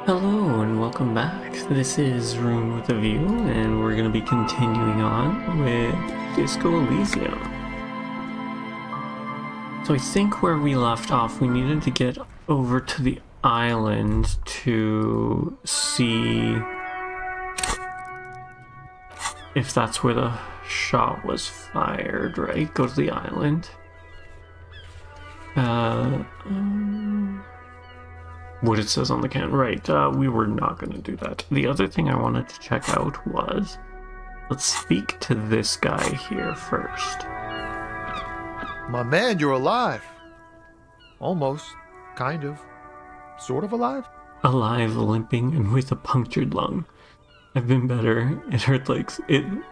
Hello and welcome back. This is Room with a View, and we're going to be continuing on with Disco Elysium. So I think where we left off, we needed to get over to the island to see if that's where the shot was fired, right? Go to the island. What it says on the can, right? We were not going to do that. The other thing I wanted to check out was, let's speak to this guy here first. My man, you're alive. Almost. Kind of. Sort of alive? Alive, limping, and with a punctured lung. I've been better. It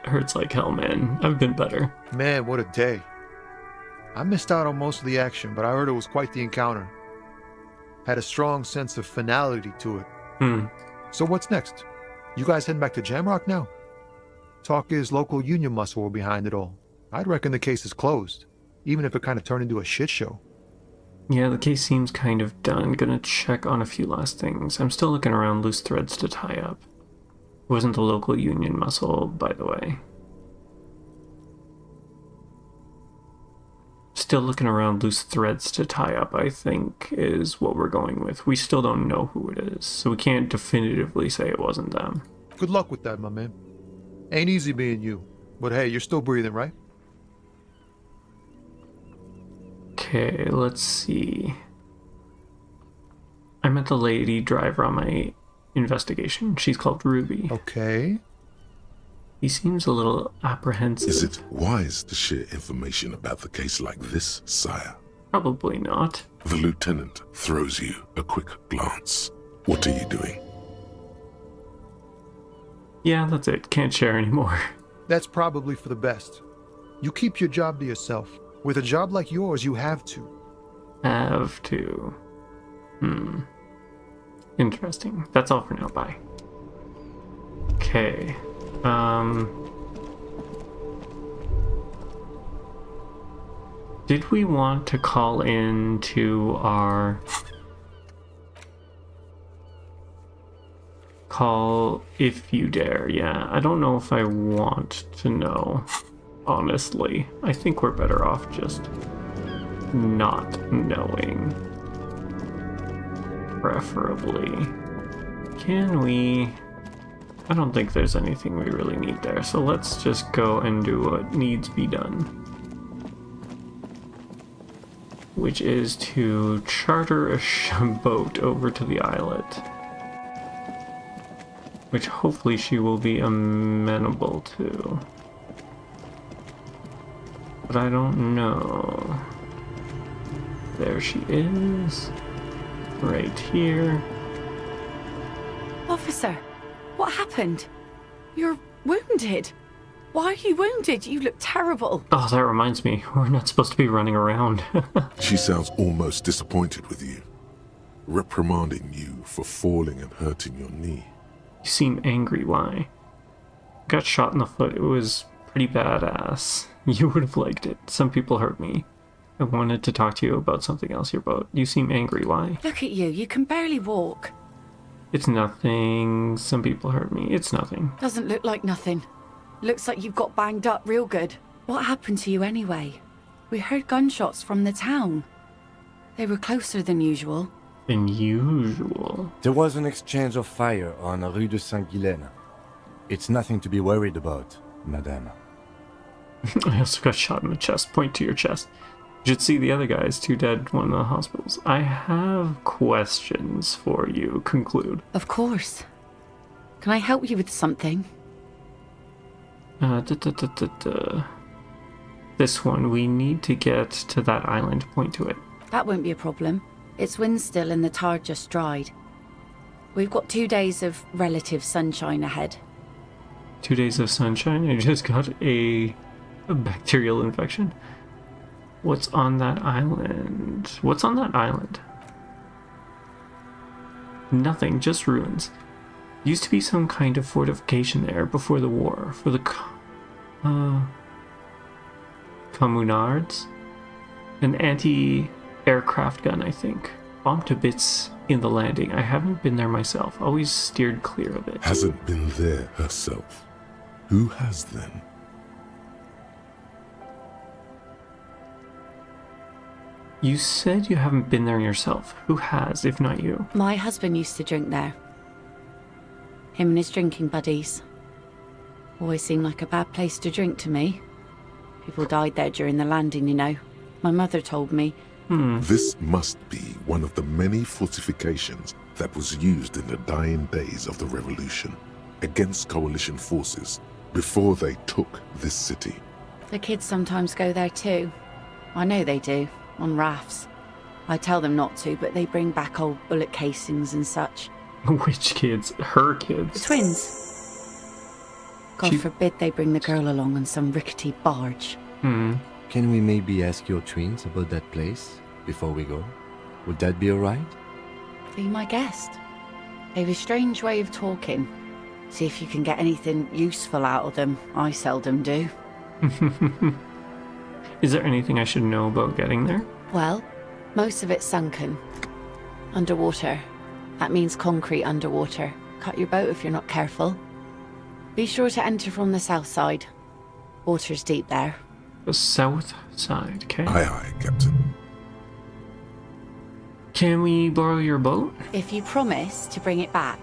hurts like hell, man. I've been better. Man, what a day. I missed out on most of the action, but I heard it was quite the encounter. Had a strong sense of finality to it. So what's next? You guys heading back to Jamrock now? Talk is local union muscle were behind it all. I'd reckon the case is closed, even if it kind of turned into a shit show. Yeah, the case seems kind of done. Gonna check on a few last things. I'm still looking around loose threads to tie up. It wasn't the local union muscle, by the way. Still looking around loose threads to tie up, I think, is what we're going with. We still don't know who it is, so we can't definitively say it wasn't them. Good luck with that, my man. Ain't easy being you, but hey, you're still breathing, right? Okay, let's see. I met the lady driver on my investigation. She's called Ruby. Okay. He seems a little apprehensive. Is it wise to share information about the case like this, sire? Probably not. The lieutenant throws you a quick glance. What are you doing? Yeah, that's it. Can't share anymore. That's probably for the best. You keep your job to yourself. With a job like yours, you have to. Have to. Interesting. That's all for now. Bye. Okay. Did we want to call in to our call if you dare? Yeah, I don't know if I want to know, honestly. I think we're better off just not knowing, preferably. Can we... I don't think there's anything we really need there, so let's just go and do what needs be done. Which is to charter a boat over to the islet. Which hopefully she will be amenable to. But I don't know. There she is. Right here. Officer! What happened? You're wounded. Why are you wounded? You look terrible. Oh, that reminds me. We're not supposed to be running around. She sounds almost disappointed with you, reprimanding you for falling and hurting your knee. You seem angry. Why? Got shot in the foot. It was pretty badass. You would have liked it. Some people hurt me. I wanted to talk to you about something else here, but you seem angry. Why? Look at you. You can barely walk. It's nothing. Some people hurt me. It's nothing. Doesn't look like nothing. Looks like you've got banged up real good. What happened to you anyway? We heard gunshots from the town. They were closer than usual. Than usual? There was an exchange of fire on Rue de Saint-Guylaine. It's nothing to be worried about, madame. I also got shot in the chest. Point to your chest. You should see the other guys. 2 dead, 1 in the hospitals. I have questions for you. Conclude. Of course. Can I help you with something? This one. We need to get to that island. Point to it. That won't be a problem. It's wind still and the tar just dried. We've got 2 days of relative sunshine ahead. 2 days of sunshine? I just got a bacterial infection. What's on that island? What's on that island? Nothing, just ruins. Used to be some kind of fortification there before the war for the communards. An anti-aircraft gun, I think. Bombed to bits in the landing. I haven't been there myself. Always steered clear of it. Hasn't been there herself. Who has then? You said you haven't been there yourself. Who has, if not you? My husband used to drink there. Him and his drinking buddies. Always seemed like a bad place to drink to me. People died there during the landing, you know. My mother told me. This must be one of the many fortifications that was used in the dying days of the revolution against coalition forces before they took this city. The kids sometimes go there too. I know they do, on rafts. I tell them not to, but they bring back old bullet casings and such. Which kids? Her kids? The twins. God forbid they bring the girl along on some rickety barge. Can we maybe ask your twins about that place before we go? Would that be alright? Be my guest. They've a strange way of talking. See if you can get anything useful out of them. I seldom do. Is there anything I should know about getting there? Well, most of it's sunken. Underwater. That means concrete underwater. Cut your boat if you're not careful. Be sure to enter from the south side. Water's deep there. The south side, okay. Aye, aye, Captain. Can we borrow your boat? If you promise to bring it back.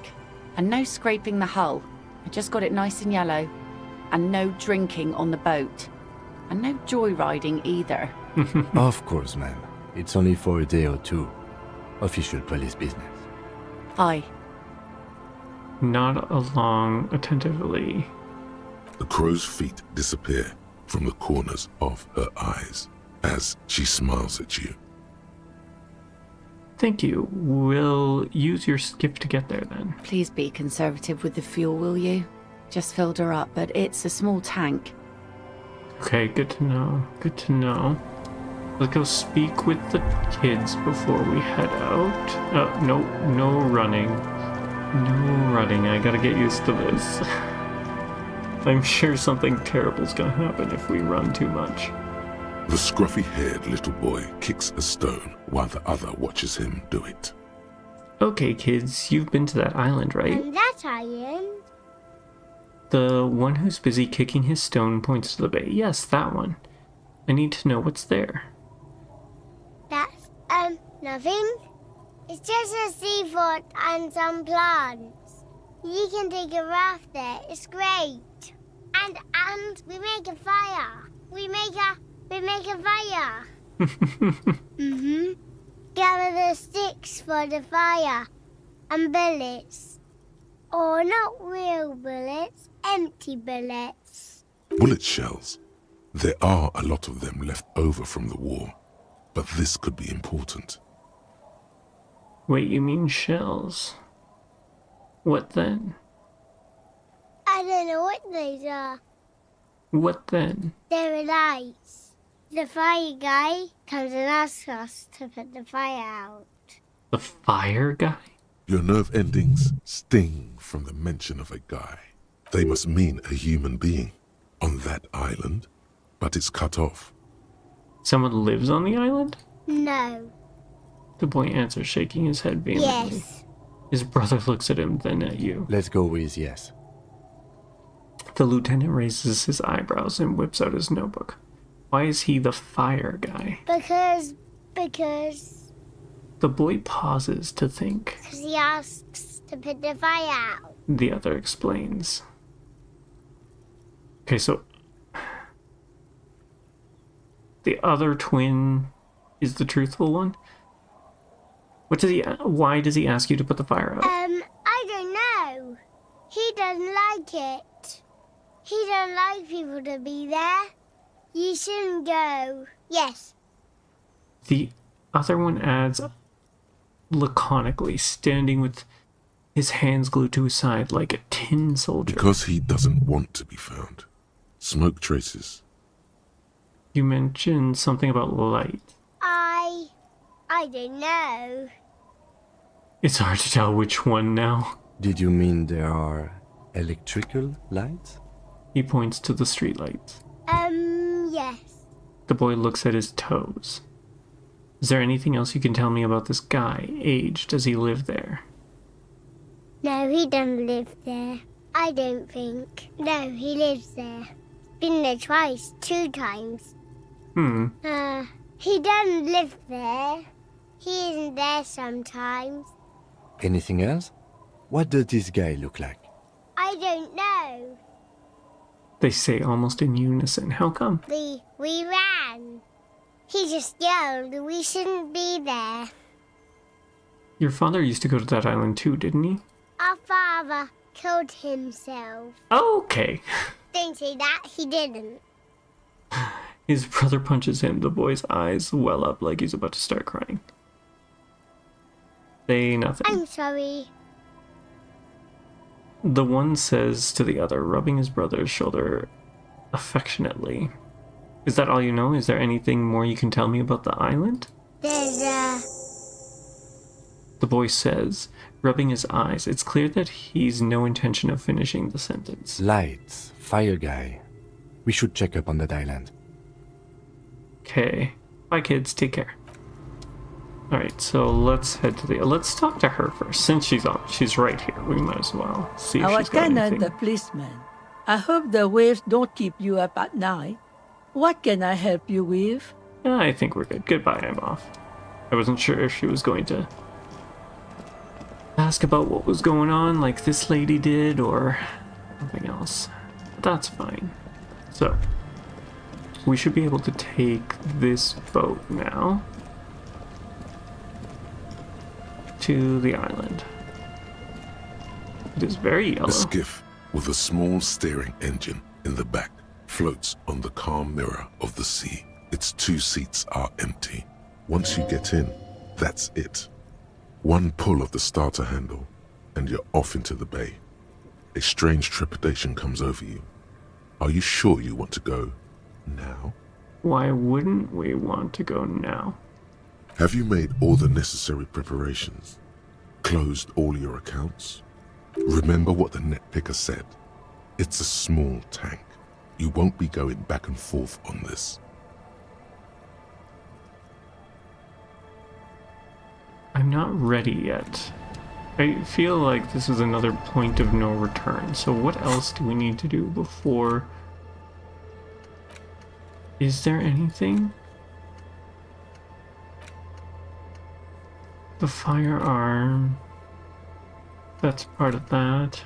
And no scraping the hull. I just got it nice and yellow. And no drinking on the boat. And no joyriding either. Of course, ma'am. It's only for a day or two. Official police business. Aye. Nod along attentively. The crow's feet disappear from the corners of her eyes as she smiles at you. Thank you. We'll use your skiff to get there then. Please be conservative with the fuel, will you? Just filled her up, but it's a small tank. Okay, good to know. Good to know. Let's go speak with the kids before we head out. No running. No running. I gotta get used to this. I'm sure something terrible's gonna happen if we run too much. The scruffy-haired little boy kicks a stone while the other watches him do it. Okay, kids, you've been to that island, right? And that island? The one who's busy kicking his stone points to the bay. Yes, that one. I need to know what's there. That's, nothing. It's just a seafort and some plants. You can take a raft there. It's great. And we make a fire. We make a fire. Gather the sticks for the fire. And bullets. Or not real bullets, empty bullets. Bullet shells. There are a lot of them left over from the war, but this could be important. Wait, you mean shells? What then? I don't know what these are. What then? They're lights. The fire guy comes and asks us to put the fire out. The fire guy? Your nerve endings sting from the mention of a guy. They must mean a human being on that island, but it's cut off. Someone lives on the island? No. The boy answers, shaking his head vehemently. Yes. His brother looks at him, then at you. Let's go with yes. The lieutenant raises his eyebrows and whips out his notebook. Why is he the fire guy? Because The boy pauses to think. he asks to put the fire out. The other explains. Okay, so the other twin is the truthful one? Why does he ask you to put the fire out? I don't know. He doesn't like it. He don't like people to be there. You shouldn't go. Yes. The other one adds laconically, standing with his hands glued to his side like a tin soldier. Because he doesn't want to be found. Smoke traces. You mentioned something about light. I don't know. It's hard to tell which one now. Did you mean there are electrical lights? He points to the streetlights. Yes. The boy looks at his toes. Is there anything else you can tell me about this guy? Age? Does he live there? No, he doesn't live there. I don't think. No, he lives there. Been there twice, 2 times. He doesn't live there. He isn't there sometimes. Anything else? What does this guy look like? I don't know. They say almost in unison. How come? We ran. He just yelled we shouldn't be there. Your father used to go to that island too, didn't he? Our father killed himself. Okay. Don't say that, he didn't. His brother punches him. The boy's eyes well up like he's about to start crying. Say nothing. I'm sorry. The one says to the other, rubbing his brother's shoulder affectionately. Is that all you know? Is there anything more you can tell me about the island? There's The boy says, rubbing his eyes. It's clear that he's no intention of finishing the sentence. Lights, fire guy. We should check up on that island. Okay. Bye, kids. Take care. Alright, so let's head to let's talk to her first. Since she's right here, we might as well see if Our she's got tenant, anything. the policeman. I hope the waves don't keep you up at night. What can I help you with? I think we're good. Goodbye, I'm off. I wasn't sure if she was going to ask about what was going on like this lady did or something else. But that's fine. So, we should be able to take this boat now to the island. It is very yellow. A skiff with a small steering engine in the back floats on the calm mirror of the sea. Its 2 seats are empty. Once you get in, that's it. One pull of the starter handle, and you're off into the bay. A strange trepidation comes over you. Are you sure you want to go now? Why wouldn't we want to go now? Have you made all the necessary preparations? Closed all your accounts? Remember what the net picker said. It's a small tank. You won't be going back and forth on this. I'm not ready yet. I feel like this is another point of no return. So what else do we need to do before? Is there anything? The firearm. That's part of that.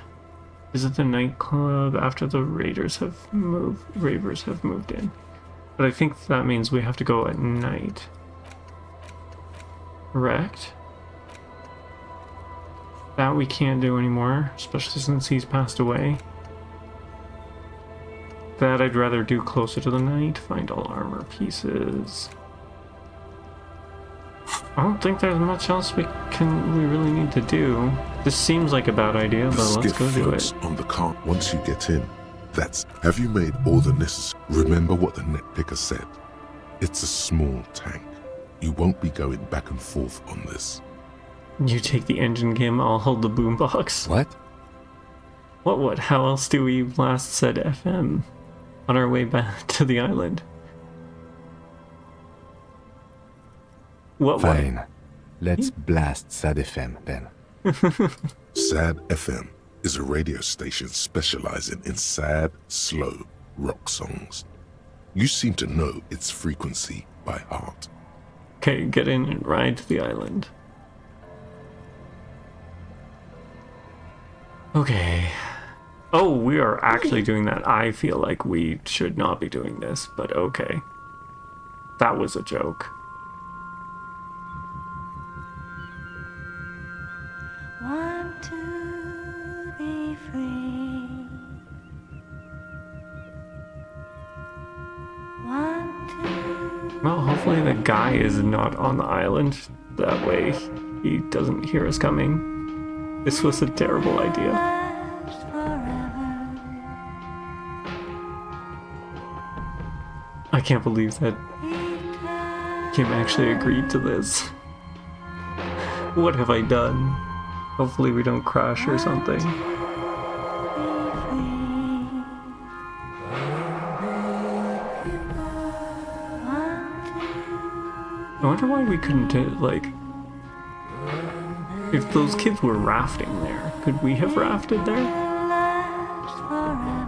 Is it the nightclub after the ravers have moved in? But I think that means we have to go at night. Correct? That we can't do anymore, especially since he's passed away. That I'd rather do closer to the night. Find all armor pieces. I don't think there's much else we really need to do. This seems like a bad idea, but let's go do it. On the cart once you get in. Have you made all the necessary? Remember what the net picker said. It's a small tank. You won't be going back and forth on this. You take the engine, Kim, I'll hold the boombox. What? What? How else do we blast said FM on our way back to the island? What? Fine. Let's blast Sad FM then. Sad FM is a radio station specializing in sad, slow rock songs. You seem to know its frequency by heart. Okay, get in and ride to the island. Okay. Oh, we are actually doing that. I feel like we should not be doing this, but okay. That was a joke. Want to be free. Want to. Well, hopefully the guy is not on the island. That way he doesn't hear us coming. This was a terrible idea. Last forever. I can't believe that Kim actually agreed to this. What have I done? Hopefully we don't crash or something. I wonder why we couldn't do, like... If those kids were rafting there, could we have rafted there? last forever.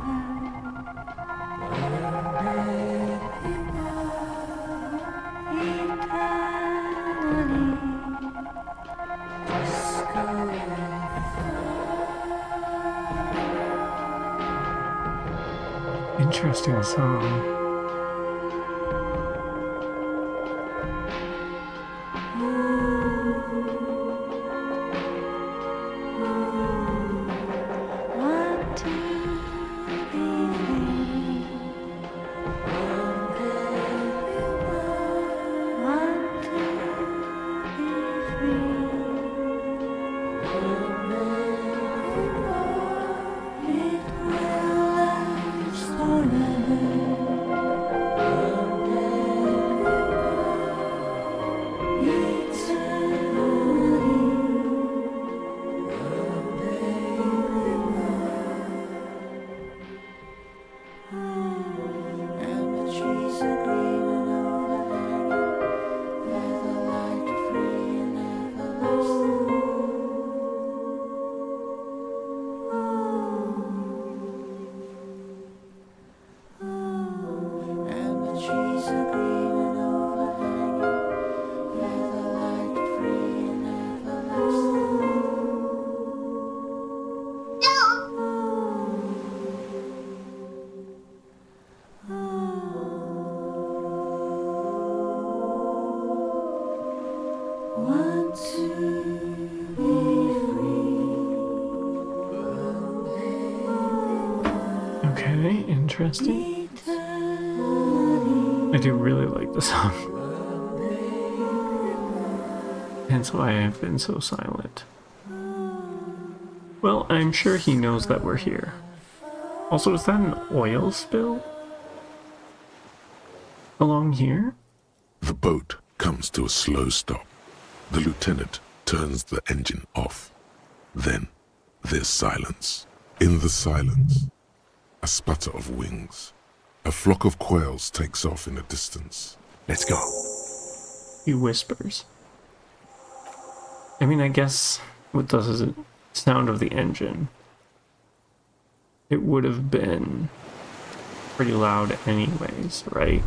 Interesting song. Want to be free. Want to be free. It will last forever. Want to be Okay, interesting. I do really like the song. Hence why I have been so silent. Well, I'm sure he knows that we're here. Also, is that an oil spill? Along here? The boat comes to a slow stop. The lieutenant turns the engine off. Then there's silence. In the silence, a sputter of wings. A flock of quails takes off in the distance. Let's go. He whispers. I mean, I guess with the sound of the engine, it would have been pretty loud anyways, right?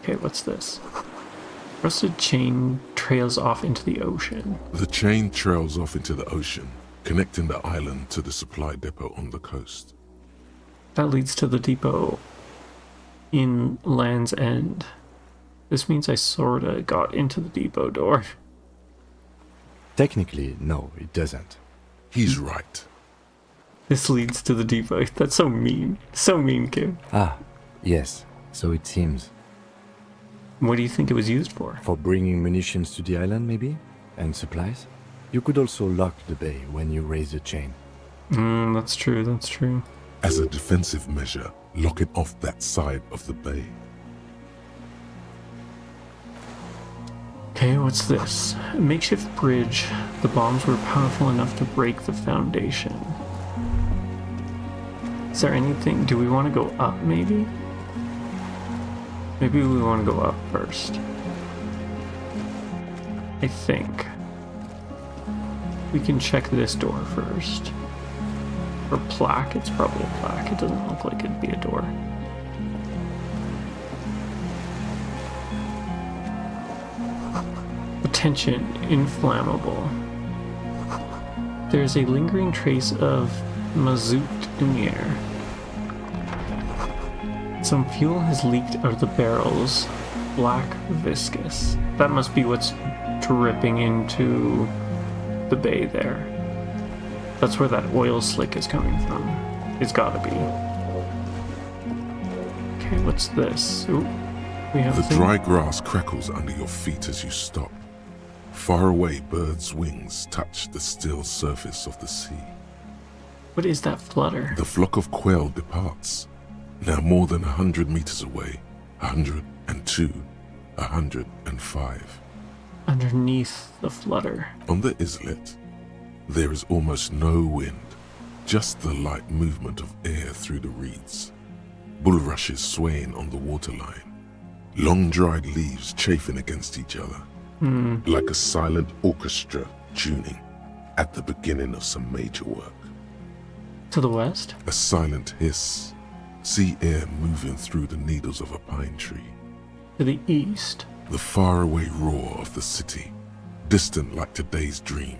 Okay, what's this? Rusted chain trails off into the ocean. The chain trails off into the ocean, connecting the island to the supply depot on the coast. That leads to the depot in Land's End. This means I sorta got into the depot door. Technically, no, it doesn't. He's right. This leads to the depot. That's so mean. So mean, Kim. Ah, yes, so it seems. What do you think it was used for? For bringing munitions to the island, maybe? And supplies? You could also lock the bay when you raise the chain. That's true, that's true. As a defensive measure, locking off that side of the bay. Okay, what's this? A makeshift bridge. The bombs were powerful enough to break the foundation. Is there anything? Do we want to go up, maybe? Maybe we want to go up first. I think. We can check this door first. Or plaque. It's probably a plaque. It doesn't look like it'd be a door. Attention, inflammable. There's a lingering trace of mazout in the air. Some fuel has leaked out of the barrels. Black viscous. That must be what's dripping into the bay there. That's where that oil slick is coming from. It's gotta be. Okay, what's this? Ooh, we have The a thing. dry grass crackles under your feet as you stop. Far away, birds' wings touch the still surface of the sea. What is that flutter? The flock of quail departs. Now more than 100 meters away. 102, 105. Underneath the flutter. On the islet, there is almost no wind, just the light movement of air through the reeds. Bulrushes swaying on the waterline. long-dried leaves chafing against each other, like a silent orchestra tuning at the beginning of some major work. To the west? A silent hiss, sea air moving through the needles of a pine tree. To the east? The faraway roar of the city, distant like today's dream.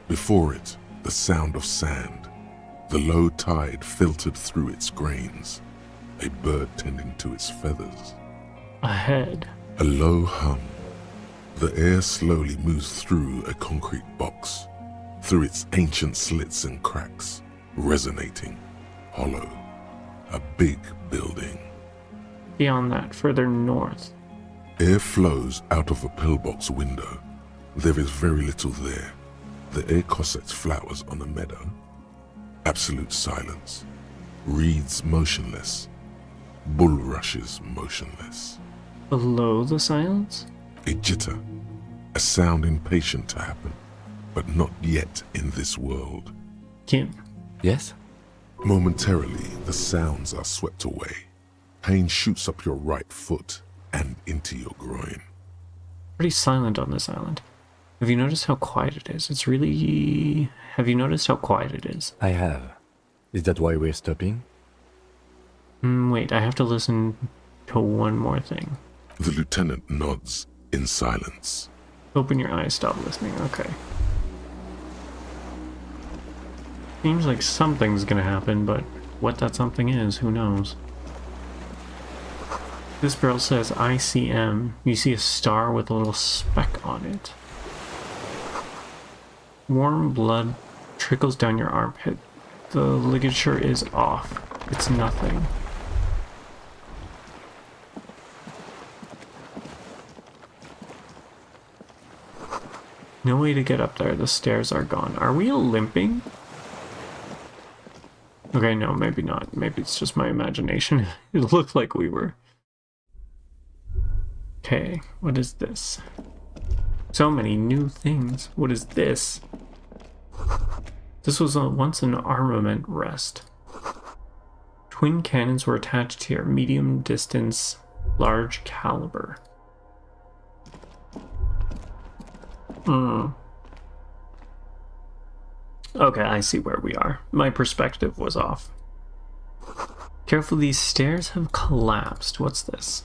Before it, the sound of sand, the low tide filtered through its grains, a bird tending to its feathers. Ahead? A low hum. The air slowly moves through a concrete box, through its ancient slits and cracks, resonating, hollow. A big building. Beyond that, further north? Air flows out of a pillbox window. There is very little there. The air cossets flowers on a meadow. Absolute silence. Reeds motionless. Bulrushes motionless. Below the silence? A jitter. A sound impatient to happen, but not yet in this world. Kim. Yes? Momentarily, the sounds are swept away. Pain shoots up your right foot and into your groin. Pretty silent on this island. Have you noticed how quiet it is? It's really... Have you noticed how quiet it is? I have. Is that why we're stopping? Wait, I have to listen to one more thing. The lieutenant nods in silence. Open your eyes, stop listening. Okay. Seems like something's gonna happen, but what that something is, who knows? This barrel says ICM. You see a star with a little speck on it. Warm blood trickles down your armpit. The ligature is off. It's nothing. No way to get up there. The stairs are gone. Are we limping? Okay, no, maybe not. Maybe it's just my imagination. It looked like we were. Okay, what is this? So many new things. What is this? This was once an armament rest. Twin cannons were attached here. Medium distance, large caliber. Okay, I see where we are. My perspective was off. Careful, these stairs have collapsed. What's this?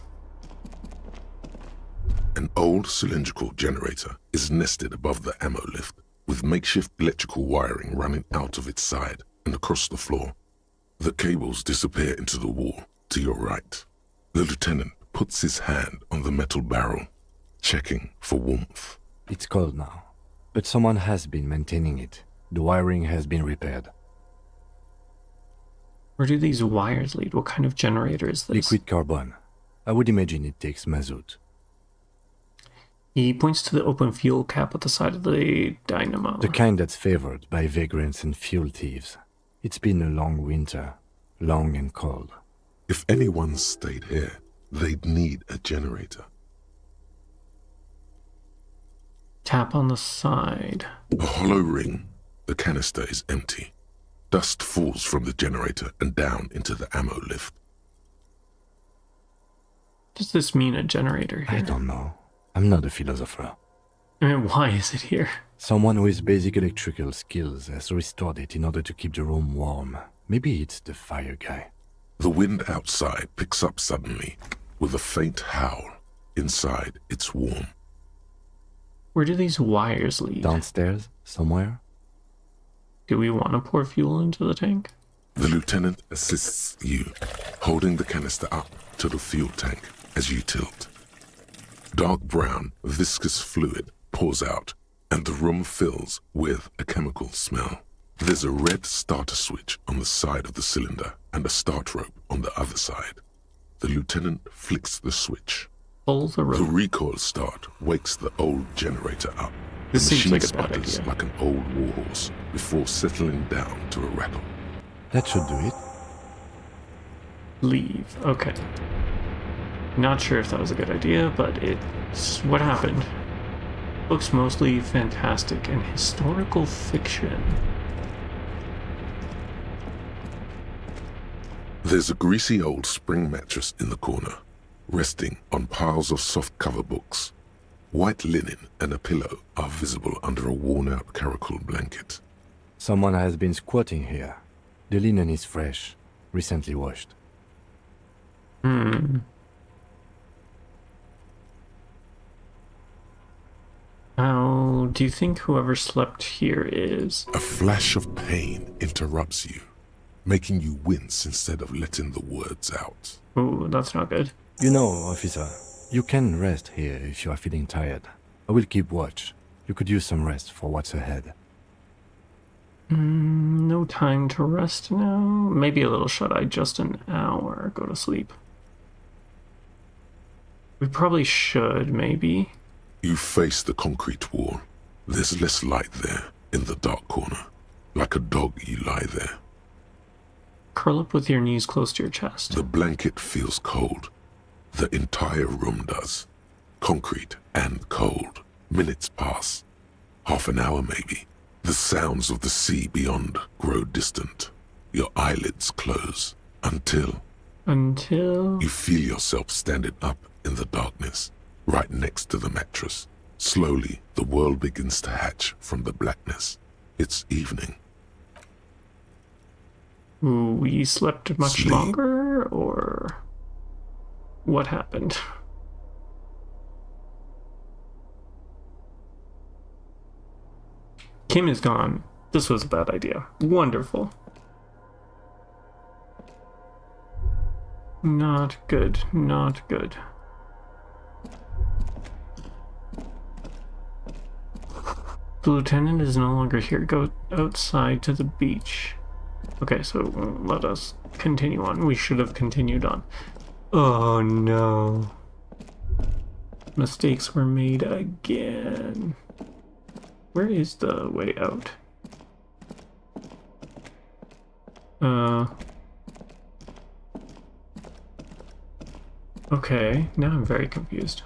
An old cylindrical generator is nested above the ammo lift, with makeshift electrical wiring running out of its side and across the floor. The cables disappear into the wall to your right. The lieutenant puts his hand on the metal barrel, checking for warmth. It's cold now, but someone has been maintaining it. The wiring has been repaired. Where do these wires lead? What kind of generator is this? Liquid carbon. I would imagine it takes mazout. He points to the open fuel cap at the side of the dynamo. The kind that's favored by vagrants and fuel thieves. It's been a long winter, long and cold. If anyone stayed here, they'd need a generator. Tap on the side. A hollow ring. The canister is empty. Dust falls from the generator and down into the ammo lift. Does this mean a generator here? I don't know. I'm not a philosopher. I mean, why is it here? Someone with basic electrical skills has restored it in order to keep the room warm. Maybe it's the fire guy. The wind outside picks up suddenly, with a faint howl. Inside, it's warm. Where do these wires lead? Downstairs, somewhere? Do we want to pour fuel into the tank? The lieutenant assists you, holding the canister up to the fuel tank as you tilt. Dark brown, viscous fluid pours out, and the room fills with a chemical smell. There's a red starter switch on the side of the cylinder and a start rope on the other side. The lieutenant flicks the switch. Pull the rope. The recoil start wakes the old generator up. This The seems machine like a bad sputters idea. like an old warhorse before settling down to a rattle. That should do it. Leave. Okay. Not sure if that was a good idea, but it's what happened. Looks mostly fantastic and historical fiction. There's a greasy old spring mattress in the corner. resting on piles of soft-cover books. White linen and a pillow are visible under a worn-out caracal blanket. Someone has been squatting here. The linen is fresh, recently washed. How do you think whoever slept here is? A flash of pain interrupts you, making you wince instead of letting the words out. Ooh, that's not good. You know, officer, you can rest here if you are feeling tired. I will keep watch. You could use some rest for what's ahead. No time to rest now. Maybe a little shut-eye, just an hour. Go to sleep. We probably should, maybe. You face the concrete wall. There's less light there, in the dark corner. Like a dog, you lie there. Curl up with your knees close to your chest. The blanket feels cold. The entire room does. Concrete and cold. Minutes pass. Half an hour, maybe. The sounds of the sea beyond grow distant. Your eyelids close. Until Until... you feel yourself standing up in the darkness, right next to the mattress. Slowly, the world begins to hatch from the blackness. It's evening. We slept much Sleep. longer, or... what happened? Kim is gone. This was a bad idea. Wonderful. Not good. Not good. The lieutenant is no longer here. Go outside to the beach. Okay, so let us continue on. We should have continued on. Oh no. Mistakes were made again. Where is the way out? Okay, now I'm very confused.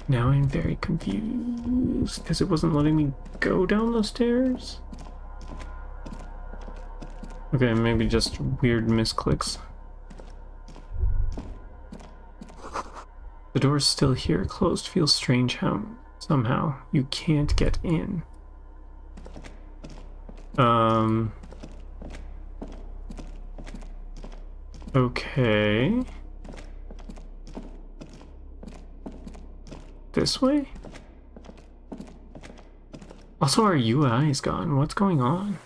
Now I'm very confused because it wasn't letting me go down the stairs. Okay, maybe just weird misclicks. The door's still here, closed. Feels strange how somehow you can't get in. Okay. This way? Also, our UI is gone. What's going on?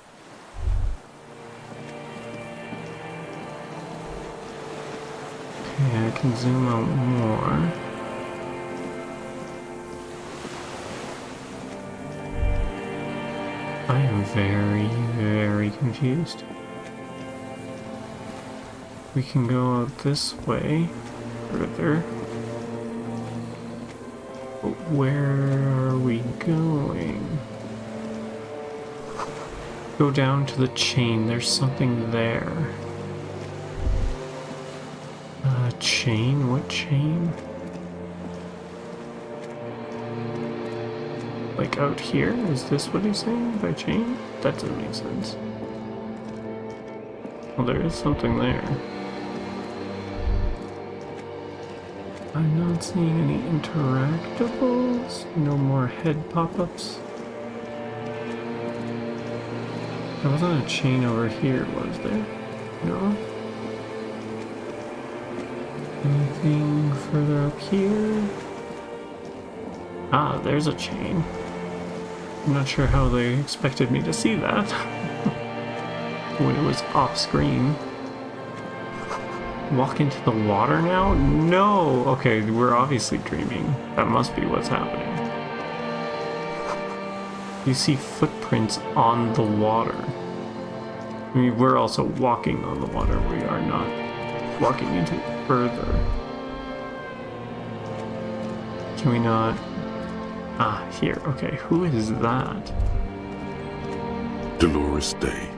Okay, I can zoom out more. I am very, very confused. We can go out this way further. But where are we going? Go down to the chain. There's something there. Chain? What chain? Like out here? Is this what he's saying by chain? That doesn't make sense. Well, there is something there. I'm not seeing any interactables. No more head pop-ups. There wasn't a chain over here, was there? No? Anything further up here? Ah, there's a chain. I'm not sure how they expected me to see that when it was off screen. Walk into the water now? No! Okay, we're obviously dreaming. That must be what's happening. You see footprints on the water. I mean, we're also walking on the water. We are not walking into it further. Can we not? Ah, here. Okay, who is that? Dolores Day,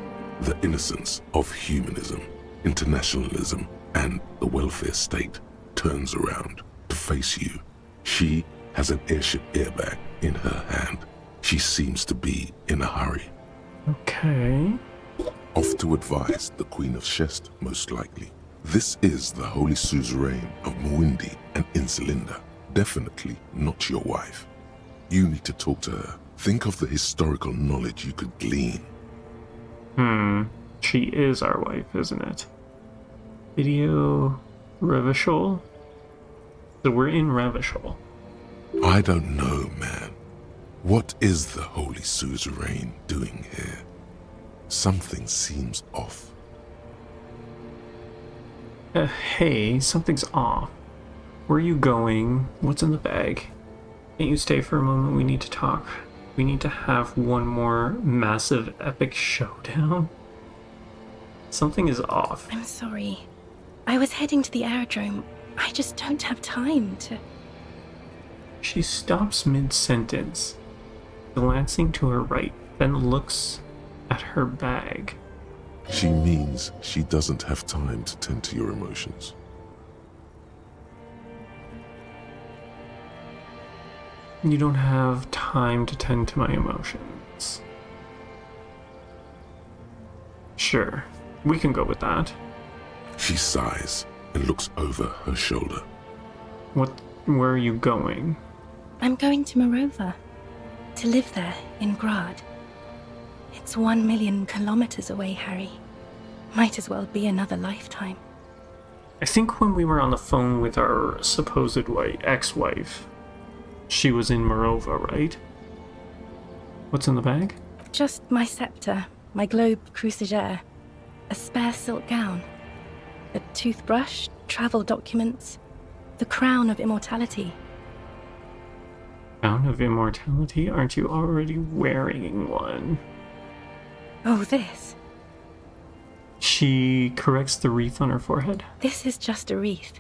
the innocence of humanism, internationalism, and the welfare state turns around to face you. She has an airship airbag in her hand. She seems to be in a hurry. Okay. Off to advise the Queen of Shest, most likely. This is the Holy Suzerain of Mwindi and Insulinda. Definitely not your wife. You need to talk to her. Think of the historical knowledge you could glean. She is our wife, isn't it? Video Revachol? So we're in Revachol. I don't know, man. What is the Holy Suzerain doing here? Something seems off. Hey, something's off. Where are you going? What's in the bag? Can't you stay for a moment? We need to talk. We need to have one more massive epic showdown. Something is off. I'm sorry. I was heading to the aerodrome. I just don't have time to... She stops mid-sentence, glancing to her right, then looks at her bag. She means she doesn't have time to tend to your emotions. You don't have time to tend to my emotions. Sure, we can go with that. She sighs and looks over her shoulder. Where are you going? I'm going to Morova. To live there, in Grad. It's 1 million kilometers away, Harry. Might as well be another lifetime. I think when we were on the phone with our supposed ex-wife, she was in Morova, right? What's in the bag? Just my scepter, my globe cruciger, a spare silk gown, a toothbrush, travel documents, the crown of immortality. Crown of immortality? Aren't you already wearing one? Oh, this. She corrects the wreath on her forehead. This is just a wreath.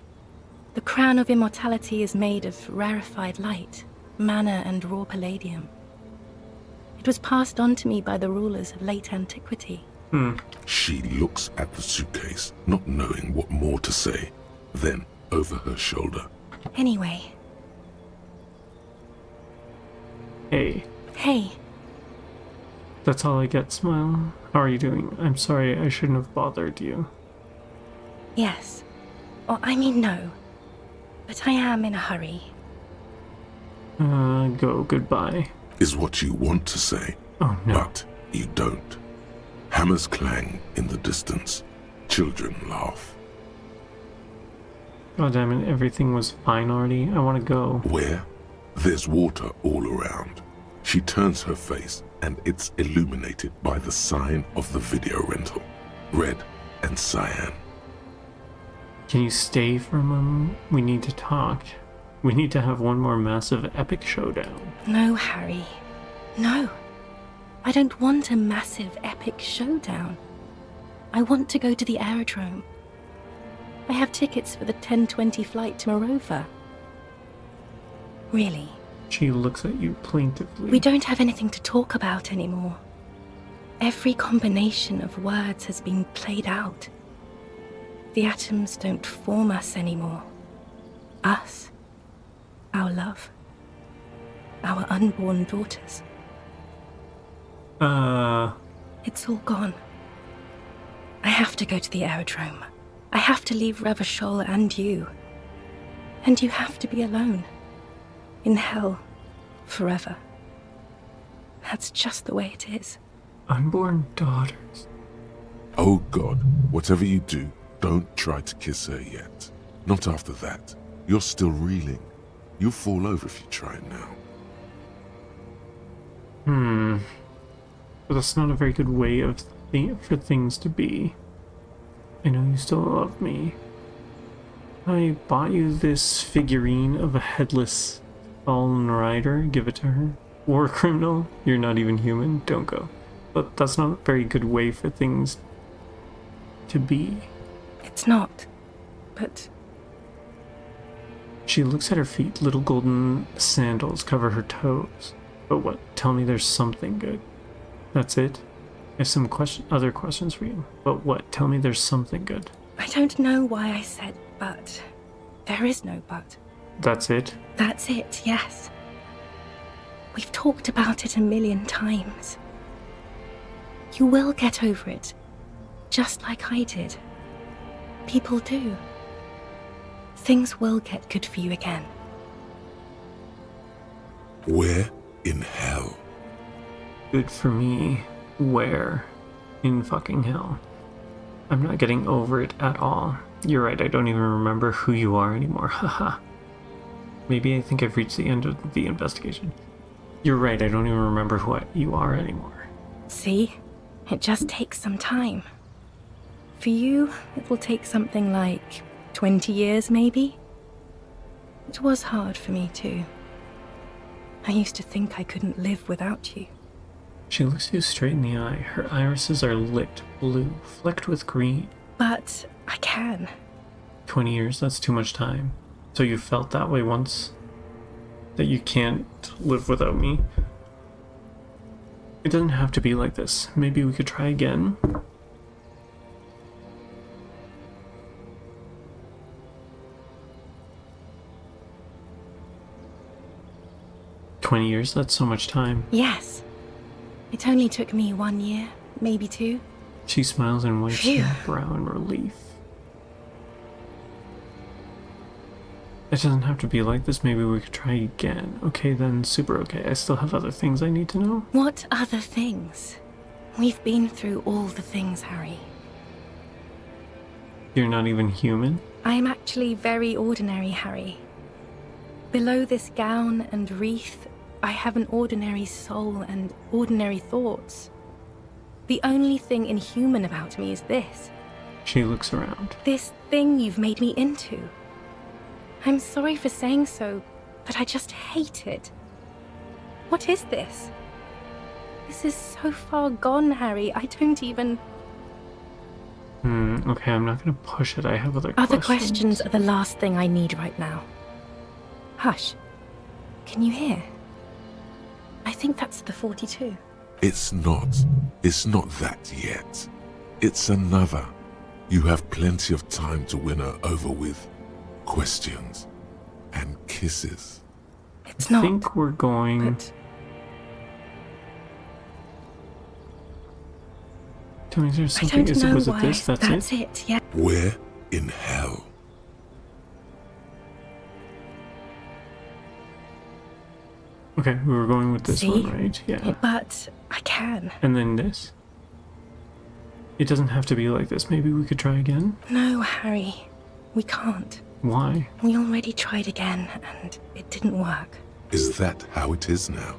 The crown of immortality is made of rarefied light, mana and raw palladium. It was passed on to me by the rulers of late antiquity. She looks at the suitcase, not knowing what more to say. Then, over her shoulder. Anyway. Hey. Hey. That's all I get, Smile. How are you doing? I'm sorry, I shouldn't have bothered you. Yes. Or, I mean, no. But I am in a hurry. Go goodbye. Is what you want to say, Oh no. but you don't. Hammers clang in the distance. Children laugh. God damn it, everything was fine already. I want to go. Where? There's water all around. She turns her face, and it's illuminated by the sign of the video rental. Red and cyan. Can you stay for a moment? We need to talk. We need to have one more massive epic showdown. No, Harry. No. I don't want a massive epic showdown. I want to go to the aerodrome. I have tickets for the 10:20 flight to Morova. Really. She looks at you plaintively. We don't have anything to talk about anymore. Every combination of words has been played out. The atoms don't form us anymore. Us. Our love. Our unborn daughters. It's all gone. I have to go to the aerodrome. I have to leave Revachol and you. And you have to be alone. In hell. Forever. That's just the way it is. Unborn daughters. Oh God, whatever you do, don't try to kiss her yet. Not after that. You're still reeling. You'll fall over if you try now. But that's not a very good way of for things to be. I know you still love me. I bought you this figurine of a headless fallen rider. Give it to her. War criminal. You're not even human. Don't go. But that's not a very good way for things to be. It's not. But... She looks at her feet. Little golden sandals cover her toes. But what? Tell me there's something good. That's it? I have some other questions for you. But what? Tell me there's something good. I don't know why I said but. There is no but. That's it? That's it, yes. We've talked about it 1,000,000 times. You will get over it. Just like I did. People do. Things will get good for you again. Where in hell? Good for me. Where? In fucking hell. I'm not getting over it at all. You're right, I don't even remember who you are anymore. Haha. Maybe I think I've reached the end of the investigation. You're right, I don't even remember who you are anymore. See? It just takes some time. For you, it will take something like 20 years, maybe? It was hard for me, too. I used to think I couldn't live without you. She looks you straight in the eye. Her irises are lit blue, flecked with green. But I can. 20 years, that's too much time. So you felt that way once? That you can't live without me? It doesn't have to be like this. Maybe we could try again. $20, that's so much time. Yes. It only took me 1 year, maybe 2. She smiles and wipes Phew. her brow in relief. It doesn't have to be like this. Maybe we could try again. Okay, then super okay. I still have other things I need to know. What other things? We've been through all the things, Harry. You're not even human? I am actually very ordinary, Harry. Below this gown and wreath, I have an ordinary soul and ordinary thoughts. The only thing inhuman about me is this. She looks around. This thing you've made me into. I'm sorry for saying so, but I just hate it. What is this? This is so far gone, Harry. I don't even... Okay, I'm not gonna push it. I have other questions. Other questions are the last thing I need right now. Hush. Can you hear? I think that's the 42. It's not. It's not that yet. It's another. You have plenty of time to win her over with questions and kisses. It's I not. think we're going... But Tell me, is there I something? don't know Was it why. this? That's it? it, yeah. Where in hell? Okay, we were going with this See? one, right? Yeah. But I can. And then this. It doesn't have to be like this. Maybe we could try again? No, Harry. We can't. Why? We already tried again, and it didn't work. Is that how it is now?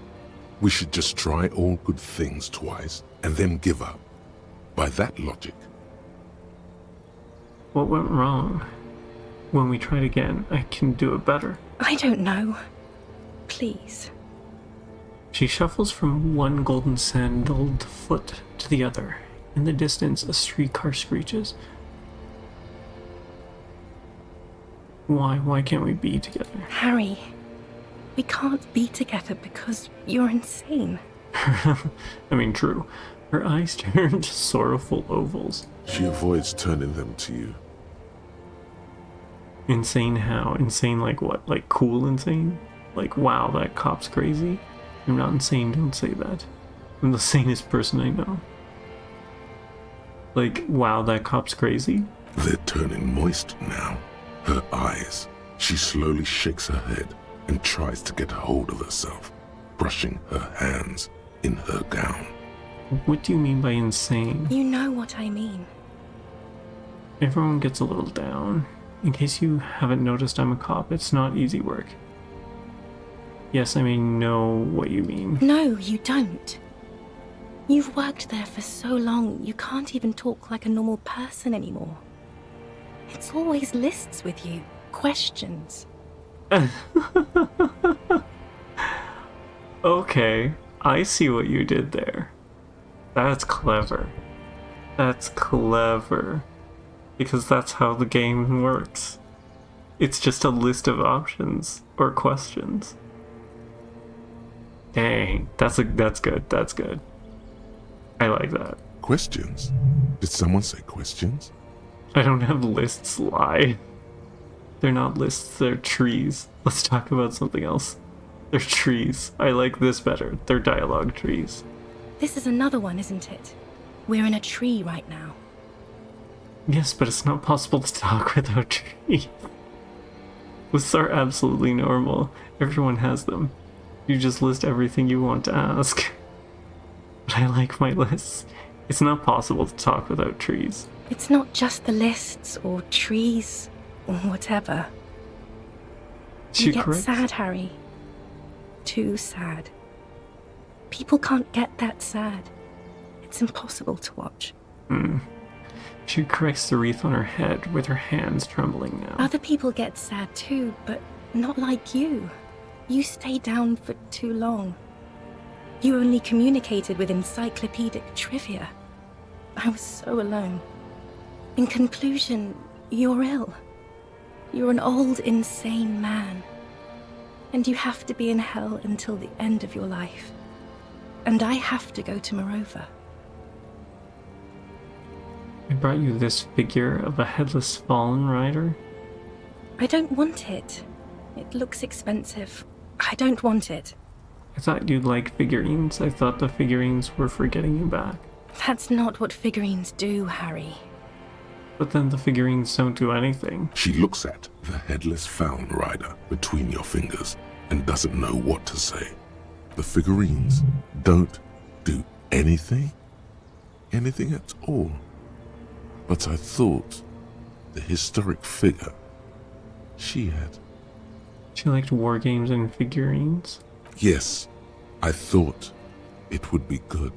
We should just try all good things twice and then give up. By that logic, What went wrong? When we tried again, I can do it better. I don't know. Please. She shuffles from one golden sandaled foot to the other. In the distance, a streetcar screeches. Why can't we be together? Harry, we can't be together because you're insane. I mean, true. Her eyes turn to sorrowful ovals. she avoids turning them to you. Insane how? Insane like what? Like cool insane? Like, wow, that cop's crazy? I'm not insane, don't say that. I'm the sanest person I know. Like, wow, that cop's crazy? They're turning moist now. Her eyes. She slowly shakes her head and tries to get hold of herself, brushing her hands in her gown. What do you mean by insane? You know what I mean. Everyone gets a little down. In case you haven't noticed, I'm a cop. It's not easy work. Yes, I may know what you mean. No, you don't. You've worked there for so long, you can't even talk like a normal person anymore. It's always lists with you, questions. Okay, I see what you did there. That's clever. That's clever. Because that's how the game works. It's just a list of options or questions. Dang, that's good. That's good. I like that. Questions? Did someone say questions? I don't have lists, lie. They're not lists, they're trees. Let's talk about something else. They're trees. I like this better. They're dialogue trees. This is another one, isn't it? We're in a tree right now. Yes, but it's not possible to talk without trees. Lists are absolutely normal. Everyone has them. You just list everything you want to ask. But I like my lists. It's not possible to talk without trees. It's not just the lists or trees or whatever. You get correct? sad, Harry. Too sad. People can't get that sad. It's impossible to watch. She corrects the wreath on her head with her hands trembling now. Other people get sad too, but not like you. You stay down for too long. You only communicated with encyclopedic trivia. I was so alone. In conclusion, you're ill. You're an old, insane man. And you have to be in hell until the end of your life. And I have to go to Morova. I brought you this figure of a headless fallen rider. I don't want it. It looks expensive. I don't want it. I thought you'd like figurines. I thought the figurines were for getting you back. That's not what figurines do, Harry. But then the figurines don't do anything. She looks at the headless Fallen Rider between your fingers and doesn't know what to say. The figurines don't do anything? Anything at all? But I thought the historic figure she had. She liked war games and figurines. Yes, I thought it would be good.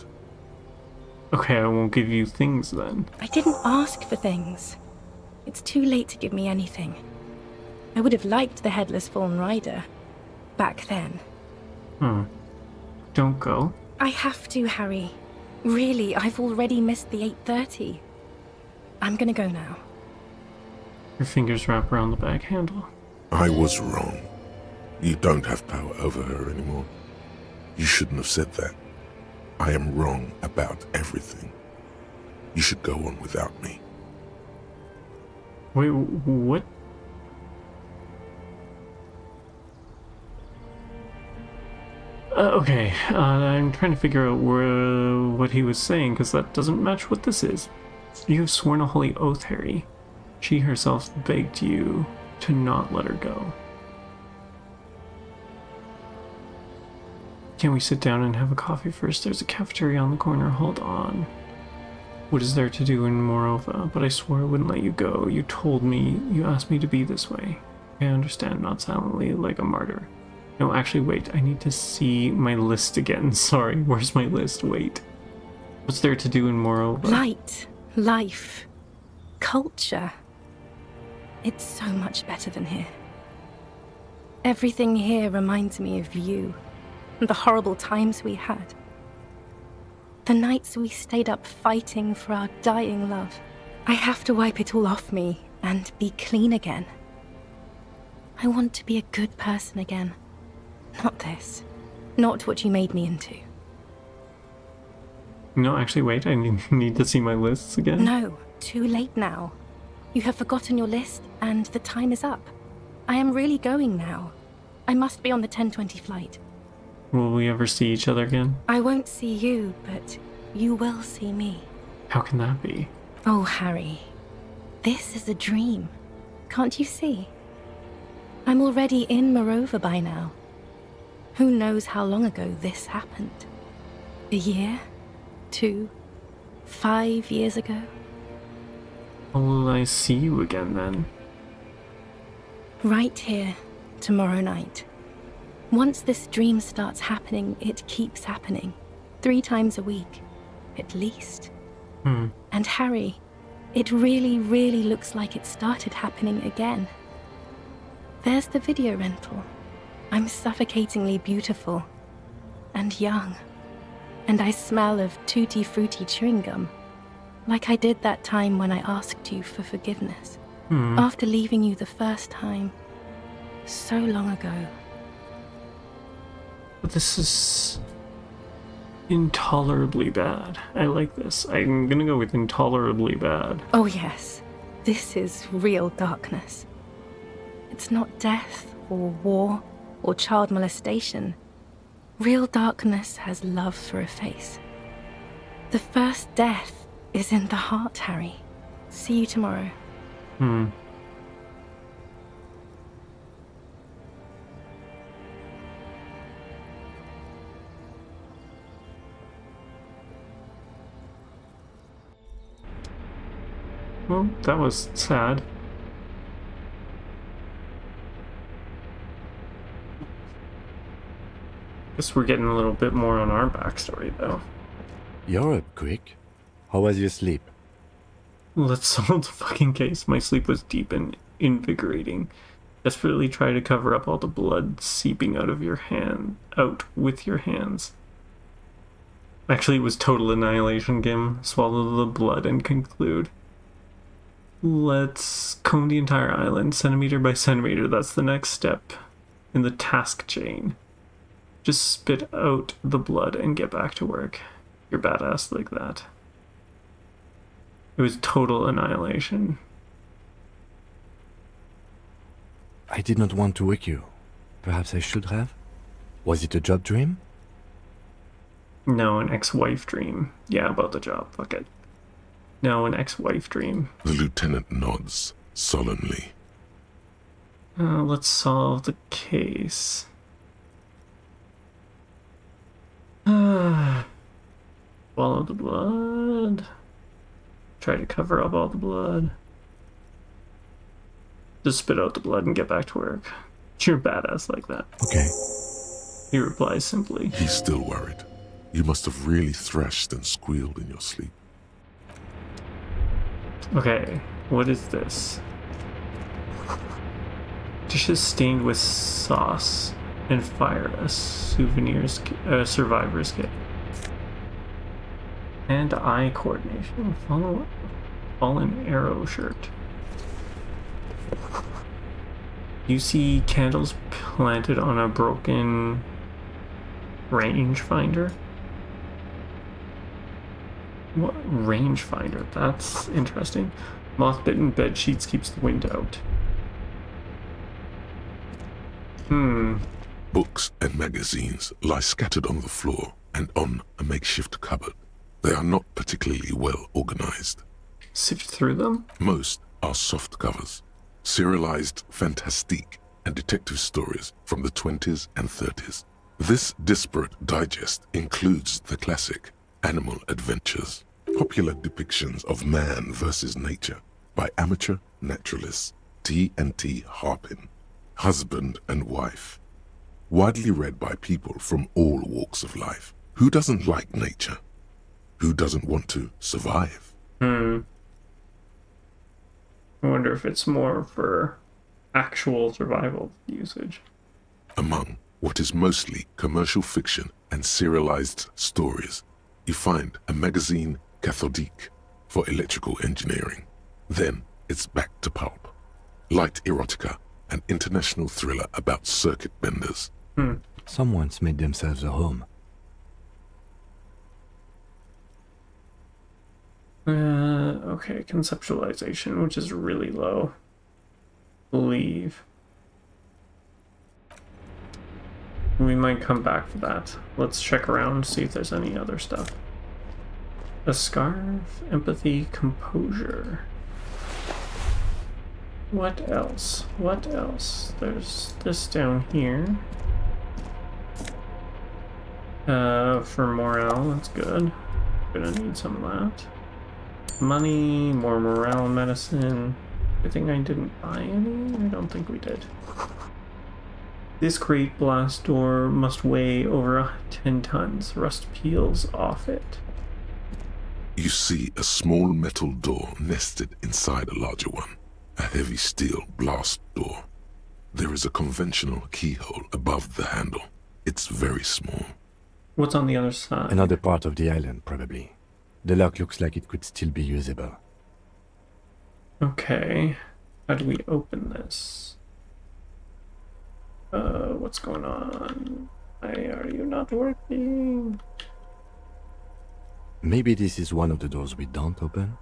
Okay, I won't give you things then. I didn't ask for things. It's too late to give me anything. I would have liked the Headless Fallen Rider back then. Don't go. I have to, Harry. Really, I've already missed the 8:30. I'm gonna go now. Your fingers wrap around the bag handle. I was wrong. You don't have power over her anymore. You shouldn't have said that. I am wrong about everything. You should go on without me. Wait, what? Okay, I'm trying to figure out what he was saying, because that doesn't match what this is. You have sworn a holy oath, Harry. She herself begged you to not let her go. Can we sit down and have a coffee first? There's a cafeteria on the corner. Hold on. What is there to do in Morova? But I swore I wouldn't let you go. You told me, you asked me to be this way. I understand, not silently, like a martyr. No, actually, wait. I need to see my list again. Sorry, where's my list? Wait. What's there to do in Morova? Light, life, culture. It's so much better than here. Everything here reminds me of you, and the horrible times we had. The nights we stayed up fighting for our dying love. I have to wipe it all off me and be clean again. I want to be a good person again. Not this. Not what you made me into. No, actually, wait. I need to see my lists again. No, too late now. You have forgotten your list, and the time is up. I am really going now. I must be on the 10:20 flight. Will we ever see each other again? I won't see you, but you will see me. How can that be? Oh, Harry. This is a dream. Can't you see? I'm already in Morova by now. Who knows how long ago this happened? A year? 2? 5 years ago? Will I see you again then? Right here, tomorrow night. Once this dream starts happening, it keeps happening. 3 times a week, at least. And Harry, it really, really looks like it started happening again. There's the video rental. I'm suffocatingly beautiful. And young. And I smell of tutti frutti chewing gum. Like I did that time when I asked you for forgiveness. After leaving you the first time. So long ago. But this is intolerably bad. I like this. I'm gonna go with intolerably bad. Oh yes, this is real darkness. It's not death or war or child molestation. Real darkness has love for a face. The first death is in the heart, Harry. See you tomorrow. Hmm. Well, that was sad. Guess we're getting a little bit more on our backstory, though. You're up quick. How was your sleep? Let's solve the fucking case. My sleep was deep and invigorating. Desperately try to cover up all the blood seeping out with your hands. Actually, it was total annihilation, Gim. Swallow the blood and conclude. Let's comb the entire island, centimeter by centimeter. That's the next step in the task chain. Just spit out the blood and get back to work. You're badass like that. It was total annihilation. I did not want to wake you. Perhaps I should have? Was it a job dream? No, an ex-wife dream. Yeah, about the job. Fuck it. No, an ex-wife dream. The lieutenant nods solemnly. Let's solve the case. Follow the blood. Try to cover up all the blood. Just spit out the blood and get back to work. You're badass like that. Okay. He replies simply. He's still worried. You must have really thrashed and squealed in your sleep. Okay, what is this? Dishes stained with sauce and fire, a survivor's kit. Hand-eye coordination. Fallen arrow shirt. You see candles planted on a broken rangefinder? What rangefinder? That's interesting. Moth-bitten bed sheets keeps the wind out. Books and magazines lie scattered on the floor and on a makeshift cupboard. They are not particularly well organized. Sift through them? Most are soft covers, serialized fantastique and detective stories from the 20s and 30s. This disparate digest includes the classic Animal Adventures, popular depictions of man versus nature by amateur naturalists T&T Harpin, husband and wife. Widely read by people from all walks of life. Who doesn't like nature? Who doesn't want to survive? I wonder if it's more for actual survival usage. Among what is mostly commercial fiction and serialized stories, you find a magazine cathodique for electrical engineering. Then it's back to pulp. Light erotica, an international thriller about circuit benders. Someone's made themselves a home. Okay, conceptualization, which is really low. Believe. We might come back for that. Let's check around, see if there's any other stuff. A scarf, empathy, composure. What else? What else? There's this down here. For morale, that's good. Gonna need some of that. Money, more morale medicine. I think I didn't buy any? I don't think we did. This crate blast door must weigh over 10 tons. Rust peels off it. You see a small metal door nested inside a larger one. A heavy steel blast door. There is a conventional keyhole above the handle. It's very small. What's on the other side? Another part of the island, probably. The lock looks like it could still be usable. Okay. How do we open this? What's going on? Why are you not working? Maybe this is one of the doors we don't open?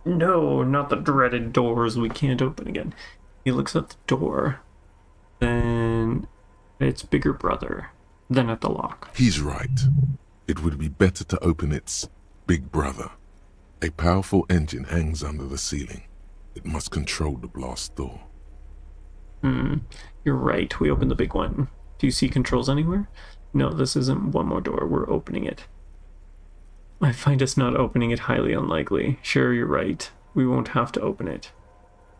No, not the dreaded doors we can't open again. He looks at the door, then at its bigger brother, then at the lock. He's right. It would be better to open its big brother. A powerful engine hangs under the ceiling. It must control the blast door. You're right. We opened the big one. Do you see controls anywhere? No, this isn't one more door. We're opening it. I find us not opening it highly unlikely. Sure, you're right. We won't have to open it.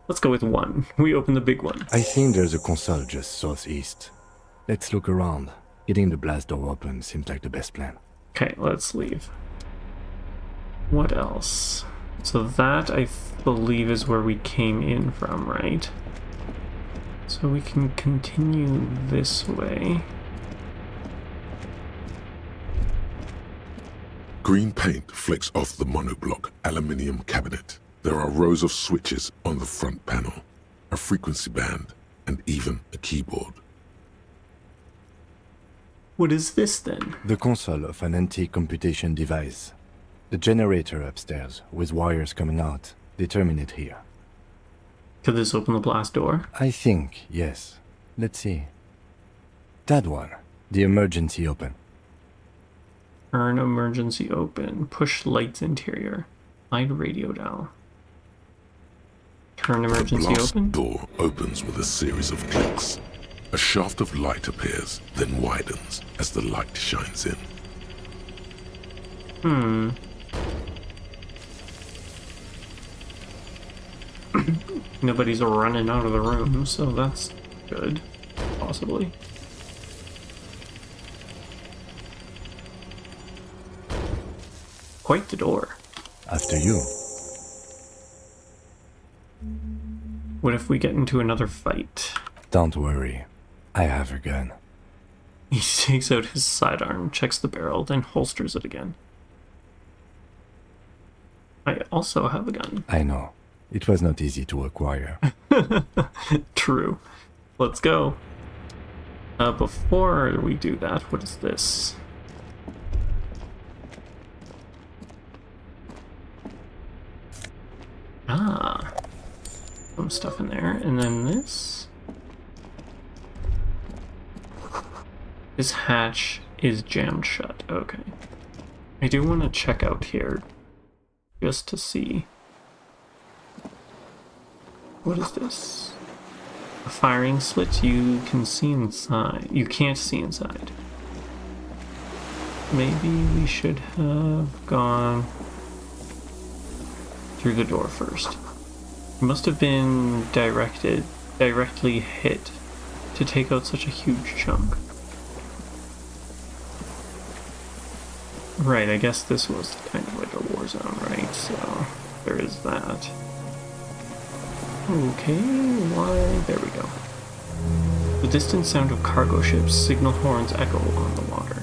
Let's go with one. We open the big one. I think there's a console just southeast. Let's look around. Getting the blast door open seems like the best plan. Okay, let's leave. What else? So that, I believe, is where we came in from, right? So we can continue this way. Green paint flecks off the monoblock aluminium cabinet. There are rows of switches on the front panel, a frequency band, and even a keyboard. What is this then? The console of an anti-computation device. The generator upstairs, with wires coming out, they terminate here. Could this open the blast door? I think, yes. Let's see. That one. The emergency open. Turn emergency open. Push lights interior. Hide radio dial. Turn The emergency blast open. door opens with a series of clicks. A shaft of light appears, then widens as the light shines in. Nobody's running out of the room, so that's good. Possibly. Quite the door. After you. What if we get into another fight? Don't worry. I have a gun. He takes out his sidearm, checks the barrel, then holsters it again. I also have a gun. I know. It was not easy to acquire. True. Let's go. Before we do that, what is this? Ah. Some stuff in there. And then this. This hatch is jammed shut. Okay. I do want to check out here. Just to see. What is this? A firing slit you can see inside. You can't see inside. Maybe we should have gone through the door first. It must have been directly hit to take out such a huge chunk. Right, I guess this was kind of like a war zone, right? So there is that. Okay, why? There we go. The distant sound of cargo ships, signal horns echo on the water.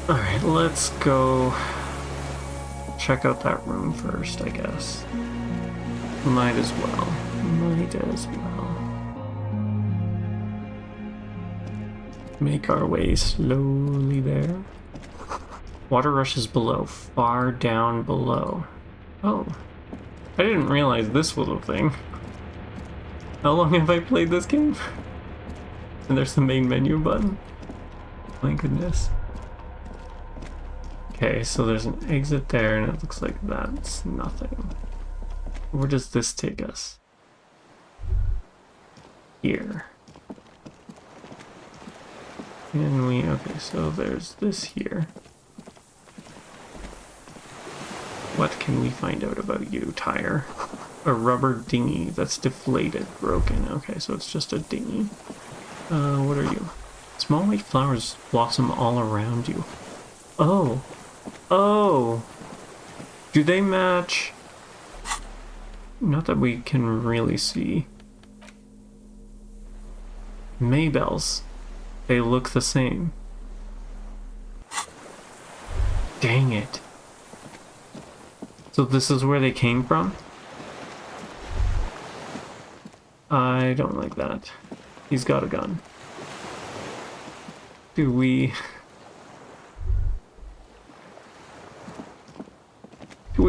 Alright, let's go check out that room first, I guess. Might as well. Might as well. Make our way slowly there. Water rushes below, far down below. Oh. I didn't realize this was a thing. How long have I played this game? And there's the main menu button. My goodness. Okay, so there's an exit there, and it looks like that's nothing. Where does this take us? Here. And we, okay, so there's this here. What can we find out about you, tire? A rubber dinghy that's deflated, broken. Okay, so it's just a dinghy. What are you? Small white flowers blossom all around you. Oh. Oh! Do they match? Not that we can really see. Maybells. They look the same. Dang it. So this is where they came from? I don't like that. He's got a gun. Do we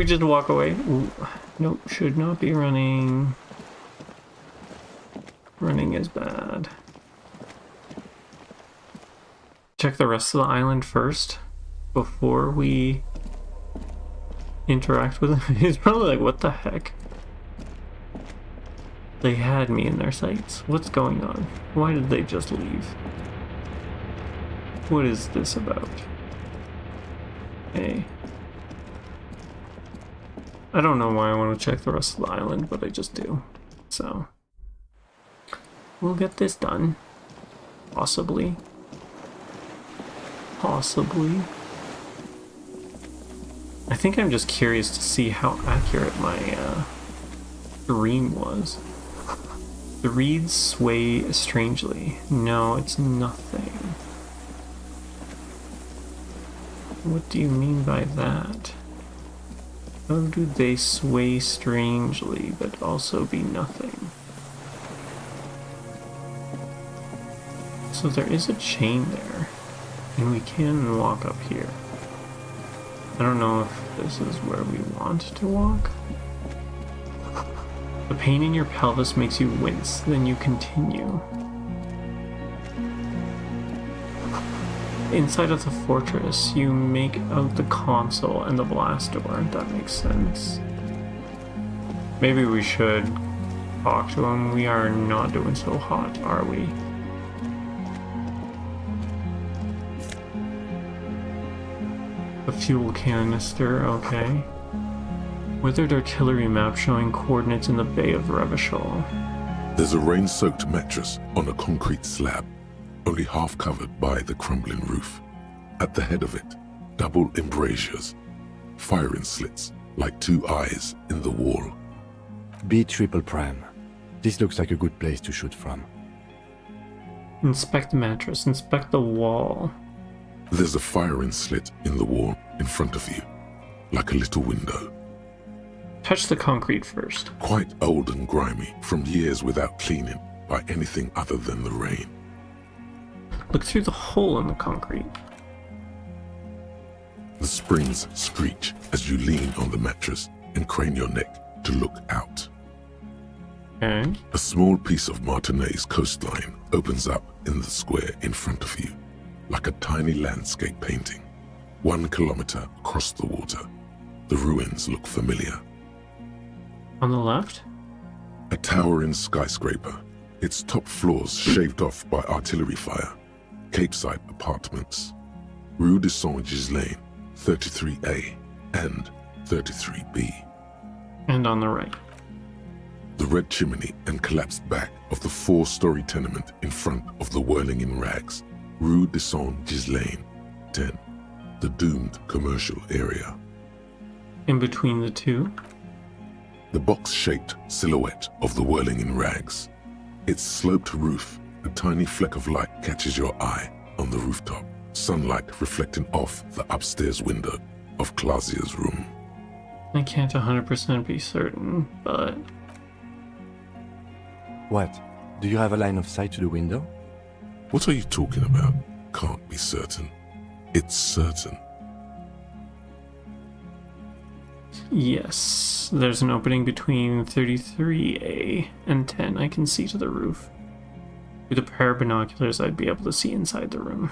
just walk away? Ooh. Nope, should not be running. Running is bad. Check the rest of the island first before we interact with him. He's probably like, what the heck? They had me in their sights. What's going on? Why did they just leave? What is this about? Hey. I don't know why I want to check the rest of the island, but I just do. So, we'll get this done. Possibly. Possibly. I think I'm just curious to see how accurate my dream was. The reeds sway strangely. No, it's nothing. What do you mean by that? How do they sway strangely but also be nothing? So there is a chain there, and we can walk up here. I don't know if this is where we want to walk. The pain in your pelvis makes you wince, then you continue. Inside of the fortress, you make out the console and the blast door. That makes sense. Maybe we should talk to him. We are not doing so hot, are we? A fuel canister, okay. Withered artillery map showing coordinates in the Bay of Revachol. There's a rain-soaked mattress on a concrete slab, only half covered by the crumbling roof. At the head of it, double embrasures, firing slits like two eyes in the wall. B triple prime. This looks like a good place to shoot from. Inspect the mattress, inspect the wall. There's a firing slit in the wall in front of you, like a little window. Touch the concrete first. Quite old and grimy from years without cleaning by anything other than the rain. Look through the hole in the concrete. The springs screech as you lean on the mattress and crane your neck to look out. Okay. A small piece of Martinez coastline opens up in the square in front of you, like a tiny landscape painting. 1 kilometer across the water. The ruins look familiar. On the left? A towering skyscraper, its top floors shaved off by artillery fire. Capeside apartments. Rue de Saint-Ghislain, 33A and 33B. And on the right. The red chimney and collapsed back of the 4-story tenement in front of the whirling in rags. Rue de Saint-Ghislain, 10. The doomed commercial area. In between the two? The box-shaped silhouette of the whirling in rags. Its sloped roof, a tiny fleck of light catches your eye on the rooftop, sunlight reflecting off the upstairs window of Clausia's room. I can't 100% be certain, but... What? Do you have a line of sight to the window? What are you talking about? Can't be certain. It's certain. Yes, there's an opening between 33A and 10. I can see to the roof. With a pair of binoculars, I'd be able to see inside the room.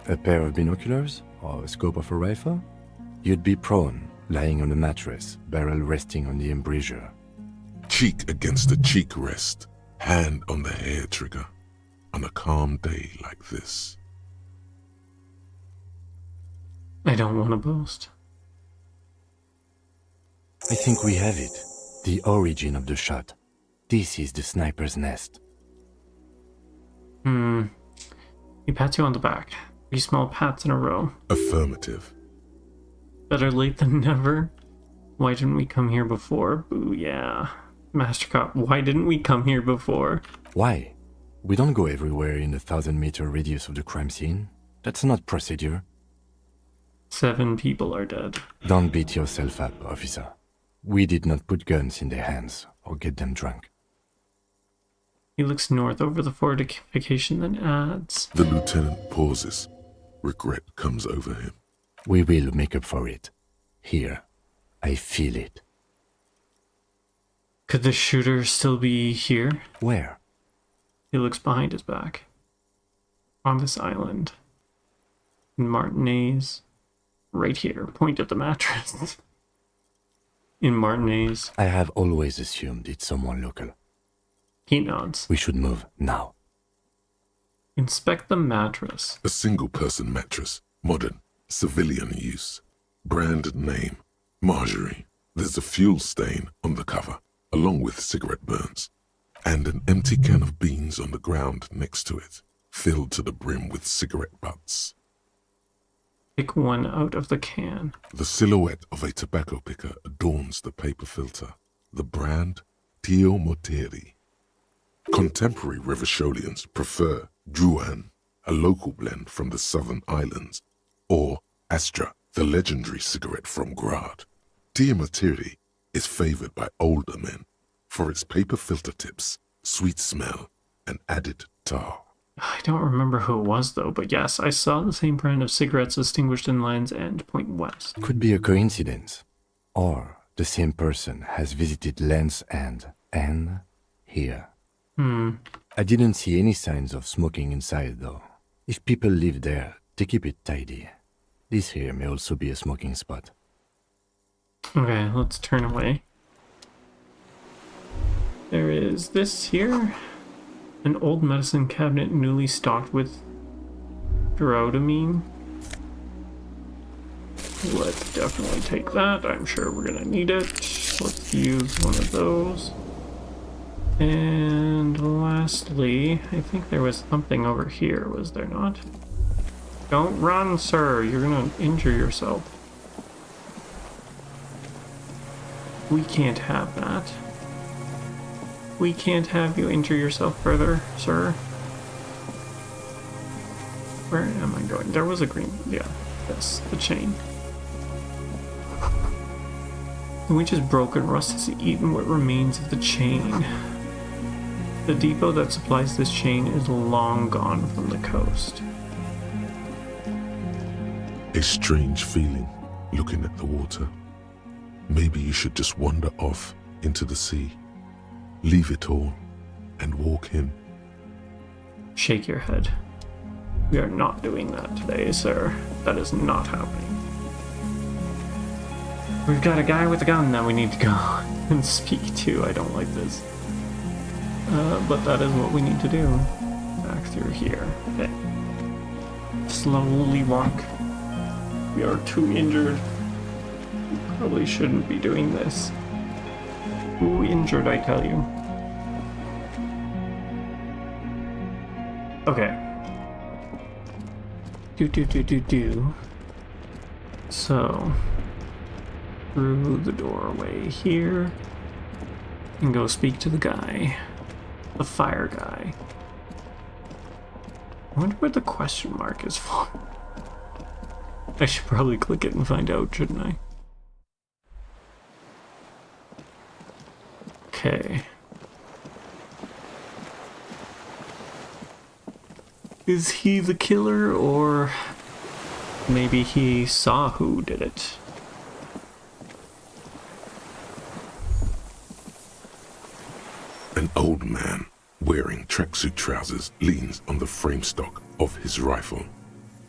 A pair of binoculars? Or a scope of a rifle? You'd be prone, lying on the mattress, barrel resting on the embrasure. Cheek against the cheek rest, hand on the hair trigger, on a calm day like this. I don't want to boast. I think we have it. The origin of the shot. This is the sniper's nest. He pats you on the back. 3 small pats in a row. Affirmative. Better late than never. Why didn't we come here before? Boo, yeah. Master Cop, why didn't we come here before? Why? We don't go everywhere in the 1,000-meter radius of the crime scene. That's not procedure. 7 people are dead. Don't beat yourself up, officer. We did not put guns in their hands or get them drunk. He looks north over the fortification, then adds... The lieutenant pauses. Regret comes over him. We will make up for it. Here. I feel it. Could the shooter still be here? Where? He looks behind his back. On this island. In Martinez. Right here. Point at the mattress. in Martinez. I have always assumed it's someone local. He nods. We should move now. Inspect the mattress. A single-person mattress, modern, civilian use. Brand name, Marjorie. There's a fuel stain on the cover, along with cigarette burns, and an empty can of beans on the ground next to it, filled to the brim with cigarette butts. Pick one out of the can. The silhouette of a tobacco picker adorns the paper filter. The brand, Tio Moteri. Contemporary Revacholians prefer Juan, a local blend from the Southern Islands, or Astra, the legendary cigarette from Grad. Tio Moteri is favored by older men for its paper filter tips, sweet smell, and added tar. I don't remember who it was, though, but yes, I saw the same brand of cigarettes distinguished in Land's End, Point West. Could be a coincidence. Or the same person has visited Land's End and here. I didn't see any signs of smoking inside, though. If people live there, they keep it tidy. This here may also be a smoking spot. Okay, let's turn away. There is this here. An old medicine cabinet newly stocked with Durodamine. Let's definitely take that. I'm sure we're gonna need it. Let's use one of those. And lastly, I think there was something over here, was there not? Don't run, sir. You're gonna injure yourself. We can't have that. We can't have you injure yourself further, sir. Where am I going? There was a green... Yeah, that's the chain. The winch is broken. Rust has eaten what remains of the chain. The depot that supplies this chain is long gone from the coast. A strange feeling, looking at the water. Maybe you should just wander off into the sea. Leave it all and walk in. Shake your head. We are not doing that today, sir. That is not happening. We've got a guy with a gun that we need to go and speak to. I don't like this. But that is what we need to do. Back through here. Okay. Slowly walk. We are too injured. We probably shouldn't be doing this. Too injured, I tell you. Okay. Do. So, through the doorway here, and go speak to the guy. The fire guy. I wonder what the question mark is for. I should probably click it and find out, shouldn't I? Okay. Is he the killer, or maybe he saw who did it? An old man wearing tracksuit trousers leans on the frame stock of his rifle.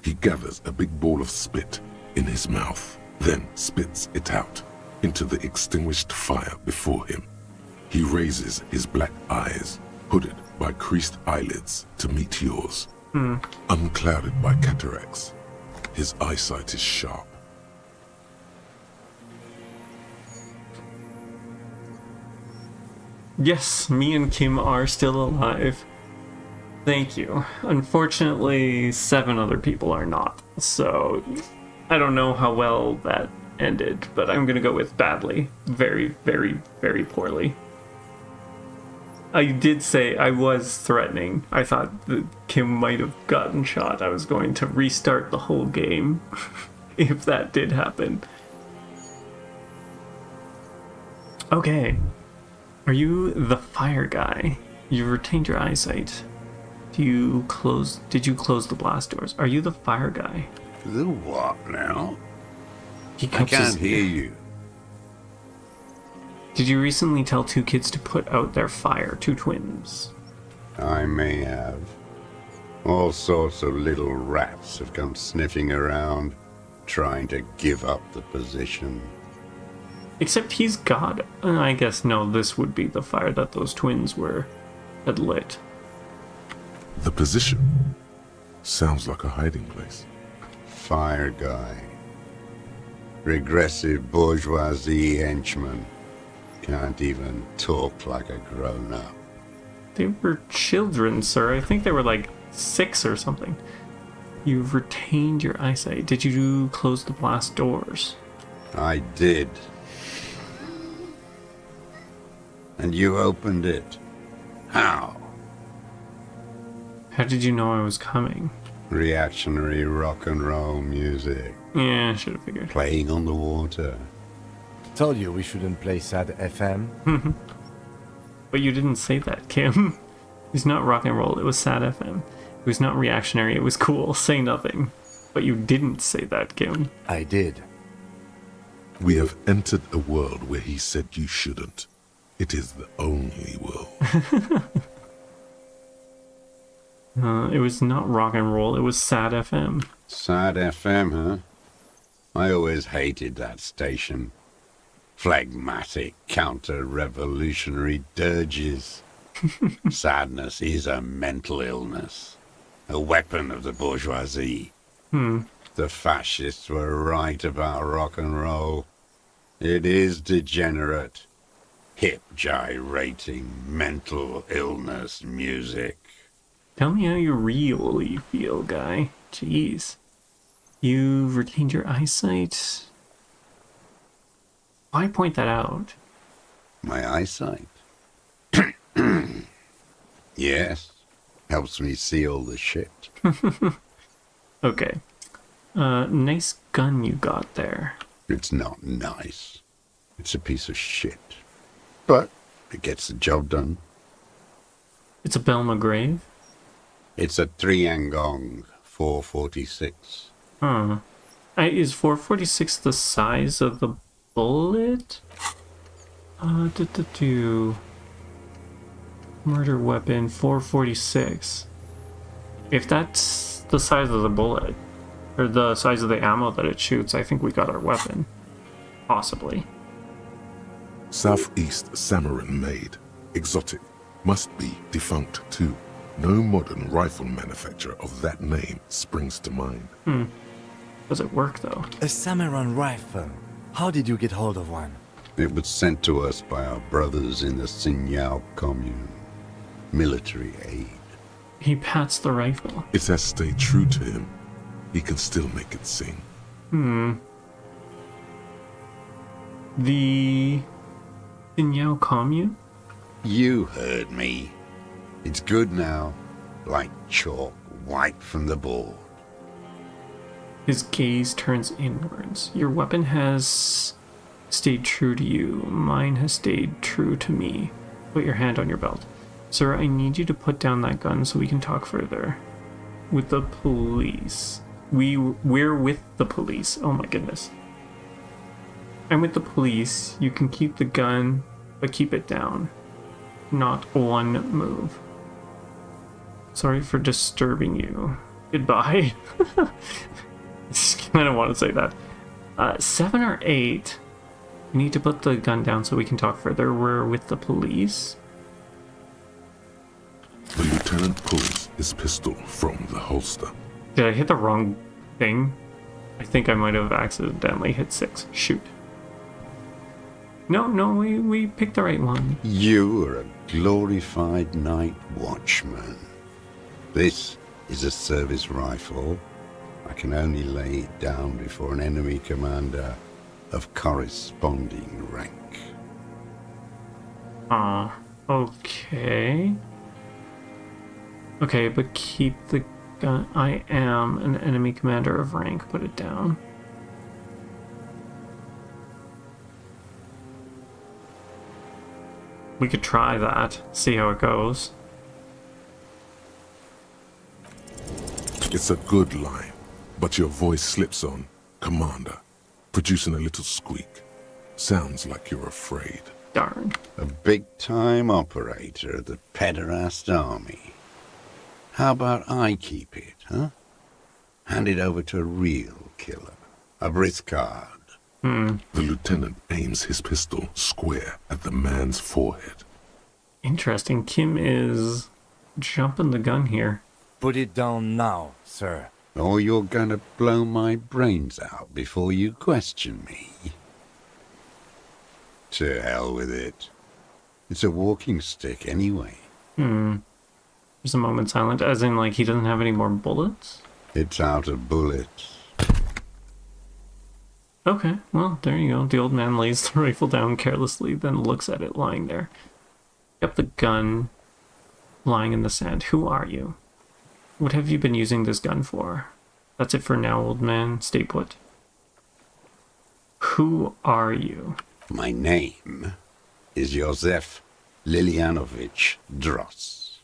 He gathers a big ball of spit in his mouth, then spits it out into the extinguished fire before him. He raises his black eyes, hooded by creased eyelids, to meet yours. Unclouded by cataracts, his eyesight is sharp. Yes, me and Kim are still alive. Thank you. Unfortunately, 7 other people are not. So, I don't know how well that ended, but I'm gonna go with badly. Very, very, very poorly. I did say I was threatening. I thought that Kim might have gotten shot. I was going to restart the whole game if that did happen. Okay. Are you the fire guy? You retained your eyesight. Did you close the blast doors? Are you the fire guy? The what now? He I cups can't his- hear you. Did you recently tell 2 kids to put out their fire? 2 twins. I may have. All sorts of little rats have come sniffing around, trying to give up the position. Except he's got... I guess, no, this would be the fire that those twins had lit. The position sounds like a hiding place. Fire guy. Regressive bourgeoisie henchman. Can't even talk like a grown-up. They were children, sir. I think they were like 6 or something. You've retained your eyesight. Did you close the blast doors? I did. And you opened it. How? How did you know I was coming? Reactionary rock and roll music. Yeah, I should have figured. Playing on the water. Told you we shouldn't play sad FM. But you didn't say that, Kim. It was not rock and roll, it was sad FM. It was not reactionary, it was cool. Say nothing. But you didn't say that, Kim. I did. We have entered a world where he said you shouldn't. It is the only world. It was not rock and roll, it was sad FM. Sad FM, huh? I always hated that station. Phlegmatic, counter-revolutionary dirges. Sadness is a mental illness. A weapon of the bourgeoisie. The fascists were right about rock and roll. It is degenerate. Hip gyrating, mental illness music. Tell me how you really feel, guy. Jeez. You've retained your eyesight? Why point that out? My eyesight? Yes. Helps me see all the shit. Okay. Nice gun you got there. It's not nice. It's a piece of shit. But it gets the job done. It's a Belle McGrave? It's a 3-angong 446. Huh. Is 446 the size of the bullet? Murder weapon 446. If that's the size of the bullet, or the size of the ammo that it shoots, I think we got our weapon. Possibly. Southeast Samarin made. Exotic. Must be defunct too. No modern rifle manufacturer of that name springs to mind. Does it work though? A Samaran rifle. How did you get hold of one? It was sent to us by our brothers in the Sinyao commune. Military aid. He pats the rifle. It has stayed true to him. He can still make it sing. The Sinyao commune? You heard me. It's good now. Like chalk wiped from the board. His gaze turns inwards. Your weapon has stayed true to you. Mine has stayed true to me. Put your hand on your belt. Sir, I need you to put down that gun so we can talk further. With the police. We're with the police. Oh my goodness. I'm with the police. You can keep the gun, but keep it down. Not one move. Sorry for disturbing you. Goodbye. I don't want to say that. 7 or 8. You need to put the gun down so we can talk further. We're with the police. The lieutenant pulls his pistol from the holster. Did I hit the wrong thing? I think I might have accidentally hit 6. Shoot. No, we picked the right one. You are a glorified night watchman. This is a service rifle. I can only lay it down before an enemy commander of corresponding rank. Okay. Okay, but keep the gun. I am an enemy commander of rank. Put it down. We could try that, see how it goes. It's a good line, but your voice slips on, Commander, producing a little squeak. Sounds like you're afraid. Darn. A big-time operator of the pederast army. How about I keep it, huh? Hand it over to a real killer. A Briscard. The lieutenant aims his pistol square at the man's forehead. Interesting. Kim is jumping the gun here. Put it down now, sir. Or you're gonna blow my brains out before you question me. To hell with it. It's a walking stick anyway. There's a moment silent, as in, like, he doesn't have any more bullets? It's out of bullets. Okay, well, there you go. The old man lays the rifle down carelessly, then looks at it lying there. Pick up the gun, lying in the sand. Who are you? What have you been using this gun for? That's it for now, old man. Stay put. Who are you? My name is Josef Lilianovich Dross,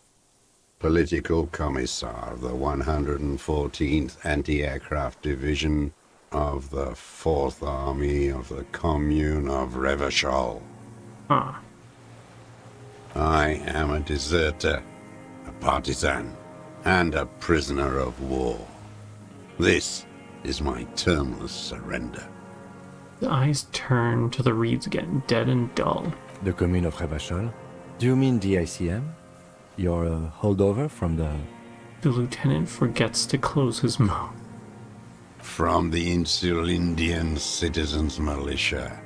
Political Commissar of the 114th Anti-Aircraft Division of the 4th Army of the Commune of Revachol. Huh. I am a deserter, a partisan, and a prisoner of war. This is my termless surrender. The eyes turn to the reeds again, dead and dull. The commune of Revachol? Do you mean the ICM? You're a holdover from the... The lieutenant forgets to close his mouth. From the Insular Indian Citizens Militia,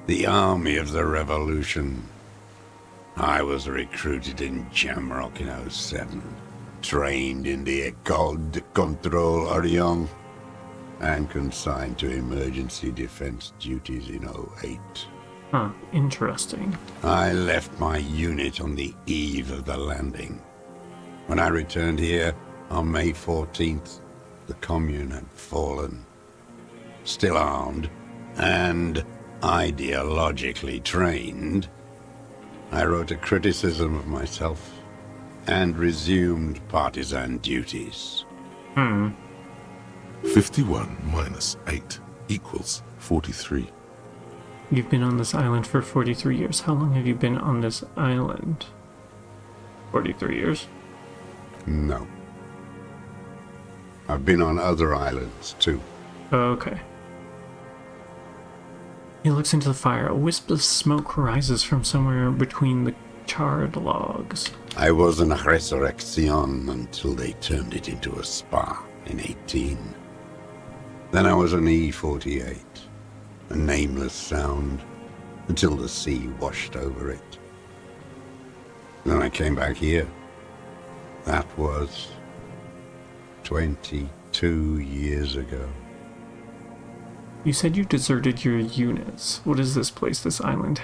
the Army of the Revolution. I was recruited in Jamrock in 07, trained in the École de Contrôle Orient, and consigned to emergency defense duties in 08. Huh, interesting. I left my unit on the eve of the landing. When I returned here on May 14th, the commune had fallen. Still armed and ideologically trained, I wrote a criticism of myself and resumed partisan duties. 51 minus 8 equals 43. You've been on this island for 43 years. How long have you been on this island? 43 years? No. I've been on other islands, too. Okay. He looks into the fire. A wisp of smoke rises from somewhere between the charred logs. I was in Resurrection until they turned it into a spa in 18. Then I was an E-48, a nameless sound, until the sea washed over it. Then I came back here. That was 22 years ago. You said you deserted your units. What is this place, this island?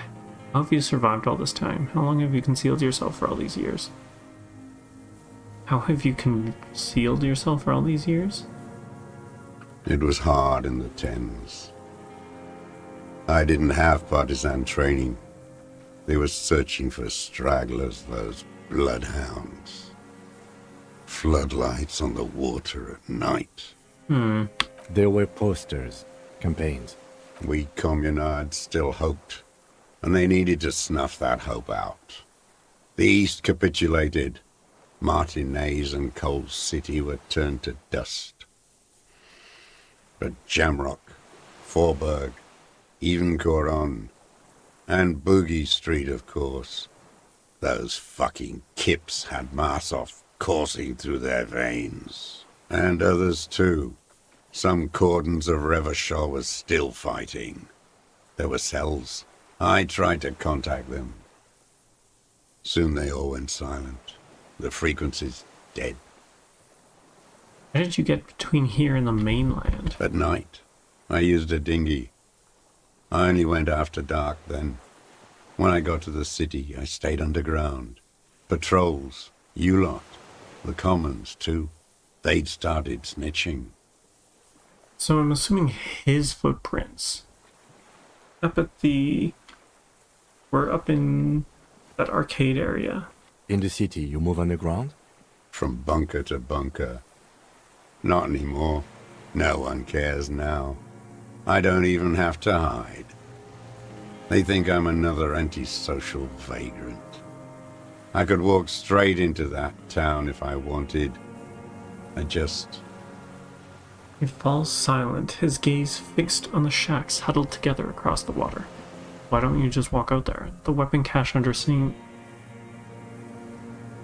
How have you survived all this time? How long have you concealed yourself for all these years? How have you concealed yourself for all these years? It was hard in the Thames. I didn't have partisan training. They were searching for stragglers, those bloodhounds. Floodlights on the water at night. There were posters, campaigns. We communards still hoped, and they needed to snuff that hope out. The East capitulated. Martinez and Cold City were turned to dust. But Jamrock, Forburg, even Coron, and Boogie Street, of course. Those fucking kips had Marsov coursing through their veins. And others too. Some cordons of Revachol was still fighting. There were cells. I tried to contact them. Soon they all went silent. The frequency's dead. How did you get between here and the mainland? At night, I used a dinghy. I only went after dark then. When I got to the city, I stayed underground. Patrols, you lot, the commons too. They'd started snitching. So I'm assuming his footprints. Up at the... We're up in that arcade area. In the city, you move underground? From bunker to bunker. Not anymore. No one cares now. I don't even have to hide. They think I'm another antisocial vagrant. I could walk straight into that town if I wanted. I just He falls silent, his gaze fixed on the shacks huddled together across the water. Why don't you just walk out there? The weapon cache under St.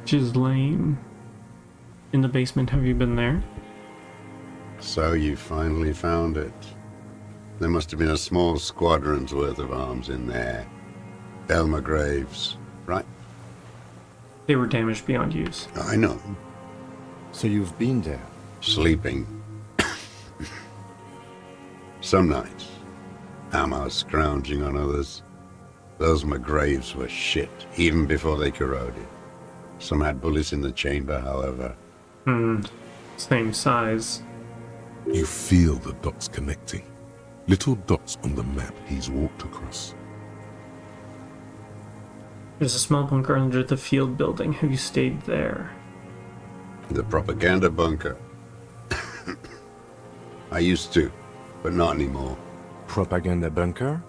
Ghislaine in the basement. Have you been there? So you finally found it. There must have been a small squadron's worth of arms in there. Elmer Graves, right? They were damaged beyond use. I know. So you've been there? Sleeping. Some nights. Ammo scrounging on others. Those McGraves were shit, even before they corroded. Some had bullets in the chamber, however. Same size. You feel the dots connecting. Little dots on the map he's walked across. There's a small bunker under the field building. Have you stayed there? The propaganda bunker. I used to, but not anymore. Propaganda bunker?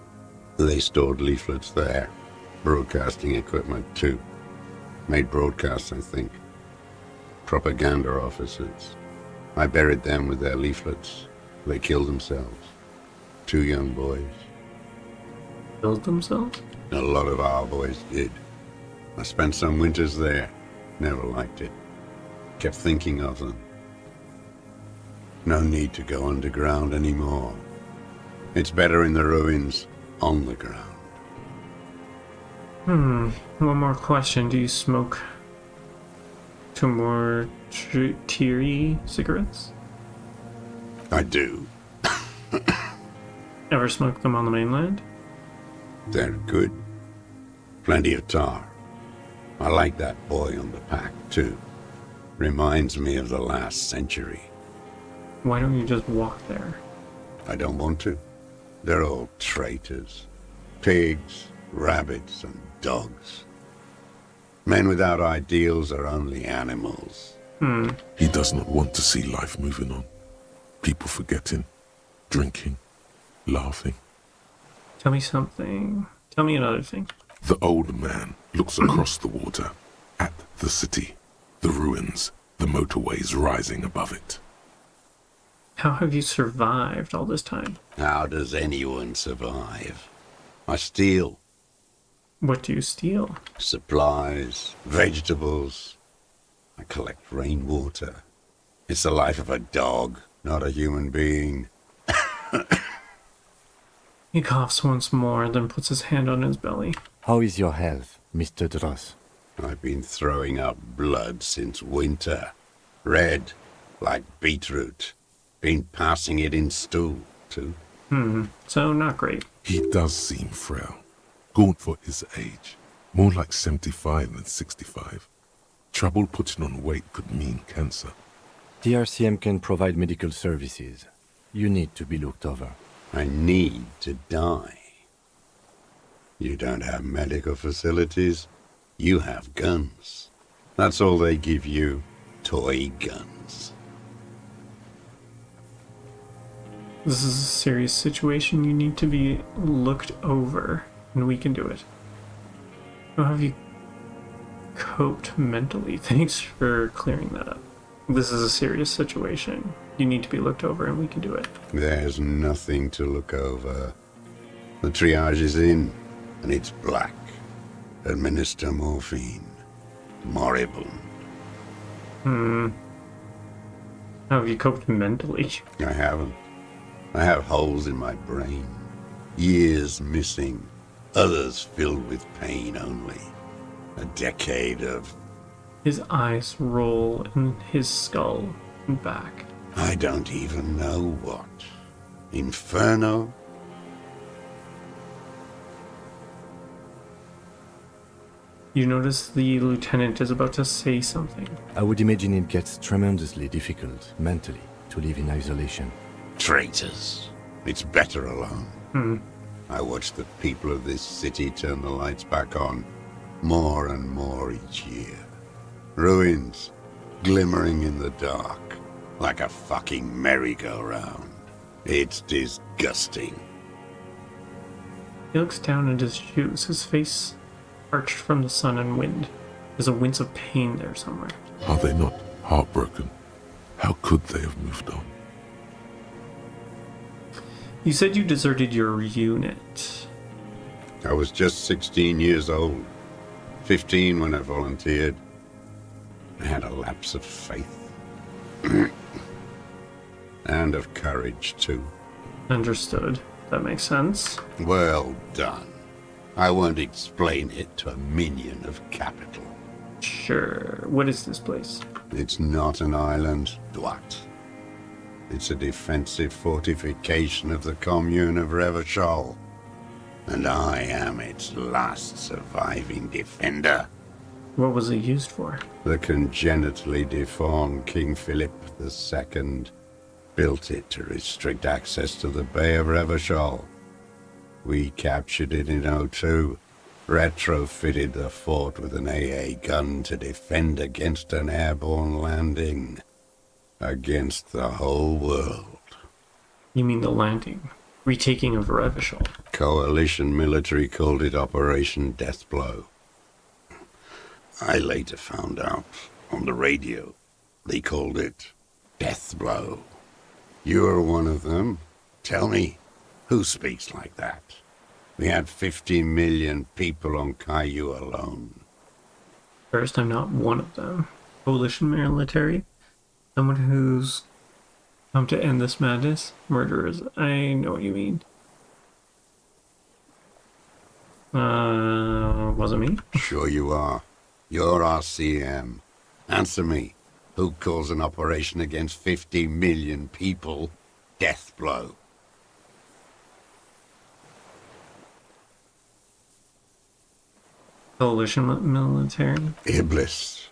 They stored leaflets there. Broadcasting equipment, too. Made broadcasts, I think. Propaganda officers. I buried them with their leaflets. They killed themselves. 2 young boys. Killed themselves? A lot of our boys did. I spent some winters there. Never liked it. Kept thinking of them. No need to go underground anymore. It's better in the ruins, on the ground. One more question. Do you smoke 2 more teary cigarettes? I do. Ever smoke them on the mainland? They're good. Plenty of tar. I like that boy on the pack, too. Reminds me of the last century. Why don't you just walk there? I don't want to. They're all traitors. Pigs, rabbits, and dogs. Men without ideals are only animals. He does not want to see life moving on. People forgetting, drinking, laughing. Tell me something. Tell me another thing. The old man looks across the water, at the city, the ruins, the motorways rising above it. How have you survived all this time? How does anyone survive? I steal. What do you steal? Supplies, vegetables. I collect rainwater. It's the life of a dog, not a human being. He coughs once more, then puts his hand on his belly. How is your health, Mr. Dross? I've been throwing up blood since winter. Red, like beetroot. Been passing it in stool, too. So not great. He does seem frail, gaunt for his age, more like 75 than 65. Trouble putting on weight could mean cancer. TRCM can provide medical services. You need to be looked over. I need to die. You don't have medical facilities. You have guns. That's all they give you. Toy guns. This is a serious situation. You need to be looked over, and we can do it. How have you coped mentally? Thanks for clearing that up. This is a serious situation. You need to be looked over, and we can do it. There's nothing to look over. The triage is in, and it's black. Administer morphine. Moribund. How have you coped mentally? I haven't. I have holes in my brain. Years missing. Others filled with pain only. A decade of... His eyes roll in his skull and back. I don't even know what. Inferno? You notice the lieutenant is about to say something. I would imagine it gets tremendously difficult, mentally, to live in isolation. Traitors. It's better alone. I watch the people of this city turn the lights back on more and more each year. Ruins, glimmering in the dark, like a fucking merry-go-round. It's disgusting. He looks down at his shoes, his face arched from the sun and wind. There's a wince of pain there somewhere. Are they not heartbroken? How could they have moved on? You said you deserted your unit. I was just 16 years old. 15 when I volunteered. I had a lapse of faith. And of courage, too. Understood. That makes sense. Well done. I won't explain it to a minion of capital. Sure. What is this place? It's not an island, Dwight. It's a defensive fortification of the commune of Revachol. And I am its last surviving defender. What was it used for? The congenitally deformed King Philip II built it to restrict access to the Bay of Revachol. We captured it in '02, retrofitted the fort with an AA gun to defend against an airborne landing. Against the whole world. You mean the landing? Retaking of Revachol? Coalition military called it Operation Deathblow. I later found out on the radio they called it Deathblow. You're one of them. Tell me, who speaks like that? We had 50 million people on Caillou alone. First, I'm not one of them. Coalition military? Someone who's come to end this madness? Murderers. I know what you mean. Wasn't me? Sure you are. You're RCM. Answer me. Who calls an operation against 50 million people Deathblow? Coalition military? Iblis.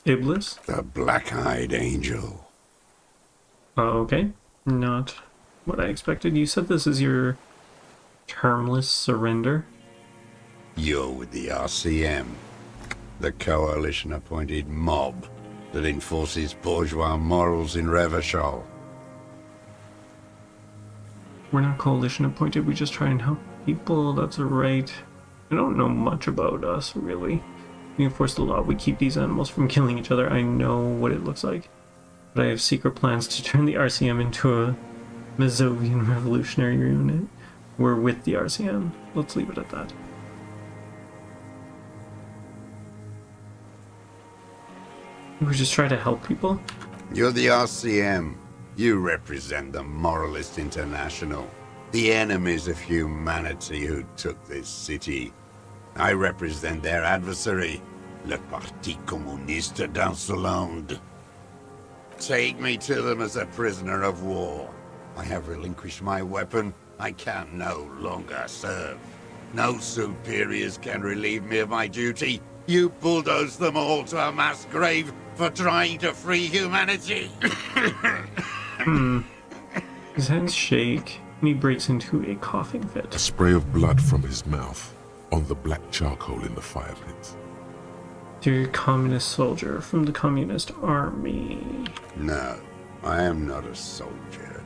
Iblis? The black-eyed angel. Okay. Not what I expected. You said this is your termless surrender? You're with the RCM, the coalition-appointed mob that enforces bourgeois morals in Revachol. We're not coalition appointed, we just try and help people, that's right. I don't know much about us, really. We enforce the law, we keep these animals from killing each other, I know what it looks like. But I have secret plans to turn the RCM into a Mazovian revolutionary unit. We're with the RCM, let's leave it at that. We just try to help people? You're the RCM. You represent the Moralist International, the enemies of humanity who took this city. I represent their adversary, le Parti Communiste d'Insolande. Take me to them as a prisoner of war. I have relinquished my weapon. I can no longer serve. No superiors can relieve me of my duty. You bulldoze them all to a mass grave for trying to free humanity. His hands shake, and he breaks into a coughing fit. A spray of blood from his mouth on the black charcoal in the fire pit. You're a communist soldier from the communist army. No, I am not a soldier.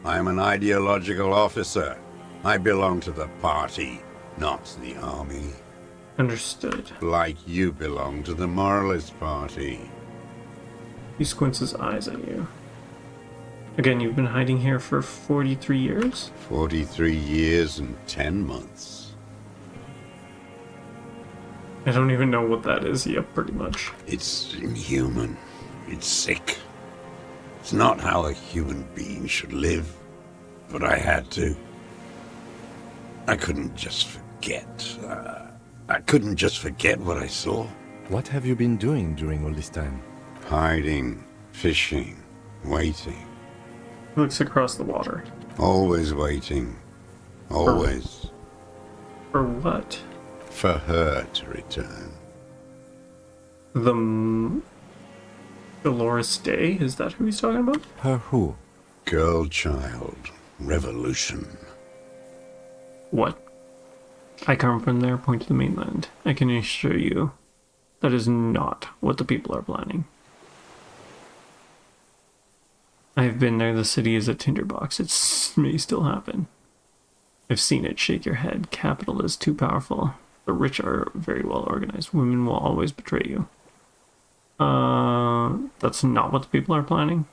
I am an ideological officer. I belong to the party, not the army. Understood. Like you belong to the Moralist Party. He squints his eyes at you. Again, you've been hiding here for 43 years? 43 years and 10 months. I don't even know what that is. Yep, pretty much. It's inhuman. It's sick. It's not how a human being should live. But I had to. I couldn't just forget. I couldn't just forget what I saw. What have you been doing during all this time? Hiding, fishing, waiting. He looks across the water. Always waiting. Always. For what? For her to return. The Dolores Day? Is that who he's talking about? Her who? Girl child. Revolution. What? I come from there, point to the mainland. I can assure you, that is not what the people are planning. I've been there, the city is a tinderbox. It may still happen. I've seen it, shake your head. Capital is too powerful. The rich are very well organized. Women will always betray you. That's not what the people are planning.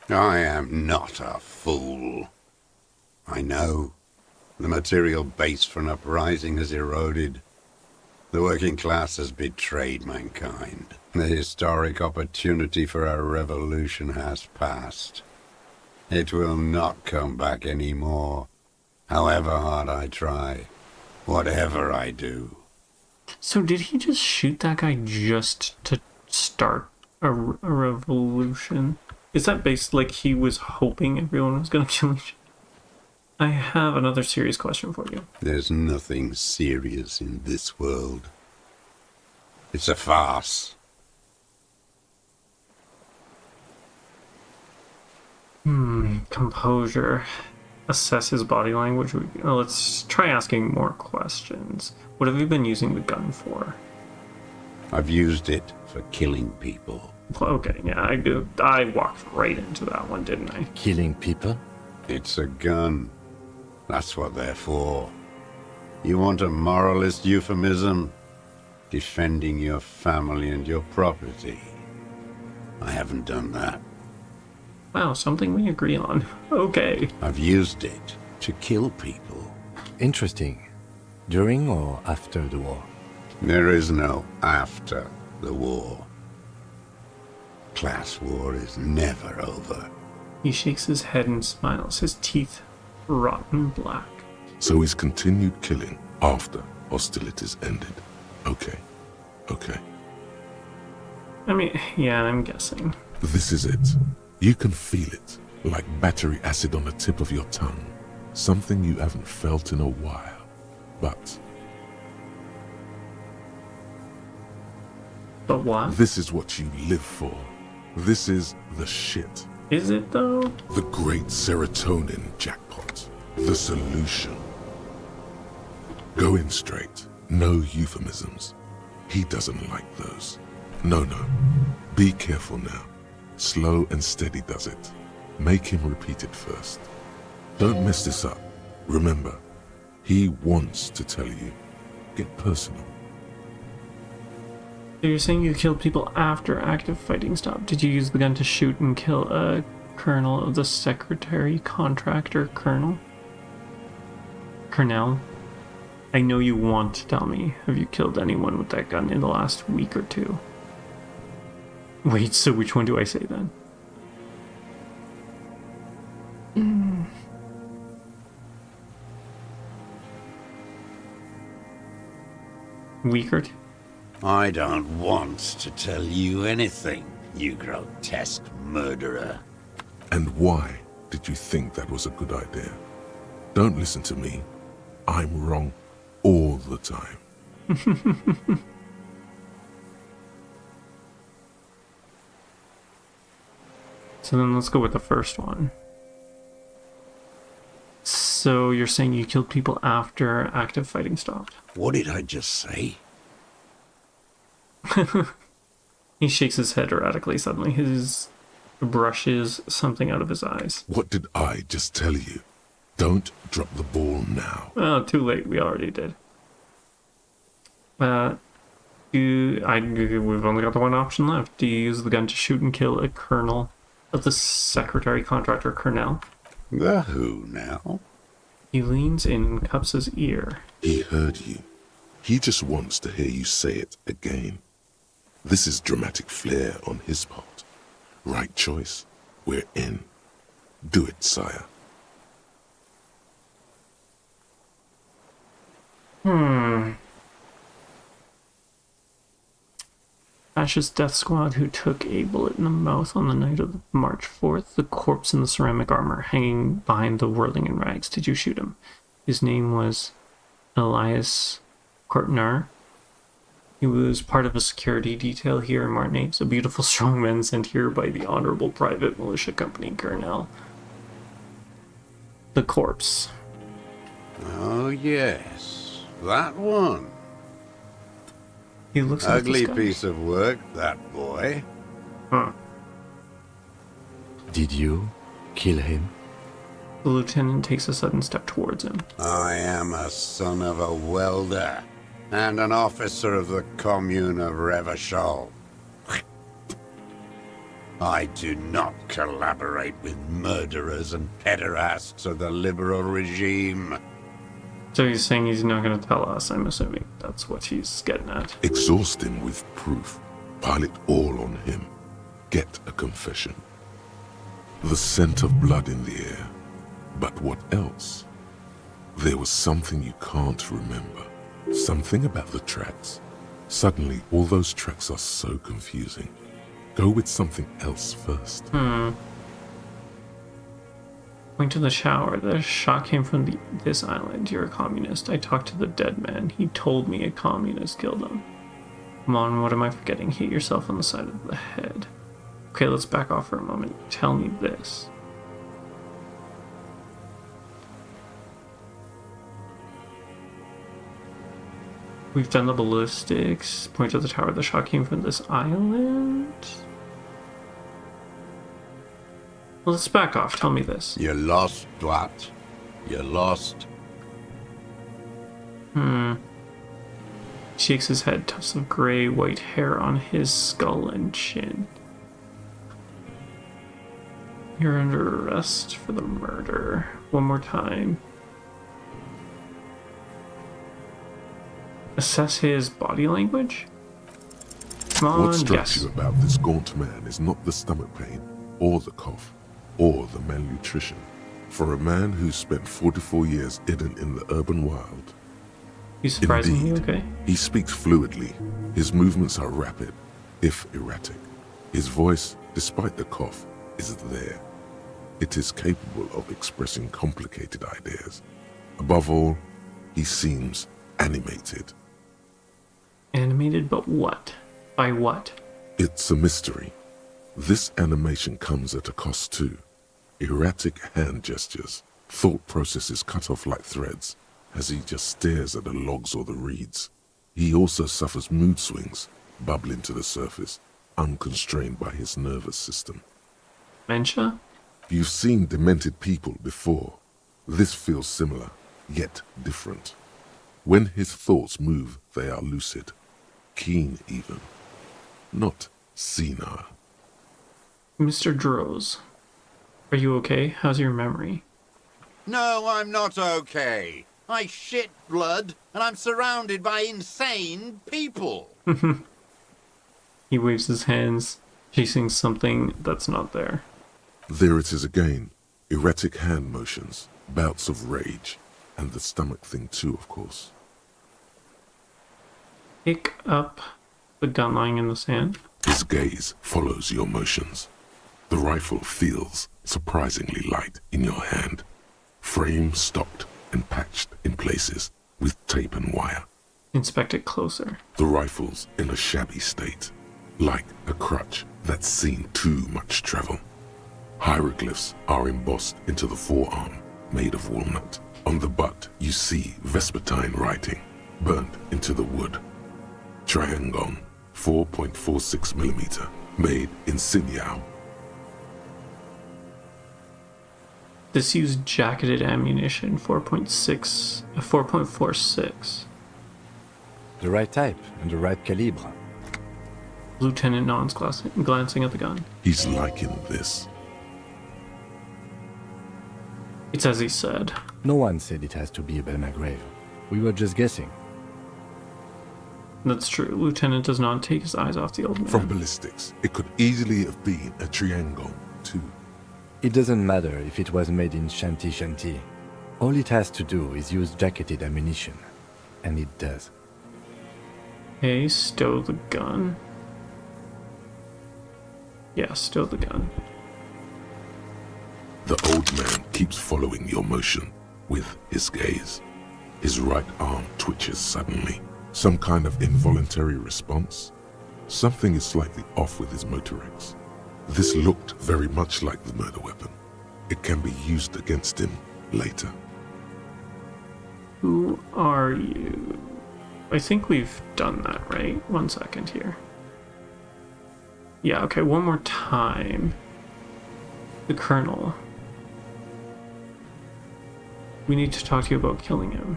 I am not a fool. I know the material base for an uprising has eroded. The working class has betrayed mankind. The historic opportunity for a revolution has passed. It will not come back anymore, however hard I try, whatever I do. So did he just shoot that guy just to start a revolution? Is that based like he was hoping everyone was gonna kill each other? I have another serious question for you. There's nothing serious in this world. It's a farce. Composure. Assess his body language. Let's try asking more questions. What have you been using the gun for? I've used it for killing people. Okay, yeah, I walked right into that one, didn't I? Killing people? It's a gun. That's what they're for. You want a moralist euphemism? Defending your family and your property. I haven't done that. Wow, something we agree on. Okay. I've used it to kill people. Interesting. During or after the war? There is no after the war. Class war is never over. He shakes his head and smiles, his teeth rotten black. So he's continued killing after hostilities ended. Okay. I mean, yeah, I'm guessing. This is it. You can feel it, like battery acid on the tip of your tongue. Something you haven't felt in a while. But what? this is what you live for. This is the shit. Is it though? The great serotonin jackpot. The solution. Go in straight. No euphemisms. He doesn't like those. No. Be careful now. Slow and steady does it. Make him repeat it first. Don't mess this up. Remember, he wants to tell you. Get personal. So you're saying you killed people after active fighting stopped. Did you use the gun to shoot and kill a colonel of the secretary contractor colonel? Colonel? I know you want to tell me. Have you killed anyone with that gun in the last week or two? Wait, so which one do I say then? Week or two? I don't want to tell you anything, you grotesque murderer. And why did you think that was a good idea? Don't listen to me. I'm wrong all the time. So then let's go with the first one. So you're saying you killed people after active fighting stopped? What did I just say? He shakes his head erratically suddenly. His brushes something out of his eyes. What did I just tell you? Don't drop the ball now. Oh, too late. We already did. We've only got the one option left. Do you use the gun to shoot and kill a colonel of the secretary contractor colonel? The who now? He leans in and cups his ear. He heard you. He just wants to hear you say it again. This is dramatic flair on his part. Right choice. We're in. Do it, sire. Fascist death squad who took a bullet in the mouth on the night of March 4th. The corpse in the ceramic armor hanging behind the whirling in rags. Did you shoot him? His name was Elias Courtnar. He was part of a security detail here in Martinaise, a beautiful strong man sent here by the Honorable Private Militia Company Colonel. The corpse. Oh, yes. That one. He looks like ugly piece of work, that boy. Huh. Did you kill him? The lieutenant takes a sudden step towards him. I am a son of a welder and an officer of the commune of Revachol. I do not collaborate with murderers and pederasts of the liberal regime. So he's saying he's not going to tell us, I'm assuming. That's what he's getting at. Exhaust him with proof. Pile it all on him. Get a confession. The scent of blood in the air. But what else? There was something you can't remember. Something about the tracks. Suddenly, all those tracks are so confusing. Go with something else first. Going to the shower. The shot came from this island. You're a communist. I talked to the dead man. He told me a communist killed him. Come on, what am I forgetting? Hit yourself on the side of the head. Okay, let's back off for a moment. Tell me this. We've done the ballistics. Point to the tower. The shot came from this island. Well, let's back off. Tell me this. You're lost, Dwat. You're lost. Shakes his head. Tufts of gray, white hair on his skull and chin. You're under arrest for the murder. One more time. Assess his body language? Come on, What strikes guess. you about this gaunt man is not the stomach pain, or the cough, or the malnutrition. For a man who's spent 44 years hidden in the urban wild, He's surprisingly indeed, okay. he speaks fluidly. His movements are rapid, if erratic. His voice, despite the cough, is there. It is capable of expressing complicated ideas. Above all, he seems animated. Animated, but what? By what? It's a mystery. This animation comes at a cost too. Erratic hand gestures, thought processes cut off like threads, as he just stares at the logs or the reeds. He also suffers mood swings, bubbling to the surface, unconstrained by his nervous system. Dementia? You've seen demented people before. This feels similar, yet different. When his thoughts move, they are lucid, keen even, not senile. Mr. Droz, are you okay? How's your memory? No, I'm not okay. I shit blood, and I'm surrounded by insane people. He waves his hands, chasing something that's not there. There it is again, erratic hand motions, bouts of rage, and the stomach thing too, of course. Pick up the gun lying in the sand. His gaze follows your motions. The rifle feels surprisingly light in your hand. Frame stocked and patched in places with tape and wire. Inspect it closer. The rifle's in a shabby state, like a crutch that's seen too much travel. Hieroglyphs are embossed into the forearm, made of walnut. On the butt, you see Vespertine writing, burnt into the wood. Triangon, 4.46 millimeter, made in Sinyao. This used jacketed ammunition, 4.46. The right type and the right calibre. Lieutenant Non's glancing at the gun. He's liking this. It's as he said. No one said it has to be a Belmagrave. We were just guessing. That's true. Lieutenant does not take his eyes off the old man. From ballistics, it could easily have been a Triangon, too. It doesn't matter if it was made in Shanty Shanty. All it has to do is use jacketed ammunition. And it does. Okay, stow the gun. Yeah, stow the gun. The old man keeps following your motion with his gaze. His right arm twitches suddenly. Some kind of involuntary response. Something is slightly off with his motorics. This looked very much like the murder weapon. It can be used against him later. Who are you? I think we've done that, right? 1 second here. Yeah, okay, one more time. The Colonel. We need to talk to you about killing him.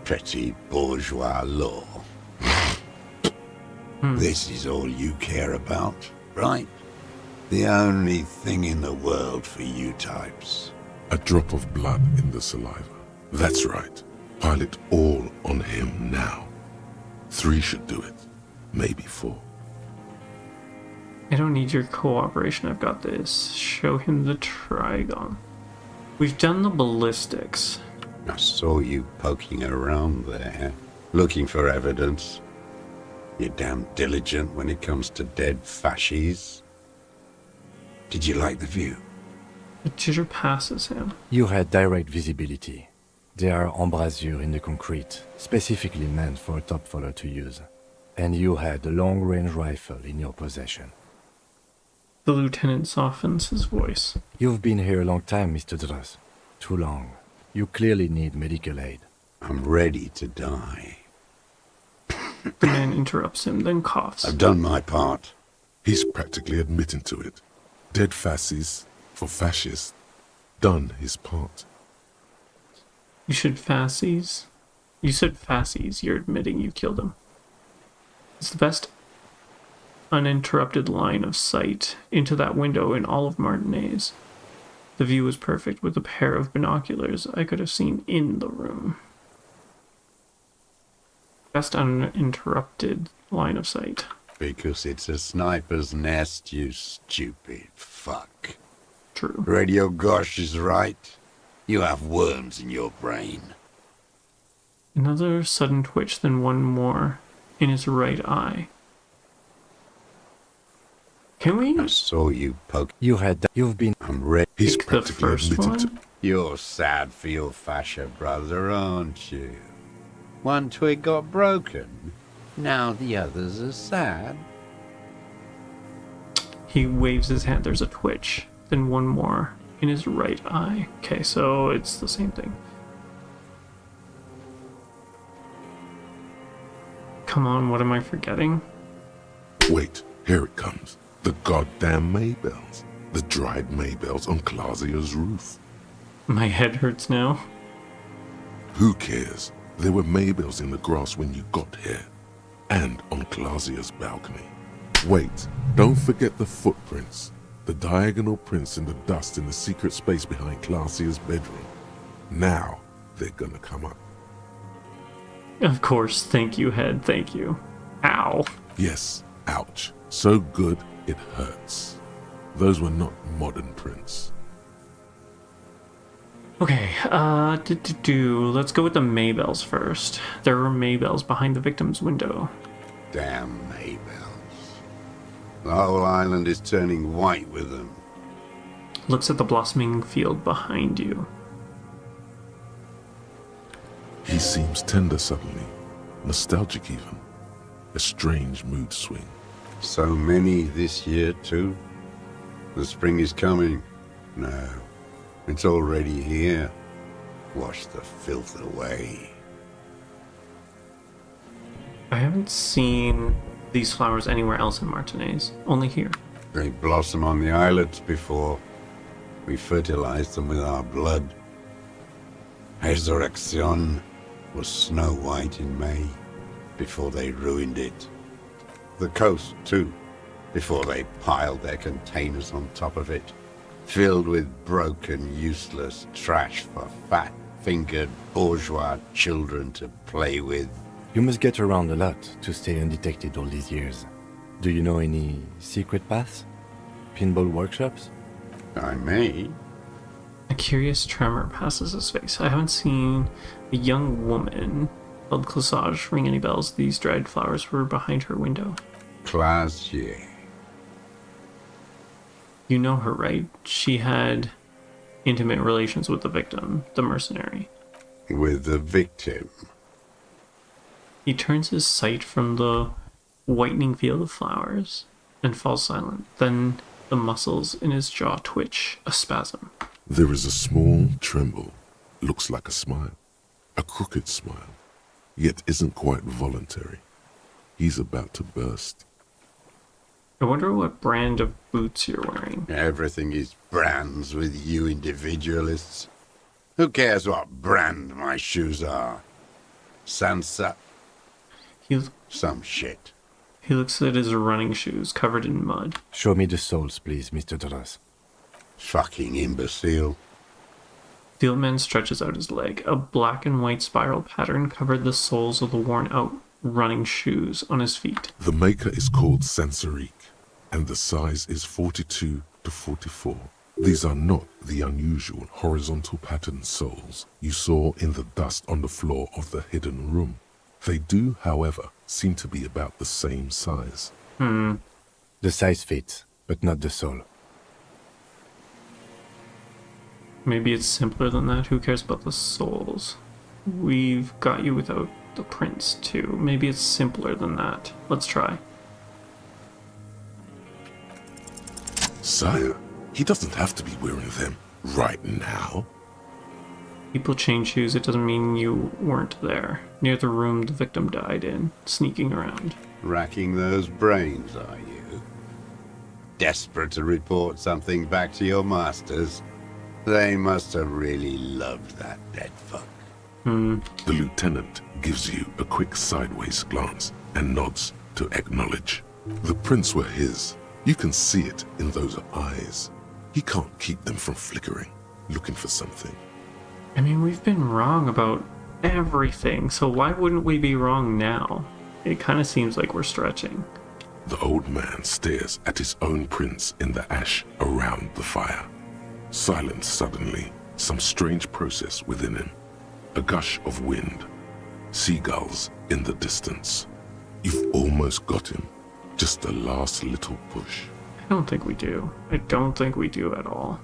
Petty bourgeois law. This is all you care about? right? The only thing in the world for you types. A drop of blood in the saliva. That's right. Pile it all on him now. 3 should do it. Maybe 4. I don't need your cooperation, I've got this. Show him the trigon. We've done the ballistics. I saw you poking around there, looking for evidence. You're damn diligent when it comes to dead fascies. Did you like the view? The jitter passes him. You had direct visibility. There are embrasures in the concrete, specifically meant for a top follower to use. And you had a long-range rifle in your possession. The lieutenant softens his voice. You've been here a long time, Mr. Druss. Too long. You clearly need medical aid. I'm ready to die. The man interrupts him, then coughs. I've done my part. He's practically admitting to it. Dead fascists for fascists. Done his part. You said fascies? You said fascies. You're admitting you killed him. It's the best uninterrupted line of sight into that window in all of Martinez. The view was perfect. With a pair of binoculars, I could have seen in the room. Best uninterrupted line of sight. Because it's a sniper's nest, you stupid fuck. True. Radio Gosh is right. You have worms in your brain. Another sudden twitch, then one more in his right eye. Can we? I saw you poke. You've been. I'm ready. He's The practically first admitted to... one? You're sad for your fascia brother, aren't you? One twig got broken. Now the others are sad. He waves his hand. There's a twitch, then one more in his right eye. Okay, so it's the same thing. Come on, what am I forgetting? Wait, here it comes. The goddamn Maybells. The dried Maybells on Clausia's roof. My head hurts now. Who cares? There were Maybells in the grass when you got here. And on Clausia's balcony. Wait, don't forget the footprints. The diagonal prints in the dust in the secret space behind Clausia's bedroom. Now they're gonna come up. Of course, thank you, head, thank you. Ow. Yes, ouch. So good, it hurts. Those were not modern prints. Okay, let's go with the Maybells first. There were Maybells behind the victim's window. Damn Maybells. The whole island is turning white with them. Looks at the blossoming field behind you. He seems tender suddenly, nostalgic even. A strange mood swing. So many this year, too. The spring is coming. No, it's already here. Wash the filth away. I haven't seen these flowers anywhere else in Martinez, only here. They blossom on the islets before. We fertilize them with our blood. Resurrection was snow white in May, before they ruined it. The coast, too, before they piled their containers on top of it, filled with broken, useless trash for fat-fingered bourgeois children to play with. You must get around a lot to stay undetected all these years. Do you know any secret paths? Pinball workshops? I may. A curious tremor passes his face. I haven't seen a young woman called Clisage ring any bells. These dried flowers were behind her window. Classier. You know her, right? She had intimate relations with the victim, the mercenary. With the victim. He turns his sight from the whitening field of flowers and falls silent. Then the muscles in his jaw twitch, a spasm. There is a small tremble. Looks like a smile. A crooked smile. Yet isn't quite voluntary. He's about to burst. I wonder what brand of boots you're wearing. Everything is brands with you individualists. Who cares what brand my shoes are? Sansa? He Some shit. He looks at his running shoes covered in mud. Show me the soles, please, Mr. Doras. Fucking imbecile. The old man stretches out his leg. A black and white spiral pattern covered the soles of the worn-out running shoes on his feet. The maker is called Sansarique, and the size is 42 to 44. These are not the unusual horizontal patterned soles you saw in the dust on the floor of the hidden room. They do, however, seem to be about the same size. The size fits, but not the sole. Maybe it's simpler than that. Who cares about the soles? We've got you without the prints, too. Maybe it's simpler than that. Let's try. Sire, he doesn't have to be wearing them right now. People change shoes. It doesn't mean you weren't there. Near the room the victim died in, sneaking around. Racking those brains, are you? Desperate to report something back to your masters? They must have really loved that dead fuck. The lieutenant gives you a quick sideways glance and nods to acknowledge. The prints were his. You can see it in those eyes. He can't keep them from flickering, looking for something. I mean, we've been wrong about everything, so why wouldn't we be wrong now? It kind of seems like we're stretching. The old man stares at his own prints in the ash around the fire. Silent suddenly, some strange process within him. A gush of wind. Seagulls in the distance. You've almost got him. Just the last little push. I don't think we do. I don't think we do at all.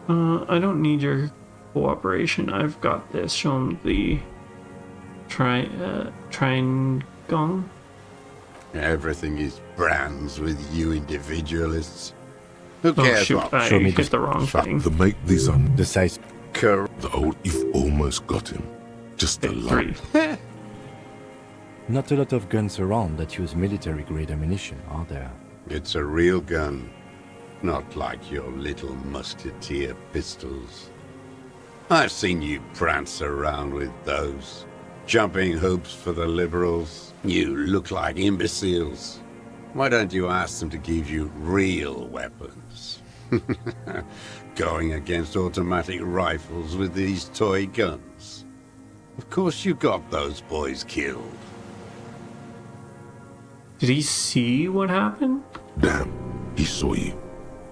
I don't need your cooperation. I've got this. Show him the triangle. Everything is brands with you individualists. Who Oh cares shoot, what? I Show me hit the wrong fuck thing. The make these are The size. the old. You've almost got him. Just the Hit 3. last. Not a lot of guns around that use military-grade ammunition, are there? It's a real gun. Not like your little musketeer pistols. I've seen you prance around with those. Jumping hoops for the liberals. You look like imbeciles. Why don't you ask them to give you real weapons? Going against automatic rifles with these toy guns. Of course you got those boys killed. Did he see what happened? Damn, he saw you.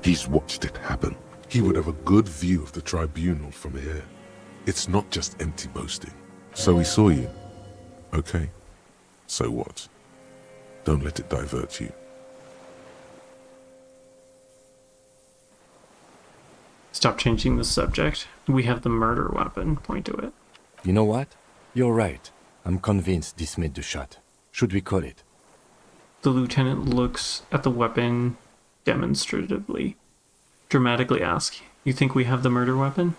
He's watched it happen. He would have a good view of the tribunal from here. It's not just empty boasting. So he saw you. Okay. So what? Don't let it divert you. Stop changing the subject. We have the murder weapon. Point to it. You know what? You're right. I'm convinced this made the shot. Should we call it? The lieutenant looks at the weapon demonstratively. Dramatically asks, "You think we have the murder weapon?"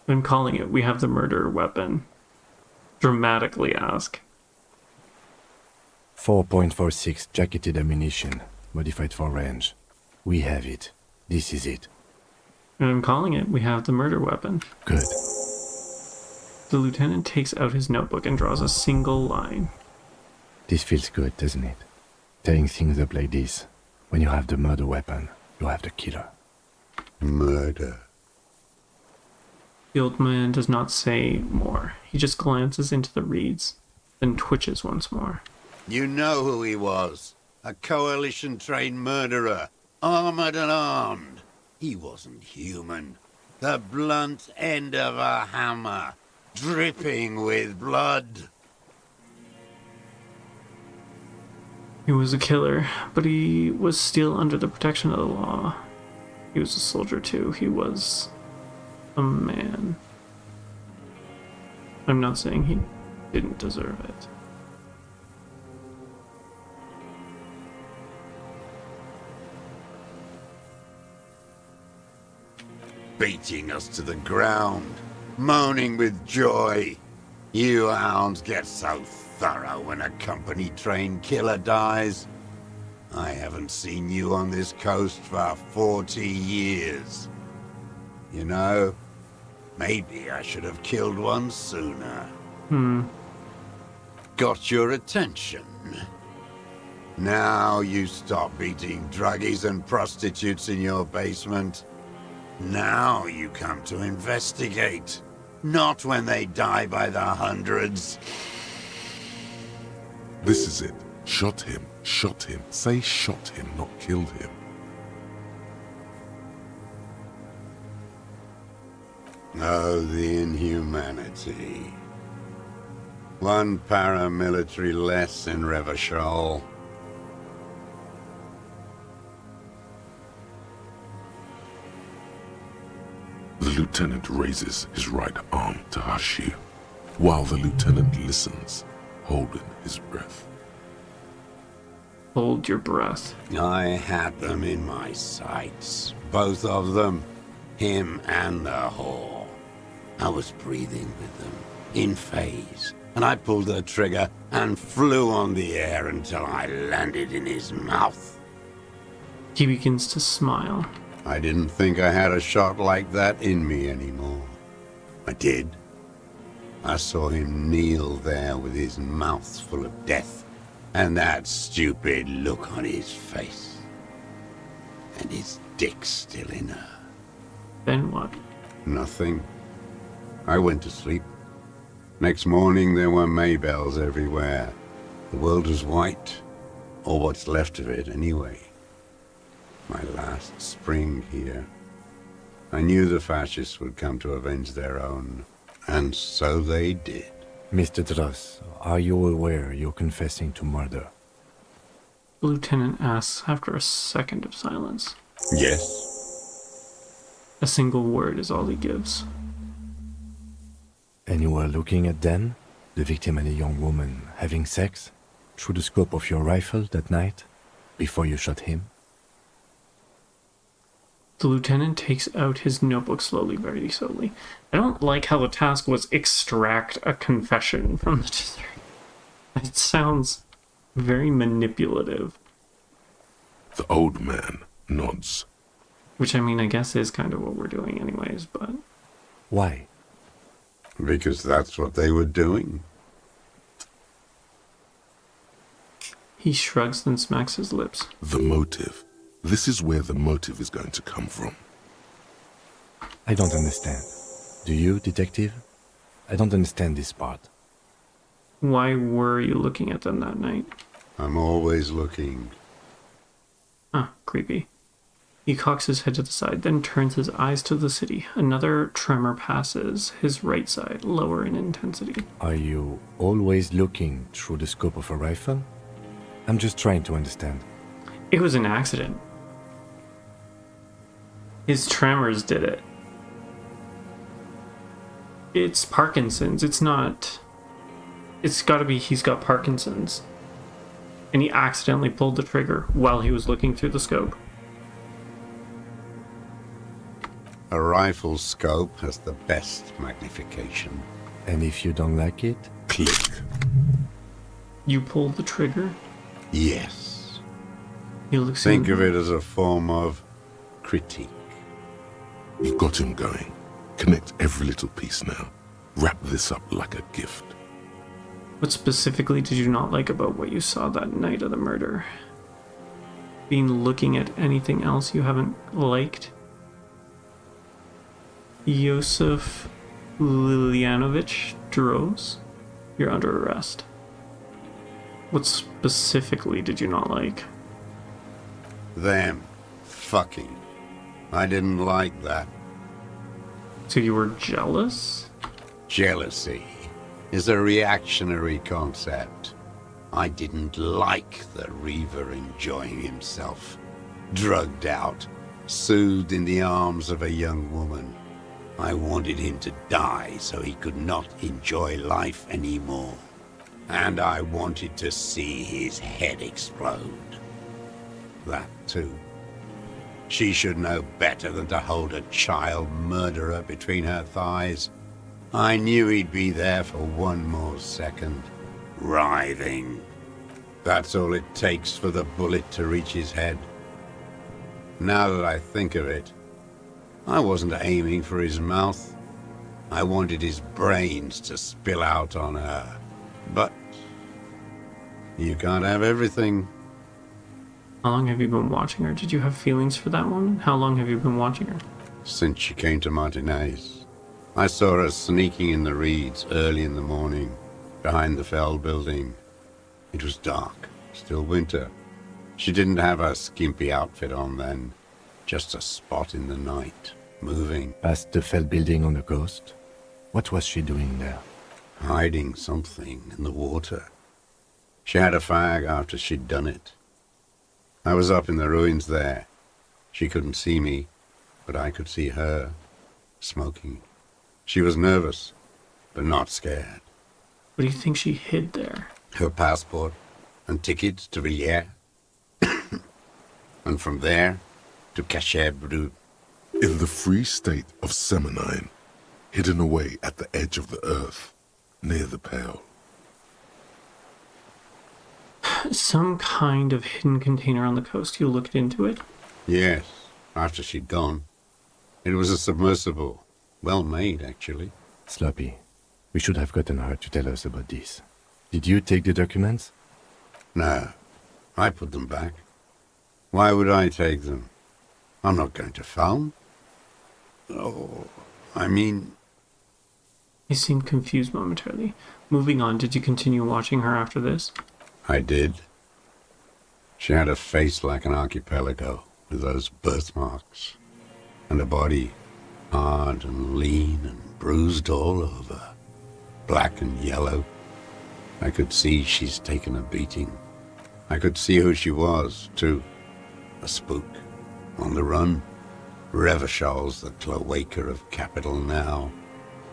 I'm calling it. We have the murder weapon. Dramatically ask. 4.46 jacketed ammunition, modified for range. We have it. This is it. And I'm calling it. We have the murder weapon. Good. The lieutenant takes out his notebook and draws a single line. This feels good, doesn't it? Tearing things up like this. When you have the murder weapon, you have the killer. Murder. The old man does not say more. He just glances into the reeds, then twitches once more. You know who he was. A coalition-trained murderer. Armored and armed. He wasn't human. The blunt end of a hammer. Dripping with blood. He was a killer, but he was still under the protection of the law. He was a soldier too. He was a man. I'm not saying he didn't deserve it. Beating us to the ground. Moaning with joy. You hounds get so thorough when a company-trained killer dies. I haven't seen you on this coast for 40 years. You know, maybe I should have killed one sooner. Got your attention. Now you stop beating druggies and prostitutes in your basement. Now you come to investigate. Not when they die by the hundreds. This is it. Shot him. Shot him. Say shot him, not killed him. Oh, the inhumanity. One paramilitary less in Revachol. The lieutenant raises his right arm to hush you, while the lieutenant listens, holding his breath. Hold your breath. I had them in my sights. Both of them. Him and the whore. I was breathing with them, in phase, and I pulled the trigger and flew on the air until I landed in his mouth. He begins to smile. I didn't think I had a shot like that in me anymore. I did. I saw him kneel there with his mouth full of death, and that stupid look on his face. And his dick still in her. Then what? Nothing. I went to sleep. Next morning there were Maybells everywhere. The world was white, or what's left of it anyway. My last spring here. I knew the fascists would come to avenge their own, and so they did. Mr. Dross, are you aware you're confessing to murder? The lieutenant asks after a second of silence. Yes. A single word is all he gives. And you were looking at Dan, the victim and a young woman, having sex, through the scope of your rifle that night, before you shot him? The lieutenant takes out his notebook slowly, very slowly. I don't like how the task was extract a confession from the district. It sounds very manipulative. The old man nods. Which, I mean, I guess is kind of what we're doing anyways, but... Why? Because that's what they were doing. He shrugs, then smacks his lips. The motive. This is where the motive is going to come from. I don't understand. Do you, detective? I don't understand this part. Why were you looking at them that night? I'm always looking. Ah, creepy. He cocks his head to the side, then turns his eyes to the city. Another tremor passes his right side, lower in intensity. Are you always looking through the scope of a rifle? I'm just trying to understand. It was an accident. His tremors did it. It's Parkinson's. It's not... It's gotta be he's got Parkinson's. And he accidentally pulled the trigger while he was looking through the scope. A rifle scope has the best magnification. And if you don't like it? Click. You pulled the trigger? Yes. He looks Think of it as a form of critique. You've got him going. Connect every little piece now. Wrap this up like a gift. What specifically did you not like about what you saw that night of the murder? Been looking at anything else you haven't liked? Yosef Lilianovich Droz, you're under arrest. What specifically did you not like? Them. Fucking. I didn't like that. So you were jealous? Jealousy is a reactionary concept. I didn't like the Reaver enjoying himself, drugged out, soothed in the arms of a young woman. I wanted him to die so he could not enjoy life anymore. And I wanted to see his head explode. That too. She should know better than to hold a child murderer between her thighs. I knew he'd be there for one more second, writhing. That's all it takes for the bullet to reach his head. Now that I think of it, I wasn't aiming for his mouth. I wanted his brains to spill out on her. But you can't have everything. How long have you been watching her? Did you have feelings for that woman? How long have you been watching her? Since she came to Martinez. I saw her sneaking in the reeds early in the morning, behind the Fell building. It was dark, still winter. She didn't have her skimpy outfit on then, just a spot in the night, moving. Past the Fell building on the coast? What was she doing there? Hiding something in the water. She had a fag after she'd done it. I was up in the ruins there. She couldn't see me, but I could see her, smoking. She was nervous, but not scared. What do you think she hid there? Her passport and tickets to Villiers. And from there to Cachet-Brut. In the free state of Seminine, hidden away at the edge of the earth, near the Pale. Some kind of hidden container on the coast. You looked into it? Yes, after she'd gone. It was a submersible. Well made, actually. Sloppy. We should have gotten her to tell us about this. Did you take the documents? No, I put them back. Why would I take them? I'm not going to found. Oh, I mean... He seemed confused momentarily. Moving on, did you continue watching her after this? I did. She had a face like an archipelago, with those birthmarks, and a body hard and lean and bruised all over, black and yellow. I could see she's taken a beating. I could see who she was, too. A spook, on the run. Revachol's the cloaca of capital now.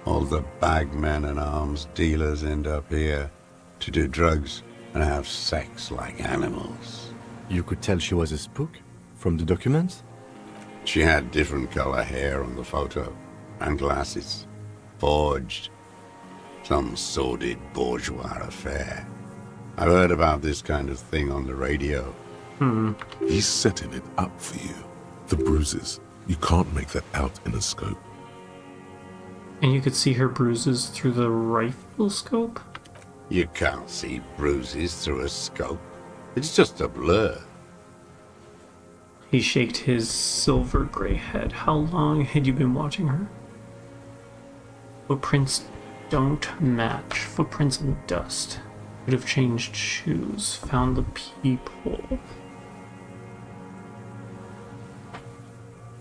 All the bagmen and arms dealers end up here to do drugs and have sex like animals. You could tell she was a spook from the documents? She had different color hair on the photo, and glasses. Forged. Some sordid bourgeois affair. I've heard about this kind of thing on the radio. He's setting it up for you. The bruises, you can't make that out in a scope. And you could see her bruises through the rifle scope? You can't see bruises through a scope. It's just a blur. He shaked his silver gray head. How long had you been watching her? Footprints don't match. Footprints in dust. Could have changed shoes. Found the peephole.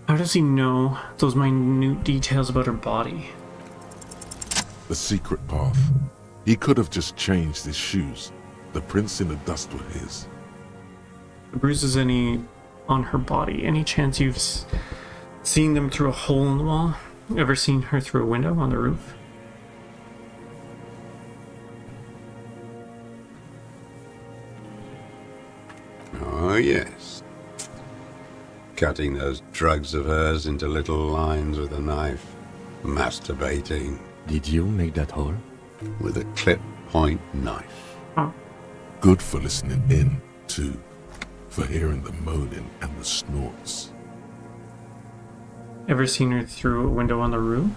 How does he know those minute details about her body? The secret path. He could have just changed his shoes. The prints in the dust were his. The bruises on her body. Any chance you've seen them through a hole in the wall? Ever seen her through a window on the roof? Oh, yes. Cutting those drugs of hers into little lines with a knife. Masturbating. Did you make that hole? With a clip-point knife. Oh. Good for listening in, too. For hearing the moaning and the snorts. Ever seen her through a window on the roof?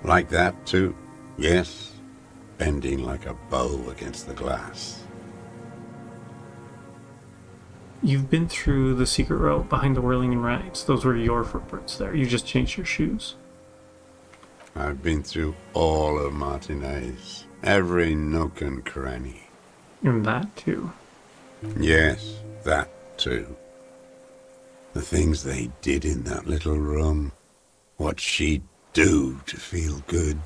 Like that, too. Yes. Bending like a bow against the glass. You've been through the secret route behind the whirling in rags. Those were your footprints there. You just changed your shoes. I've been through all of Martinez. Every nook and cranny. And that too. Yes, that too. The things they did in that little room. What she'd do to feel good.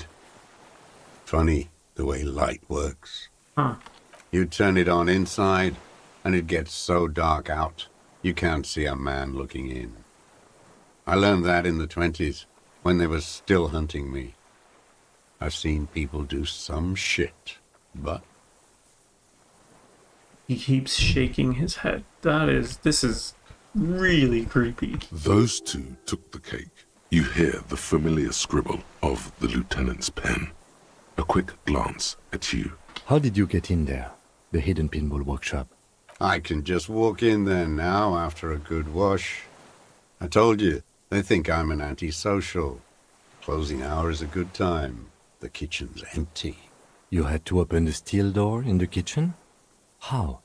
Funny the way light works. Huh. You turn it on inside, and it gets so dark out, you can't see a man looking in. I learned that in the 20s, when they were still hunting me. I've seen people do some shit, but... He keeps shaking his head. This is really creepy. Those two took the cake. You hear the familiar scribble of the lieutenant's pen. A quick glance at you. How did you get in there? The hidden pinball workshop. I can just walk in there now after a good wash. I told you, they think I'm an antisocial. Closing hour is a good time. The kitchen's empty. You had to open the steel door in the kitchen? How?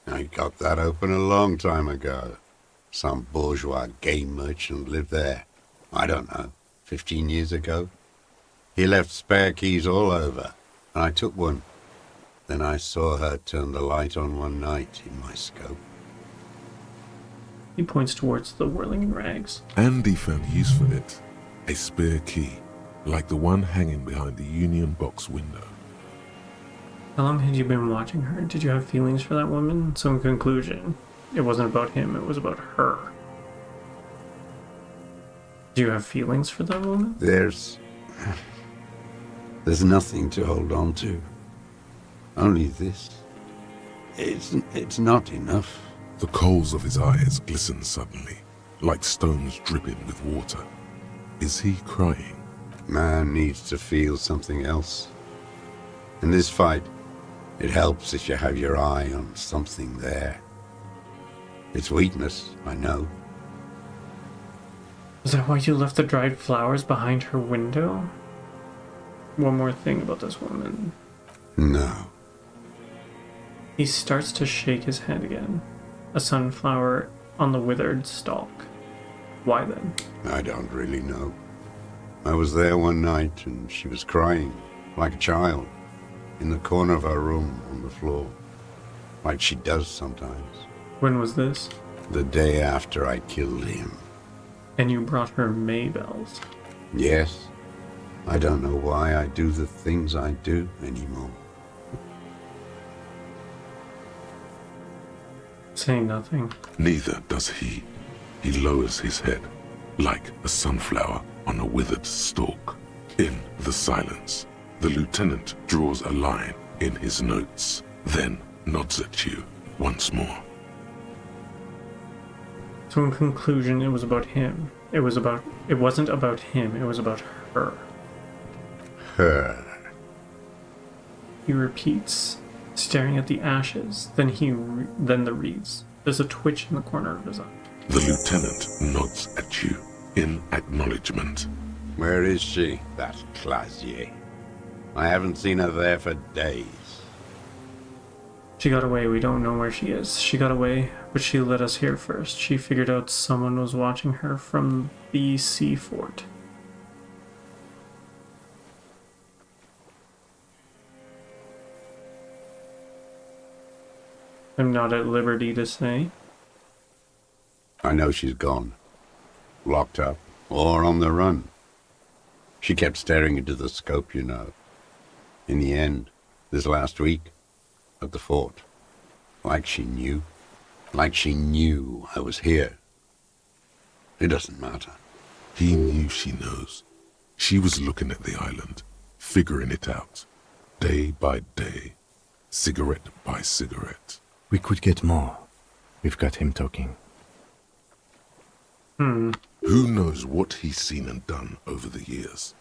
I got that open a long time ago. Some bourgeois game merchant lived there. I don't know, 15 years ago. He left spare keys all over, and I took one. Then I saw her turn the light on one night in my scope. He points towards the whirling rags. Andy found use for it. A spare key, like the one hanging behind the Union Box window. How long had you been watching her? Did you have feelings for that woman? So in conclusion, it wasn't about him, it was about her. Do you have feelings for that woman? There's nothing to hold on to. Only this. It's not enough. The coals of his eyes glisten suddenly, like stones dripping with water. Is he crying? Man needs to feel something else. In this fight, it helps if you have your eye on something there. It's weakness, I know. Is that why you left the dried flowers behind her window? One more thing about this woman. No. He starts to shake his head again. A sunflower on the withered stalk. Why then? I don't really know. I was there one night and she was crying, like a child, in the corner of her room on the floor, like she does sometimes. When was this? The day after I killed him. And you brought her Maybells. Yes. I don't know why I do the things I do anymore. Say nothing. Neither does he. He lowers his head, like a sunflower on a withered stalk. In the silence, the lieutenant draws a line in his notes, then nods at you once more. So in conclusion, it was about him. It wasn't about him, it was about her. Her. He repeats, staring at the ashes, then the reeds. There's a twitch in the corner of his eye. The lieutenant nods at you in acknowledgement. Where is she, that Clasier? I haven't seen her there for days. She got away, we don't know where she is. She got away, but she let us here first. She figured out someone was watching her from the sea fort. I'm not at liberty to say. I know she's gone. Locked up, or on the run. She kept staring into the scope, you know. In the end, this last week, at the fort. Like she knew. Like she knew I was here. It doesn't matter. He knew she knows. She was looking at the island, figuring it out. Day by day. Cigarette by cigarette. We could get more. We've got him talking. Who knows what he's seen and done over the years?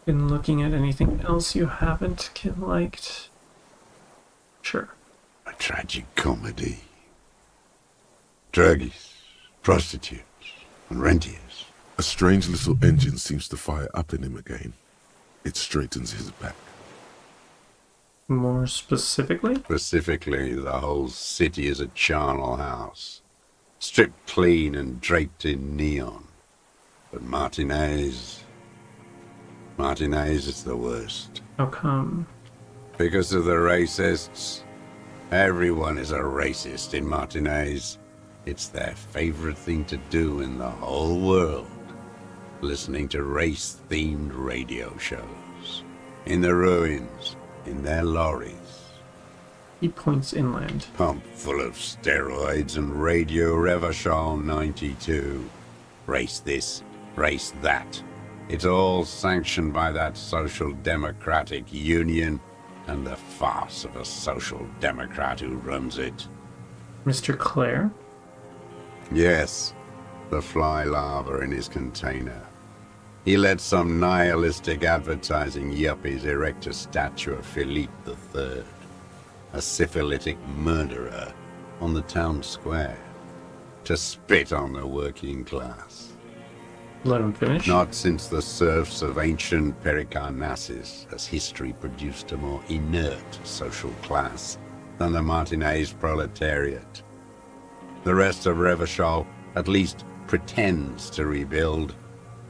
Been looking at anything else you haven't liked? Sure. A tragic comedy. Druggies, prostitutes, and rentiers. A strange little engine seems to fire up in him again. It straightens his back. More specifically? Specifically, the whole city is a charnel house. Stripped clean and draped in neon. But Martinez is the worst. How come? Because of the racists. Everyone is a racist in Martinez. It's their favorite thing to do in the whole world. Listening to race-themed radio shows. In the ruins. In their lorries. He points inland. Pumped full of steroids and Radio Revachol 92. Race this, race that. It's all sanctioned by that social democratic union and the farce of a social democrat who runs it. Mr. Clare? Yes, the fly larva in his container. He let some nihilistic advertising yuppies erect a statue of Philippe III, a syphilitic murderer, on the town square. to spit on the working class. Let him finish. Not since the serfs of ancient Pericarnassus has history produced a more inert social class than the Martinez proletariat. The rest of Revachol at least pretends to rebuild.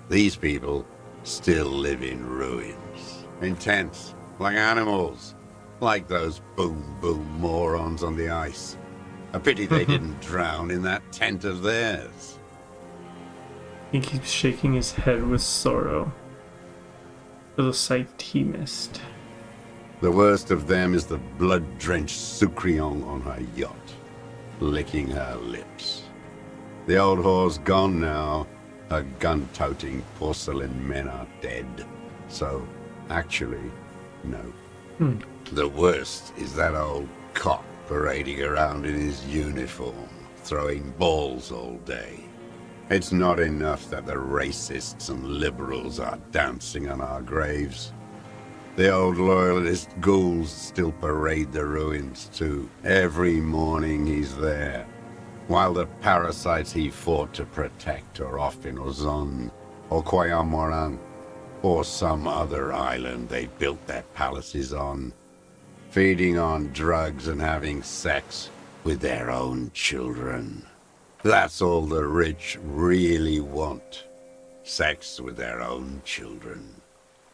These people still live in ruins, in tents, like animals, like those boom-boom morons on the ice. A pity they didn't drown in that tent of theirs. He keeps shaking his head with sorrow for the sight he missed. The worst of them is the blood-drenched Sucrion on her yacht, licking her lips. The old whore's gone now. Her gun-toting porcelain men are dead. So, actually, no. The worst is that old cop parading around in his uniform, throwing balls all day. It's not enough that the racists and liberals are dancing on our graves. The old loyalist ghouls still parade the ruins too. Every morning he's there, while the parasites he fought to protect are off in Ozon, or Quayamoran, or some other island they built their palaces on, feeding on drugs and having sex with their own children. That's all the rich really want. Sex with their own children.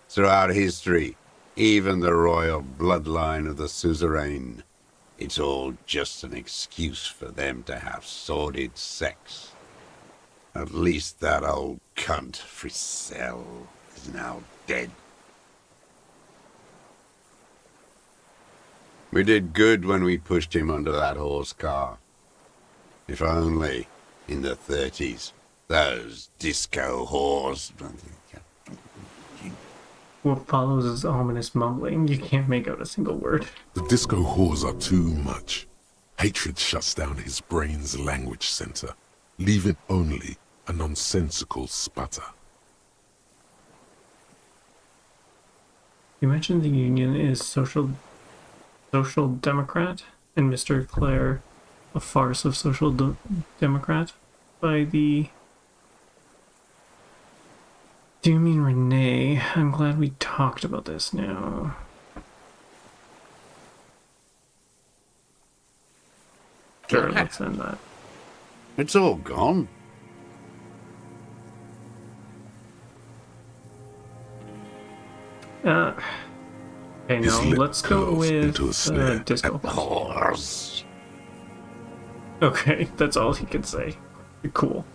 Throughout history, even the royal bloodline of the suzerain, it's all just an excuse for them to have sordid sex. At least that old cunt, Frisell, is now dead. We did good when we pushed him under that horse car. If only, in the 30s, those disco whores... What follows is ominous mumbling. You can't make out a single word. The disco whores are too much. Hatred shuts down his brain's language center, leaving only a nonsensical sputter. You mentioned the Union is social democrat, and Mr. Clare a farce of social democrat by the... Do you mean Renee? I'm glad we talked about this now. Sure, let's end that. It's all gone. Okay, no, let's go with Disco. Horse. Okay, that's all he can say. Cool.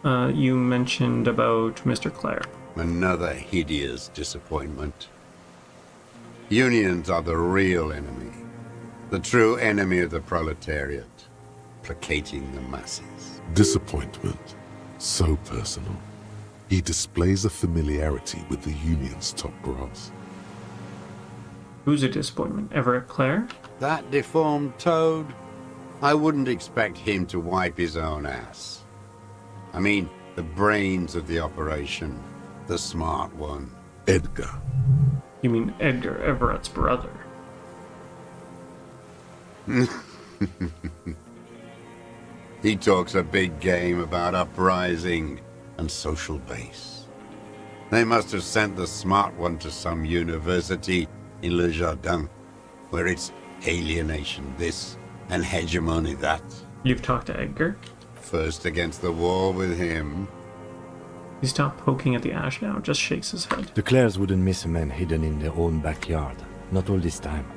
You mentioned about Mr. Clare. Another hideous disappointment. Unions are the real enemy. The true enemy of the proletariat. Placating the masses. Disappointment. So personal. He displays a familiarity with the Union's top brass. Who's a disappointment? Everett Clare? That deformed toad? I wouldn't expect him to wipe his own ass. I mean, the brains of the operation. The smart one. Edgar. You mean Edgar Everett's brother? He talks a big game about uprising and social base. They must have sent the smart one to some university in Le Jardin, where it's alienation this and hegemony that. You've talked to Edgar? First against the wall with him. He stopped poking at the ash now, just shakes his head. The Clares wouldn't miss a man hidden in their own backyard. Not all this time.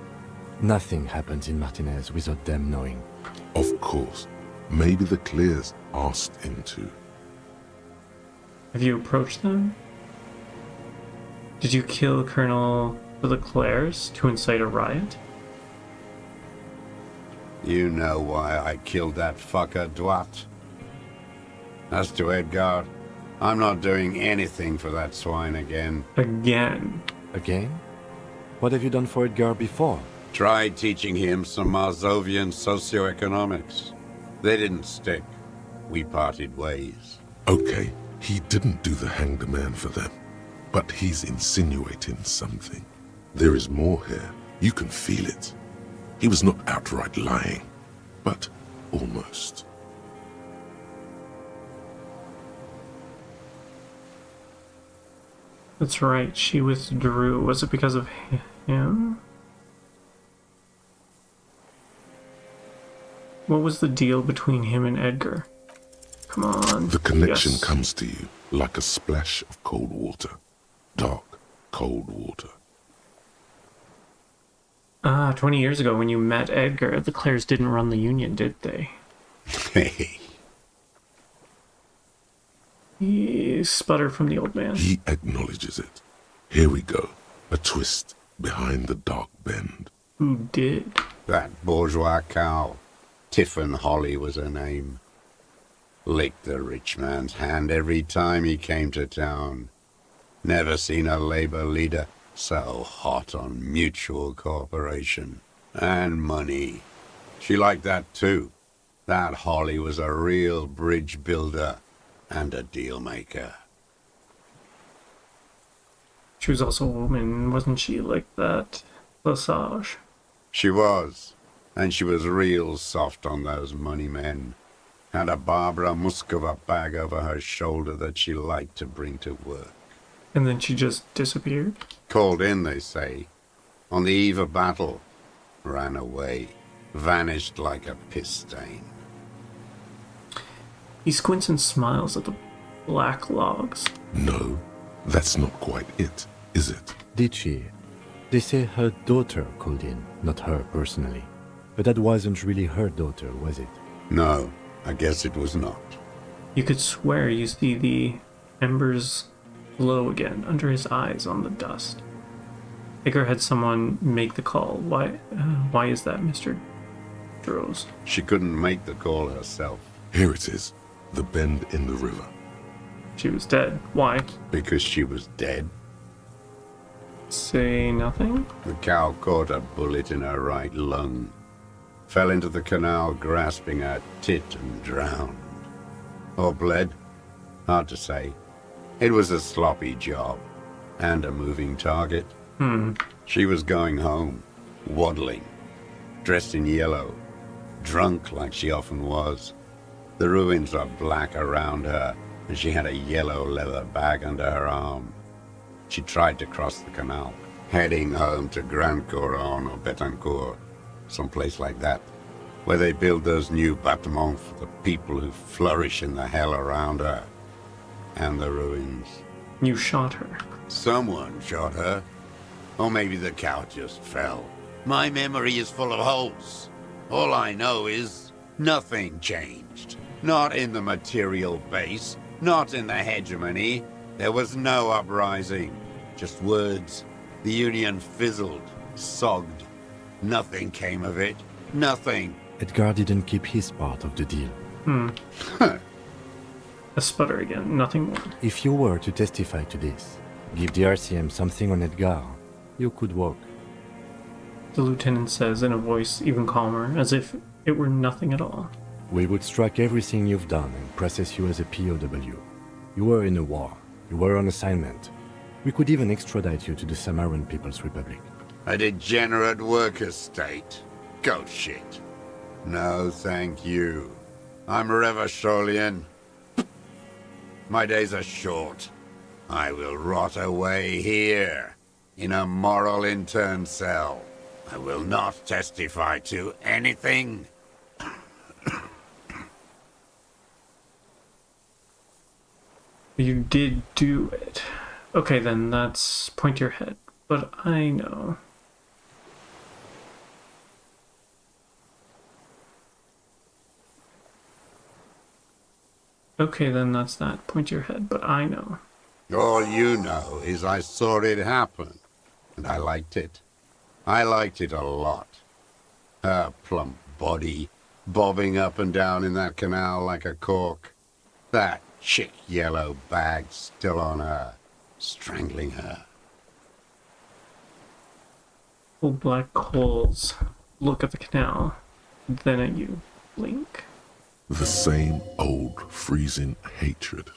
Nothing happens in Martinez without them knowing. Of course. Maybe the Clares asked him to. Have you approached them? Did you kill Colonel for the Clares to incite a riot? You know why I killed that fucker, Dwat. As to Edgar, I'm not doing anything for that swine again. Again? Again? What have you done for Edgar before? Tried teaching him some Marzovian socioeconomics. They didn't stick. We parted ways. Okay, he didn't do the hanged man for them, but he's insinuating something. There is more here. You can feel it. He was not outright lying, but almost. That's right, she withdrew. Was it because of him? What was the deal between him and Edgar? Come on. The connection Yes. comes to you like a splash of cold water. Dark, cold water. 20 years ago when you met Edgar, the Clares didn't run the union, did they? Hey, He sputtered from the old man. He acknowledges it. Here we go. A twist behind the dark bend. Who did? that bourgeois cow. Tiffin Holly was her name. Licked the rich man's hand every time he came to town. Never seen a labor leader so hot on mutual cooperation and money. She liked that too. That Holly was a real bridge builder and a deal maker. She was also a woman, wasn't she? Like that Lesage. She was, and she was real soft on those money men. Had a Barbara Muscova bag over her shoulder that she liked to bring to work. And then she just disappeared? Called in, they say, on the eve of battle. Ran away, vanished like a piss stain. He squints and smiles at the black logs. No, that's not quite it, is it? Did she? They say her daughter called in, not her personally. But that wasn't really her daughter, was it? No, I guess it was not. You could swear you see the embers glow again under his eyes on the dust. Edgar had someone make the call. Why is that, Mr. Droz? She couldn't make the call herself. Here it is, the bend in the river. She was dead. Why? Because she was dead. Say nothing? The cow caught a bullet in her right lung. Fell into the canal grasping her tit and drowned. Or bled? Hard to say. It was a sloppy job. And a moving target. She was going home, waddling, dressed in yellow, drunk like she often was. The ruins were black around her, and she had a yellow leather bag under her arm. She tried to cross the canal, heading home to Grand Couronne or Betancourt, someplace like that, where they build those new bâtiments for the people who flourish in the hell around her, and the ruins. You shot her. Someone shot her. Or maybe the cow just fell. My memory is full of holes. All I know is nothing changed. Not in the material base, not in the hegemony. There was no uprising. Just words. The Union fizzled, sogged. Nothing came of it. Nothing. Edgar didn't keep his part of the deal. A sputter again, nothing more. If you were to testify to this, give the RCM something on Edgar, you could walk. The lieutenant says in a voice even calmer, as if it were nothing at all. We would strike everything you've done and process you as a POW. You were in a war. You were on assignment. We could even extradite you to the Samaran People's Republic. A degenerate worker state. Go shit. No, thank you. I'm Revacholian. My days are short. I will rot away here, in a moral intern cell. I will not testify to anything. You did do it. Okay, then that's point your head. But I know. Okay, then that's that. Point your head, but I know. All you know is I saw it happen, and I liked it. I liked it a lot. Her plump body bobbing up and down in that canal like a cork. That chick yellow bag still on her, strangling her. Full black holes. Look at the canal. Then at you. Blink. The same old freezing hatred.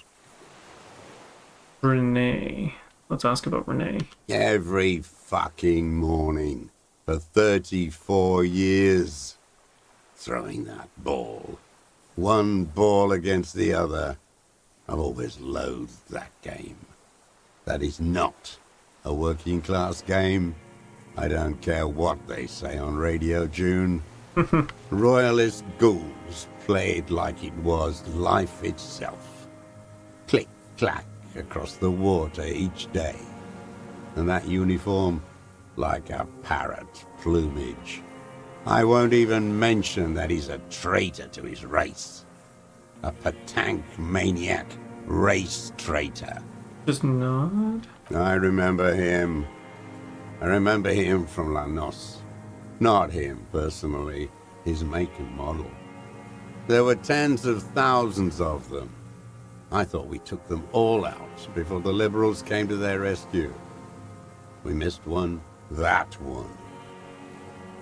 Renee. Let's ask about Renee. Every fucking morning for 34 years. Throwing that ball. One ball against the other. I've always loathed that game. That is not a working class game. I don't care what they say on Radio June. Royalist ghouls played like it was life itself. Click, clack across the water each day. And that uniform, like a parrot's plumage. I won't even mention that he's a traitor to his race. A petank maniac race traitor. Just nod. I remember him. I remember him from La Noce. Not him, personally. His make and model. There were tens of thousands of them. I thought we took them all out before the Liberals came to their rescue. We missed one. That one.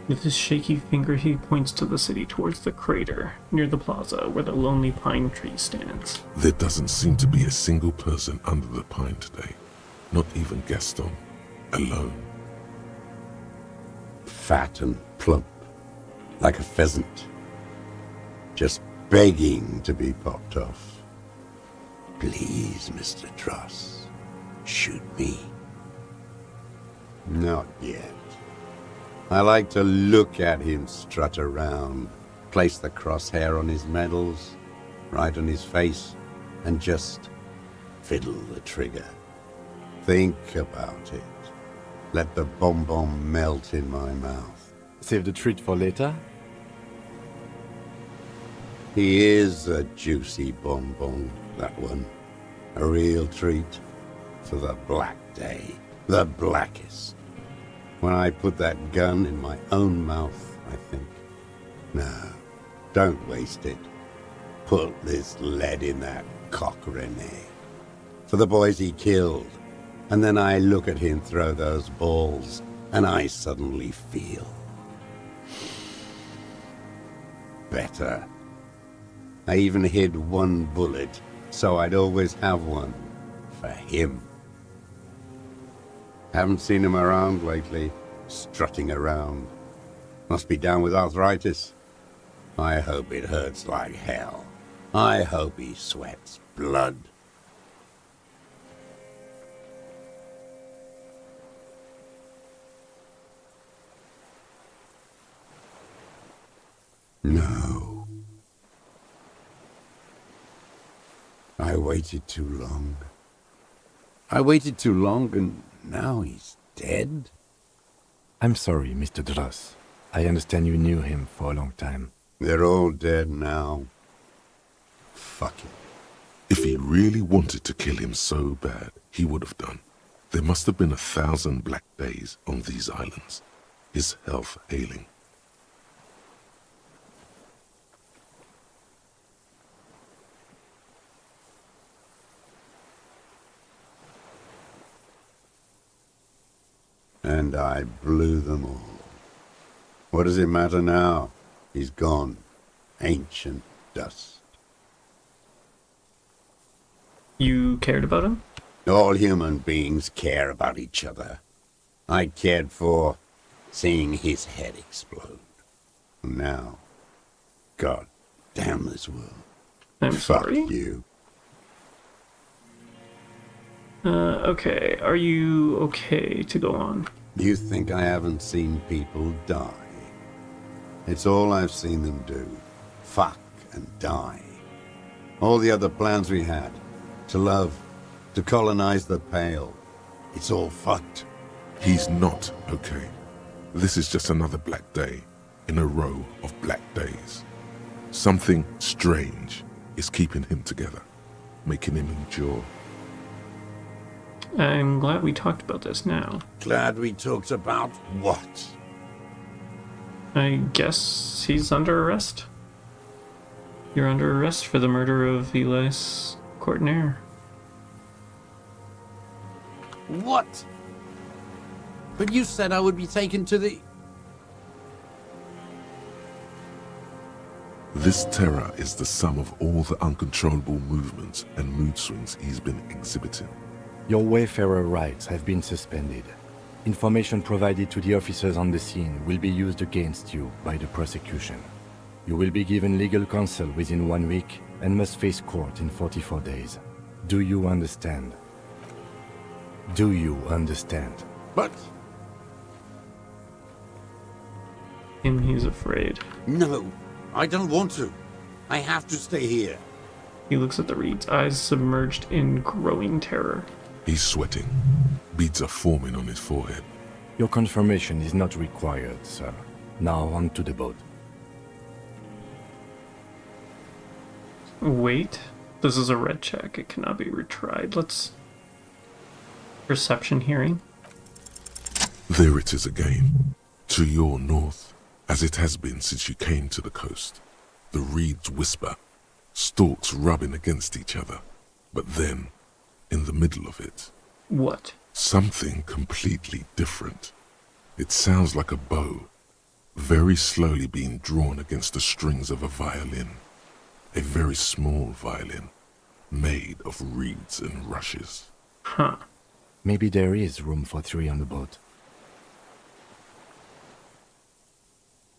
With his shaky finger, he points to the city towards the crater, near the plaza where the lonely pine tree stands. There doesn't seem to be a single person under the pine today. Not even Gaston. Alone. Fat and plump, like a pheasant. Just begging to be popped off. Please, Mr. Dross, shoot me. Not yet. I like to look at him strut around, place the crosshair on his medals, right on his face, and just fiddle the trigger. Think about it. Let the bonbon melt in my mouth. Save the treat for later? He is a juicy bonbon, that one. A real treat for the black day. The blackest. When I put that gun in my own mouth, I think, no, don't waste it. Put this lead in that cock, René. For the boys he killed. And then I look at him throw those balls, and I suddenly feel better. I even hid one bullet, so I'd always have one for him. Haven't seen him around lately, strutting around. Must be down with arthritis. I hope it hurts like hell. I hope he sweats blood. No. I waited too long. I waited too long and now he's dead? I'm sorry, Mr. Dross. I understand you knew him for a long time. They're all dead now. Fuck it. If he really wanted to kill him so bad, he would have done. There must have been 1,000 black days on these islands. His health ailing. And I blew them all. What does it matter now? He's gone. Ancient dust. You cared about him? All human beings care about each other. I cared for seeing his head explode. And now, God damn this world. I'm Fuck sorry? you. Okay. Are you okay to go on? You think I haven't seen people die? It's all I've seen them do. Fuck and die. All the other plans we had. To love. To colonize the Pale. It's all fucked. He's not okay. This is just another black day in a row of black days. Something strange is keeping him together, making him endure. I'm glad we talked about this now. Glad we talked about what? I guess he's under arrest. You're under arrest for the murder of Elias Courtenay. What? But you said I would be taken to the... This terror is the sum of all the uncontrollable movements and mood swings he's been exhibiting. Your Wayfarer rights have been suspended. Information provided to the officers on the scene will be used against you by the prosecution. You will be given legal counsel within 1 week and must face court in 44 days. Do you understand? Do you understand? But And he's afraid. no, I don't want to. I have to stay here. He looks at the reeds, eyes submerged in growing terror. He's sweating. Beads are forming on his forehead. Your confirmation is not required, sir. Now on to the boat. Wait. This is a red check. It cannot be retried. Let's... Perception hearing. There it is again. To your north, as it has been since you came to the coast. The reeds whisper, stalks rubbing against each other. But then, in the middle of it, What? something completely different. It sounds like a bow, very slowly being drawn against the strings of a violin. A very small violin, made of reeds and rushes. Huh. Maybe there is room for 3 on the boat.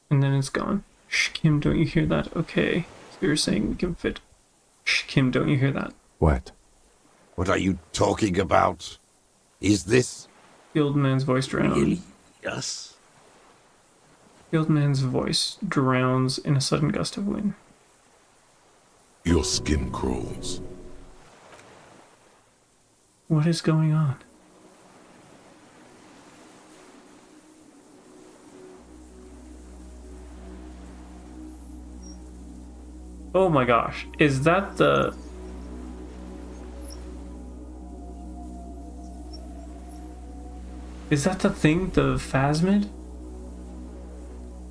And then it's gone. Shh, Kim, don't you hear that? Okay. So you're saying we can fit... Shh, Kim, don't you hear that? What? What are you talking about? Is this The old man's voice drowns. really us? The old man's voice drowns in a sudden gust of wind. Your skin crawls. What is going on? Oh my gosh. Is that the... Is that the thing? The phasmid?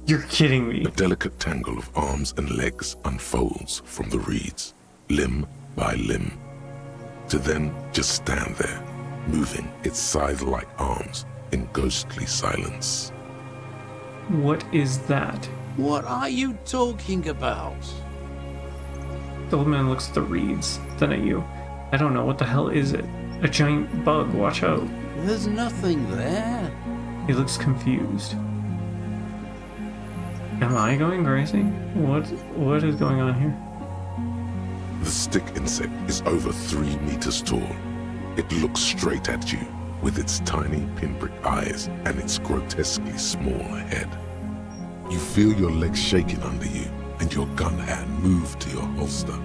You're kidding me. A delicate tangle of arms and legs unfolds from the reeds, limb by limb, to then just stand there, moving its scythe-like arms in ghostly silence. What is that? What are you talking about? The old man looks at the reeds, then at you. I don't know, what the hell is it? A giant bug, watch out. There's nothing there. He looks confused. Am I going crazy? What is going on here? The stick insect is over 3 meters tall. It looks straight at you with its tiny pinprick eyes and its grotesquely small head. You feel your legs shaking under you and your gun hand move to your holster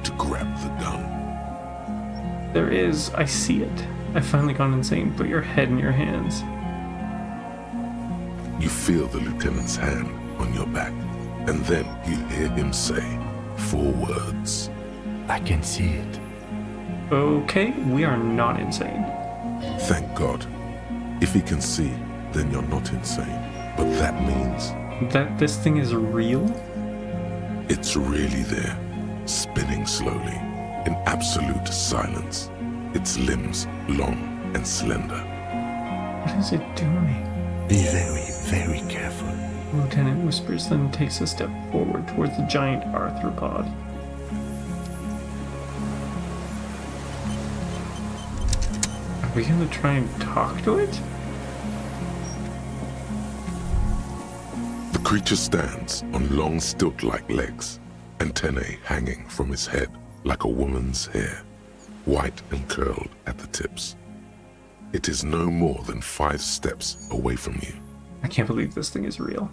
to grab the gun. There is, I see it. I've finally gone insane. Put your head in your hands. You feel the lieutenant's hand on your back, and then you hear him say 4 words. I can see it. Okay, we are not insane. Thank God. If he can see, then you're not insane. But that means That this thing is real? it's really there, spinning slowly, in absolute silence, its limbs long and slender. What is it doing? Be very, very careful. Lieutenant whispers, then takes a step forward towards the giant arthropod. Are we gonna try and talk to it? The creature stands on long stilt-like legs, antennae hanging from its head like a woman's hair, white and curled at the tips. It is no more than 5 steps away from you. I can't believe this thing is real.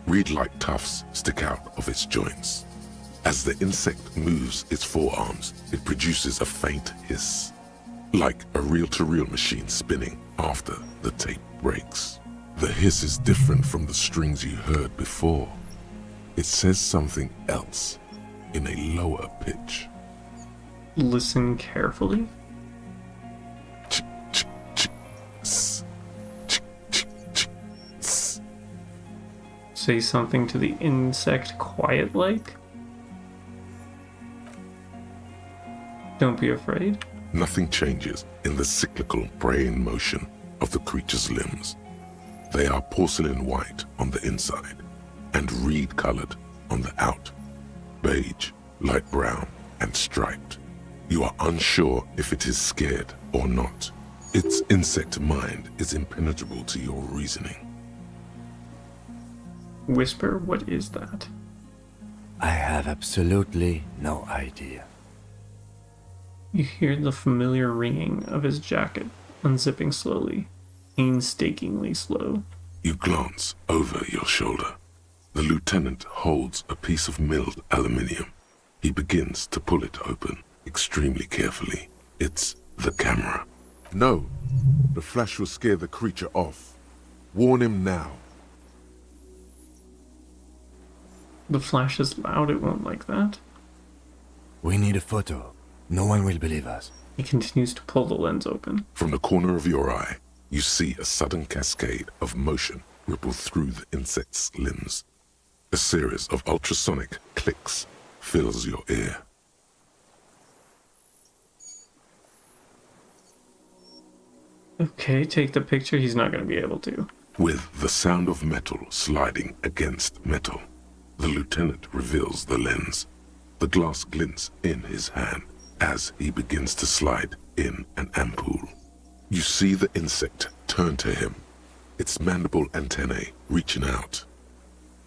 Reed-like tufts stick out of its joints. As the insect moves its forearms, it produces a faint hiss, like a reel-to-reel machine spinning after the tape breaks. The hiss is different from the strings you heard before. It says something else in a lower pitch. Listen carefully. Ch, ch, ch, s, ch, ch, ch, s. Say something to the insect quiet-like. Don't be afraid. Nothing changes in the cyclical praying motion of the creature's limbs. They are porcelain white on the inside and reed-colored on the out, beige, light brown, and striped. You are unsure if it is scared or not. Its insect mind is impenetrable to your reasoning. Whisper, what is that? I have absolutely no idea. You hear the familiar ringing of his jacket. unzipping slowly, painstakingly slow. You glance over your shoulder. The lieutenant holds a piece of milled aluminium. He begins to pull it open, extremely carefully. It's the camera. No, the flash will scare the creature off. Warn him now. The flash is loud, it won't like that. We need a photo. No one will believe us. He continues to pull the lens open. From the corner of your eye, you see a sudden cascade of motion ripple through the insect's limbs. A series of ultrasonic clicks fills your ear. Okay, take the picture. He's not going to be able to. With the sound of metal sliding against metal, the lieutenant reveals the lens. The glass glints in his hand as he begins to slide in an ampoule. You see the insect turn to him, its mandible antennae reaching out.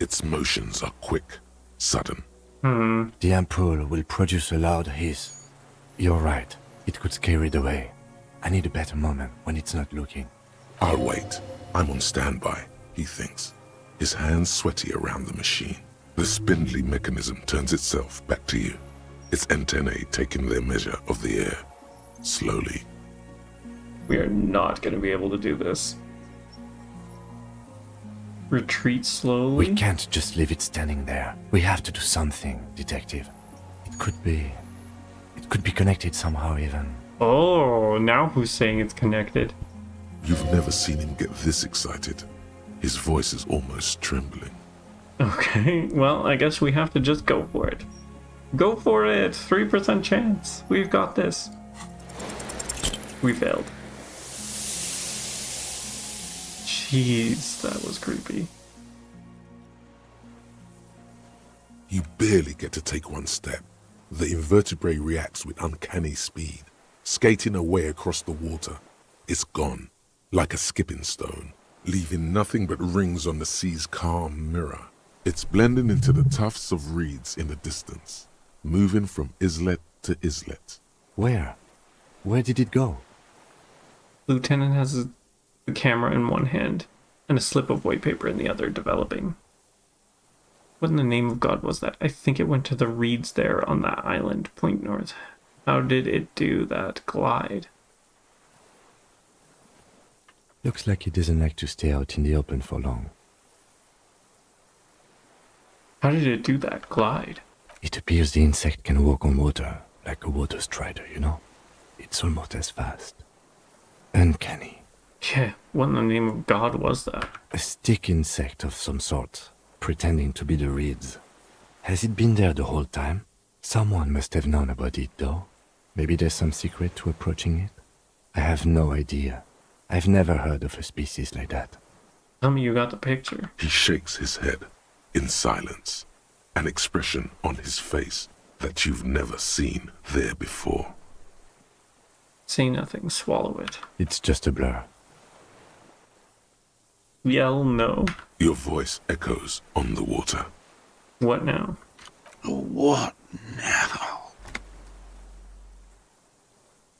Its motions are quick, sudden. The ampoule will produce a loud hiss. You're right. It could scare it away. I need a better moment when it's not looking. I'll wait. I'm on standby, he thinks, his hands sweaty around the machine. The spindly mechanism turns itself back to you, its antennae taking their measure of the air, slowly. We are not going to be able to do this. Retreat slowly. We can't just leave it standing there. We have to do something, detective. It could be connected somehow even. Oh, now who's saying it's connected? You've never seen him get this excited. His voice is almost trembling. Okay, well, I guess we have to just go for it. Go for it! 3% chance. We've got this. We failed. Jeez, that was creepy. You barely get to take one step. The invertebrate reacts with uncanny speed, skating away across the water. It's gone, like a skipping stone, leaving nothing but rings on the sea's calm mirror. It's blending into the tufts of reeds in the distance, moving from islet to islet. Where? Where did it go? Lieutenant has the camera in one hand and a slip of white paper in the other, developing. What in the name of God was that? I think it went to the reeds there on that island, point north. How did it do that glide? Looks like it doesn't like to stay out in the open for long. How did it do that glide? It appears the insect can walk on water, like a water strider, you know? It's almost as fast. Uncanny. Yeah, what in the name of God was that? A stick insect of some sort, pretending to be the reeds. Has it been there the whole time? Someone must have known about it, though. Maybe there's some secret to approaching it? I have no idea. I've never heard of a species like that. Tell me you got the picture. He shakes his head in silence, an expression on his face that you've never seen there before. Say nothing, swallow it. It's just a blur. Yell no. Your voice echoes on the water. What now? What now?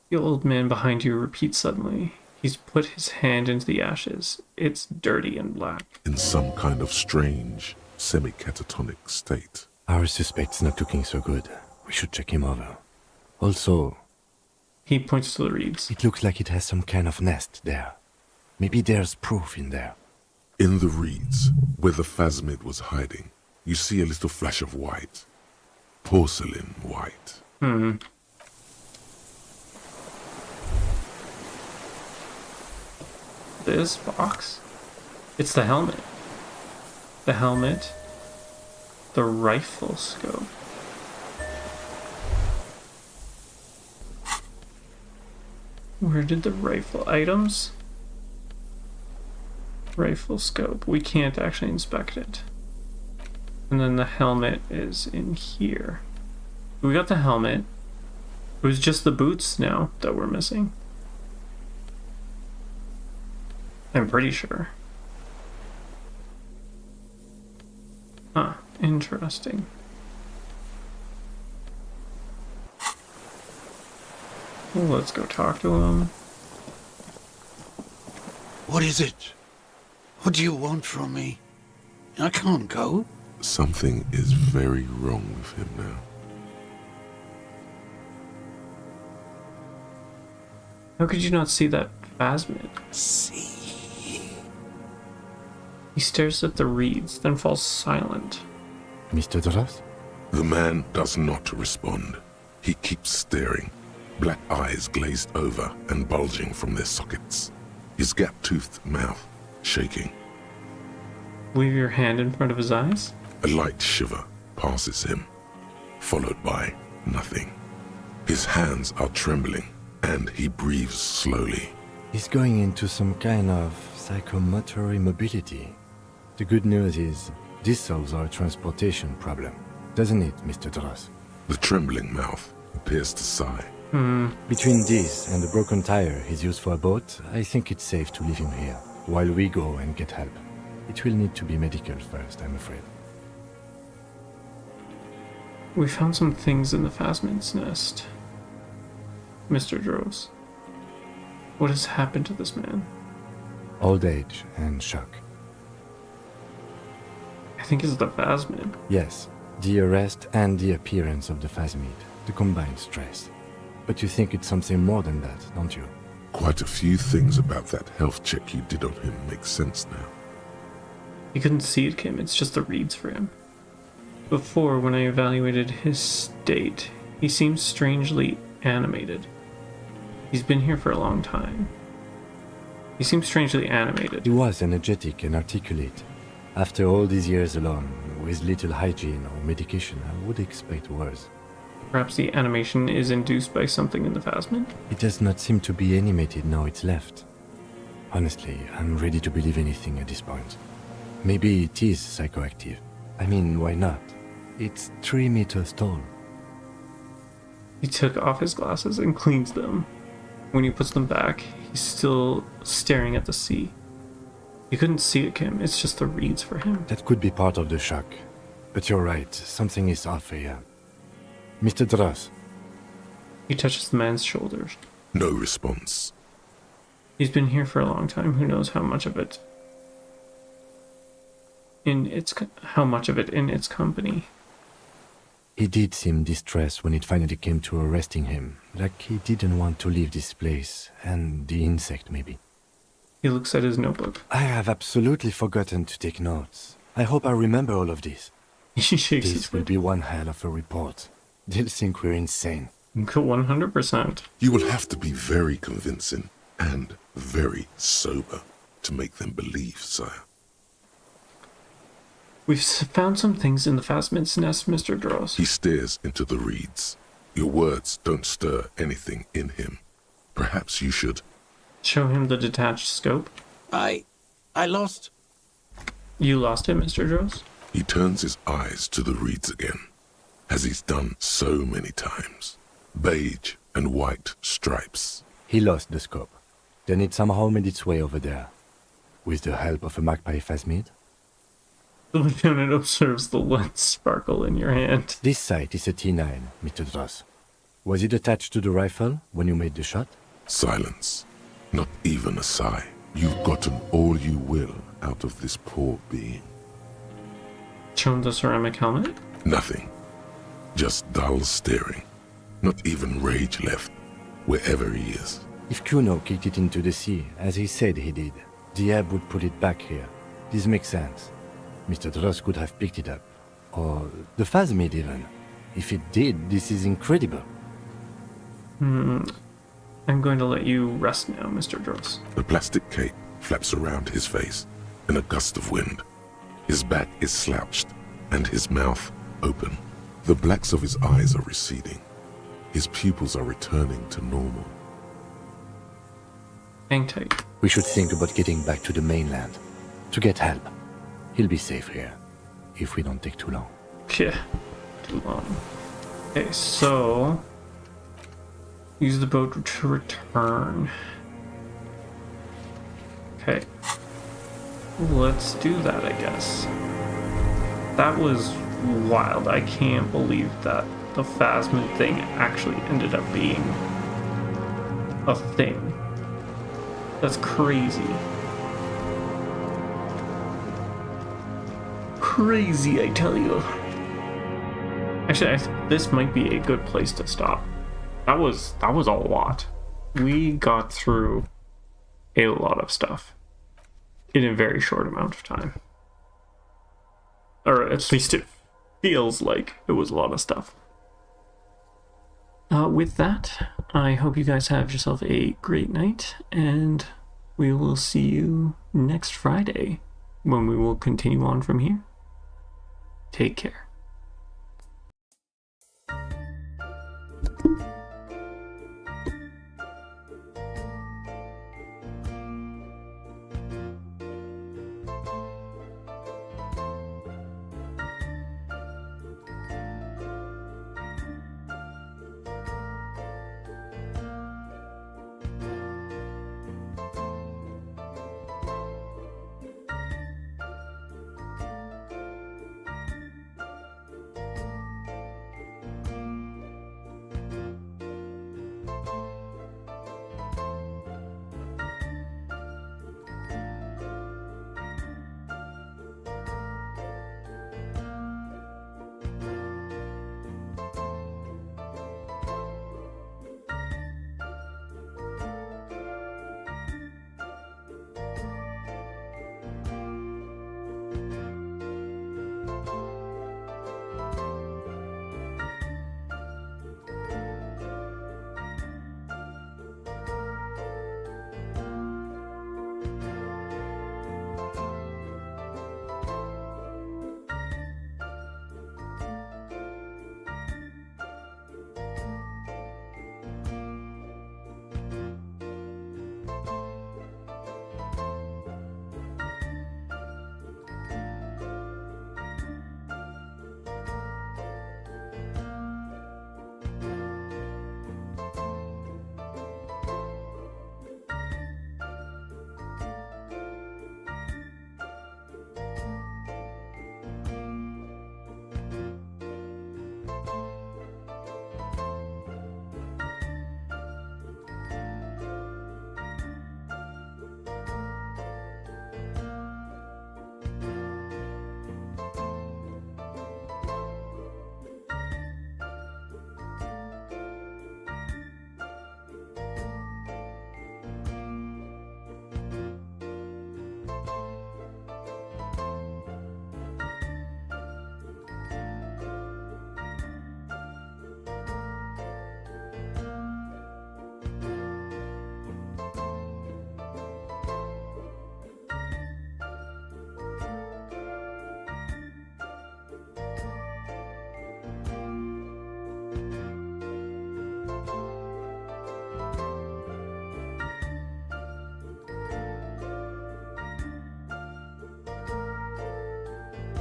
The old man behind you repeats suddenly. He's put his hand into the ashes. It's dirty and black. In some kind of strange, semi-catatonic state. Our suspect's not looking so good. We should check him over. Also, He points to the reeds. it looks like it has some kind of nest there. Maybe there's proof in there. In the reeds, where the phasmid was hiding, you see a little flash of white. Porcelain white. This box? It's the helmet. The helmet. The rifle scope. Where did the rifle items? Rifle scope. We can't actually inspect it. And then the helmet is in here. We got the helmet. It was just the boots now that we're missing. I'm pretty sure. Huh, interesting. Well, let's go talk to him. What is it? What do you want from me? I can't go. Something is very wrong with him now. How could you not see that phasmid? See. He stares at the reeds, then falls silent. Mr. Dross? The man does not respond. He keeps staring, black eyes glazed over and bulging from their sockets, his gap-toothed mouth shaking. Wave your hand in front of his eyes. A light shiver passes him, followed by nothing. His hands are trembling, and he breathes slowly. He's going into some kind of psychomotor immobility. The good news is, this solves our transportation problem, doesn't it, Mr. Dross? The trembling mouth appears to sigh. Between this and the broken tire he's used for a boat, I think it's safe to leave him here, while we go and get help. It will need to be medical first, I'm afraid. We found some things in the phasmid's nest. Mr. Dross. What has happened to this man? Old age and shock. I think it's the phasmid. Yes, the arrest and the appearance of the phasmid, the combined stress. But you think it's something more than that, don't you? Quite a few things about that health check you did on him make sense now. You couldn't see it, Kim. It's just the reeds for him. Before, when I evaluated his state, he seemed strangely animated. He's been here for a long time. He seems strangely animated. He was energetic and articulate. After all these years alone, with little hygiene or medication, I would expect worse. Perhaps the animation is induced by something in the phasmid? It does not seem to be animated now it's left. Honestly, I'm ready to believe anything at this point. Maybe it is psychoactive. I mean, why not? It's 3 meters tall. He took off his glasses and cleans them. When he puts them back, he's still staring at the sea. You couldn't see it, Kim. It's just the reeds for him. That could be part of the shock. But you're right, something is off here. Mr. Dross. He touches the man's shoulders. No response. He's been here for a long time. Who knows how much of it in its company. He did seem distressed when it finally came to arresting him, like he didn't want to leave this place, and the insect maybe. He looks at his notebook. I have absolutely forgotten to take notes. I hope I remember all of this. He shakes his This will head. be one hell of a report. They'll think we're insane. 100%. You will have to be very convincing and very sober to make them believe, sire. We've found some things in the phasmid's nest, Mr. Dross. He stares into the reeds. Your words don't stir anything in him. Perhaps you should. Show him the detached scope. I lost. You lost it, Mr. Dross? He turns his eyes to the reeds again, as he's done so many times. Beige and white stripes. He lost the scope. Then it somehow made its way over there. With the help of a magpie phasmid. The lieutenant observes the lens sparkle in your hand. This sight is a T9, Mr. Dross. Was it attached to the rifle when you made the shot? Silence. Not even a sigh. You've gotten all you will out of this poor being. Show him the ceramic helmet. Nothing. Just dull staring. Not even rage left, wherever he is. If Kuno kicked it into the sea, as he said he did, the ebb would put it back here. This makes sense. Mr. Dross could have picked it up. Or the phasmid even. If it did, this is incredible. I'm going to let you rest now, Mr. Dross. The plastic cape flaps around his face in a gust of wind. His back is slouched and his mouth open. The blacks of his eyes are receding. His pupils are returning to normal. Hang tight. We should think about getting back to the mainland. To get help. He'll be safe here. If we don't take too long. Yeah, too long. Okay, so... use the boat to return. Okay. Let's do that, I guess. That was wild. I can't believe that the phasmid thing actually ended up being a thing. That's crazy. crazy, I tell you. Actually, I think this might be a good place to stop. That was a lot. We got through a lot of stuff in a very short amount of time. Or at least it feels like it was a lot of stuff. With that, I hope you guys have yourself a great night, and we will see you next Friday when we will continue on from here. Take care.